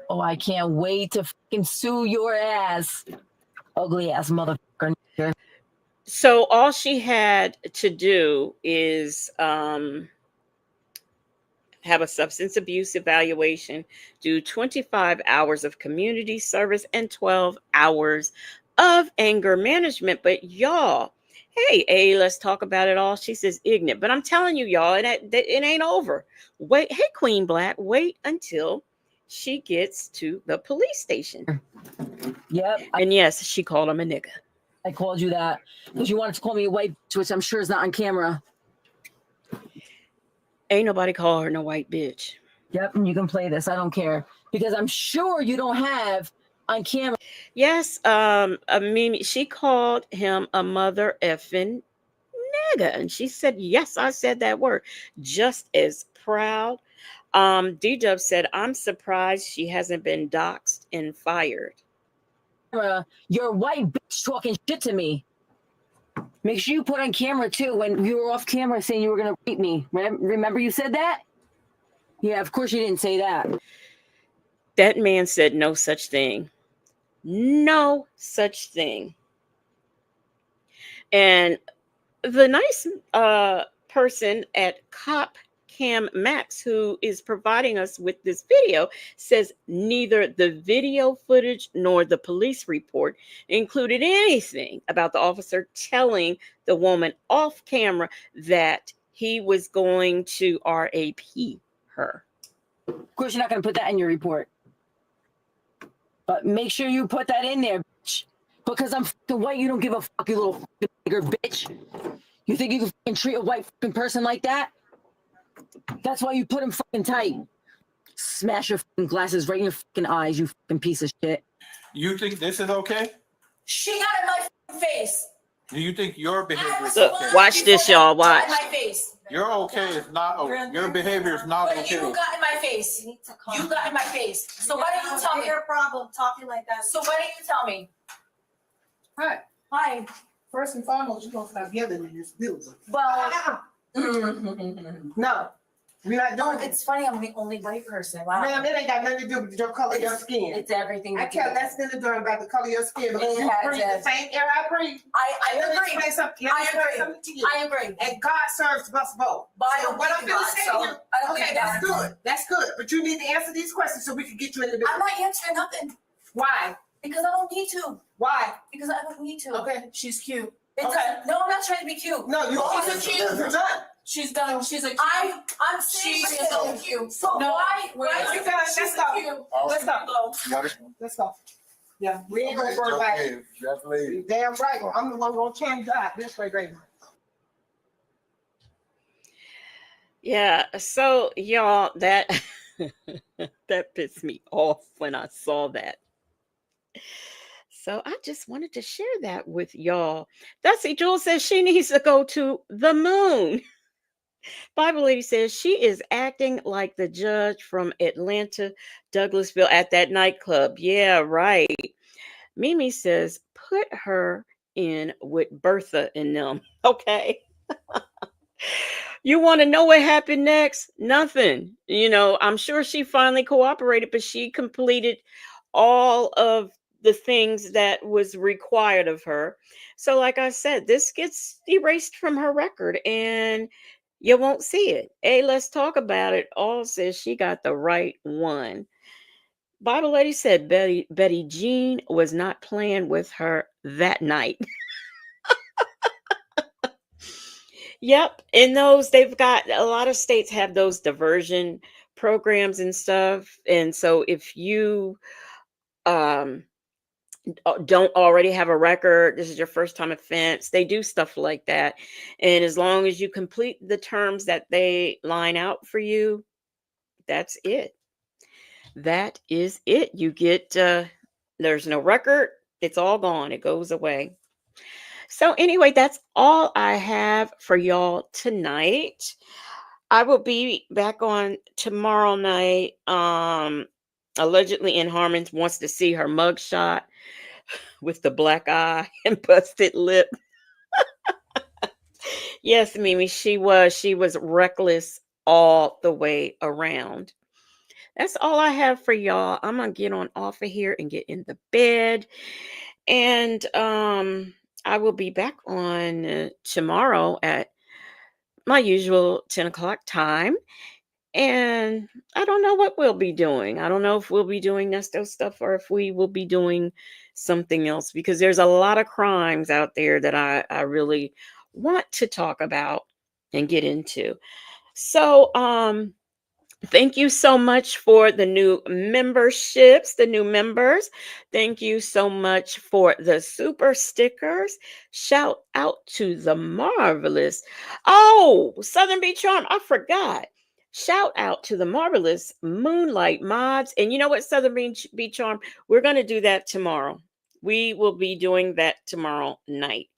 Oh, I can't wait to fucking sue your ass. Ugly ass motherfucker. So all she had to do is have a substance abuse evaluation, do 25 hours of community service, and 12 hours of anger management. But y'all, hey, let's talk about it all. She says ignorant. But I'm telling you, y'all, it ain't over. Wait, hey, Queen Black, wait until she gets to the police station. Yep. And yes, she called him a nigga. I called you that because you wanted to call me a white bitch, which I'm sure is not on camera. Ain't nobody call her no white bitch. Yep, and you can play this. I don't care because I'm sure you don't have on camera. Yes, Mimi, she called him a mother effing nigga, and she said, "Yes, I said that word." Just as proud. D-Dub said, "I'm surprised she hasn't been doxxed and fired." You're a white bitch talking shit to me. Make sure you put on camera too when you were off camera saying you were going to rape me. Remember you said that? Yeah, of course you didn't say that. That man said no such thing. No such thing. And the nice person at Cop Cam Max, who is providing us with this video, says neither the video footage nor the police report included anything about the officer telling the woman off camera that he was going to RAP her. Of course, you're not going to put that in your report. But make sure you put that in there, bitch. Because I'm fucking white, you don't give a fuck, you little fucking nigger bitch. You think you can fucking treat a white fucking person like that? That's why you put him fucking tight. Smash your fucking glasses right in your fucking eyes, you fucking piece of shit. You think this is okay? She got in my fucking face. Do you think your behavior is Look, okay? watch this, y'all. Watch. In my face. Your okay is not okay. Your behavior is not But okay. you got in my face. You got in my face. So why don't you tell me? Your problem talking like that. So why don't you tell me? Hi. Hi. First and foremost, you're gonna stop yelling in this building. Well, No, we're not doing it. it's funny. I'm the only white person. Wow. Ma'am, it ain't got nothing to do with your color of your skin. It's everything. I care less than to do about the color of your skin because It you has breathe that. the same air I breathe. I Let me agree. explain something. Let me I explain agree. something to you. I agree. And God serves us both. But I So don't what I'm believe in gonna God, say so to you, I don't okay, believe in that's God. good. That's good. But you need to answer these questions so we can get you in the I'm business. not answering nothing Why? because I don't need to. Why? Because I don't need to. Okay, she's cute. It's Okay. No, I'm not trying to be cute. No, you are. She's a cute. You're done. She's done. She's a cute. I'm saying She's she's so cute. So No, why? you guys, let's go. Let's go. Let's go. Yeah, we ain't gonna worry about it. You're damn right. I'm the one gonna change that this way, baby. Yeah, so y'all, that that pissed me off when I saw that. So I just wanted to share that with y'all. Dusty Jewel says she needs to go to the moon. Bible Lady says she is acting like the judge from Atlanta, Douglasville at that nightclub. Yeah, right. Mimi says put her in with Bertha and them. Okay. You want to know what happened next? Nothing. I'm sure she finally cooperated, but she completed all of the things that was required of her. So like I said, this gets erased from her record and you won't see it. Hey, let's talk about it. All says she got the right one. Bible lady said Betty Jean was not playing with her that night. Yep. In those, they've got a lot of states have those diversion programs and stuff. And so if you um, don't already have a record, this is your first time offense, they do stuff like that. And as long as you complete the terms that they line out for you, that's it. That is it. You get, there's no record. It's all gone. It goes away. So anyway, that's all I have for y'all tonight. I will be back on tomorrow night. Allegedly, in Harmon wants to see her mugshot with the black eye and busted lip. Yes, Mimi, she was reckless all the way around. That's all I have for y'all. I'm gonna get on off of here and get in the bed. And I will be back on tomorrow at my usual 10 o'clock time. And I don't know what we'll be doing. I don't know if we'll be doing Nesto stuff or if we will be doing something else, because there's a lot of crimes out there that I really want to talk about and get into. So thank you so much for the new memberships, the new members. Thank you so much for the super stickers. Shout out to the marvelous. Oh, Southern Beach Charm, I forgot. Shout out to the marvelous Moonlight Mods. And you know what, Southern Beach Charm? We're going to do that tomorrow. We will be doing that tomorrow night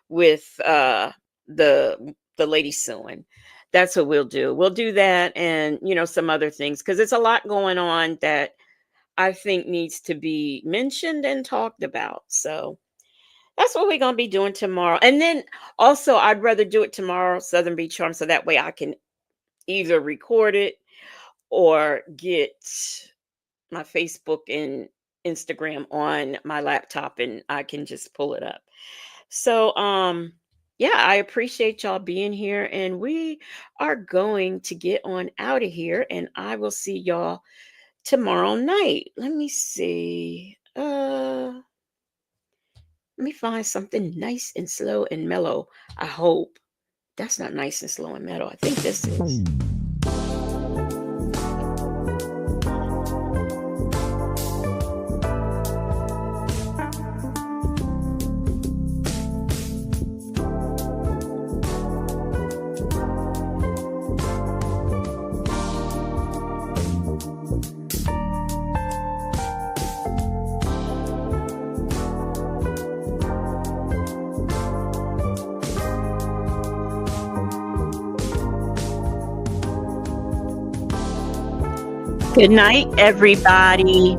with the lady suing. That's what we'll do. We'll do that and, some other things, because it's a lot going on that I think needs to be mentioned and talked about. So that's what we're going to be doing tomorrow. And then also, I'd rather do it tomorrow, Southern Beach Charm, so that way I can either record it or get my Facebook and Instagram on my laptop and I can just pull it up. So, yeah, I appreciate y'all being here, and we are going to get on out of here, and I will see y'all tomorrow night. Let me see. Let me find something nice and slow and mellow. I hope that's not nice and slow and mellow. I think this is. Good night, everybody.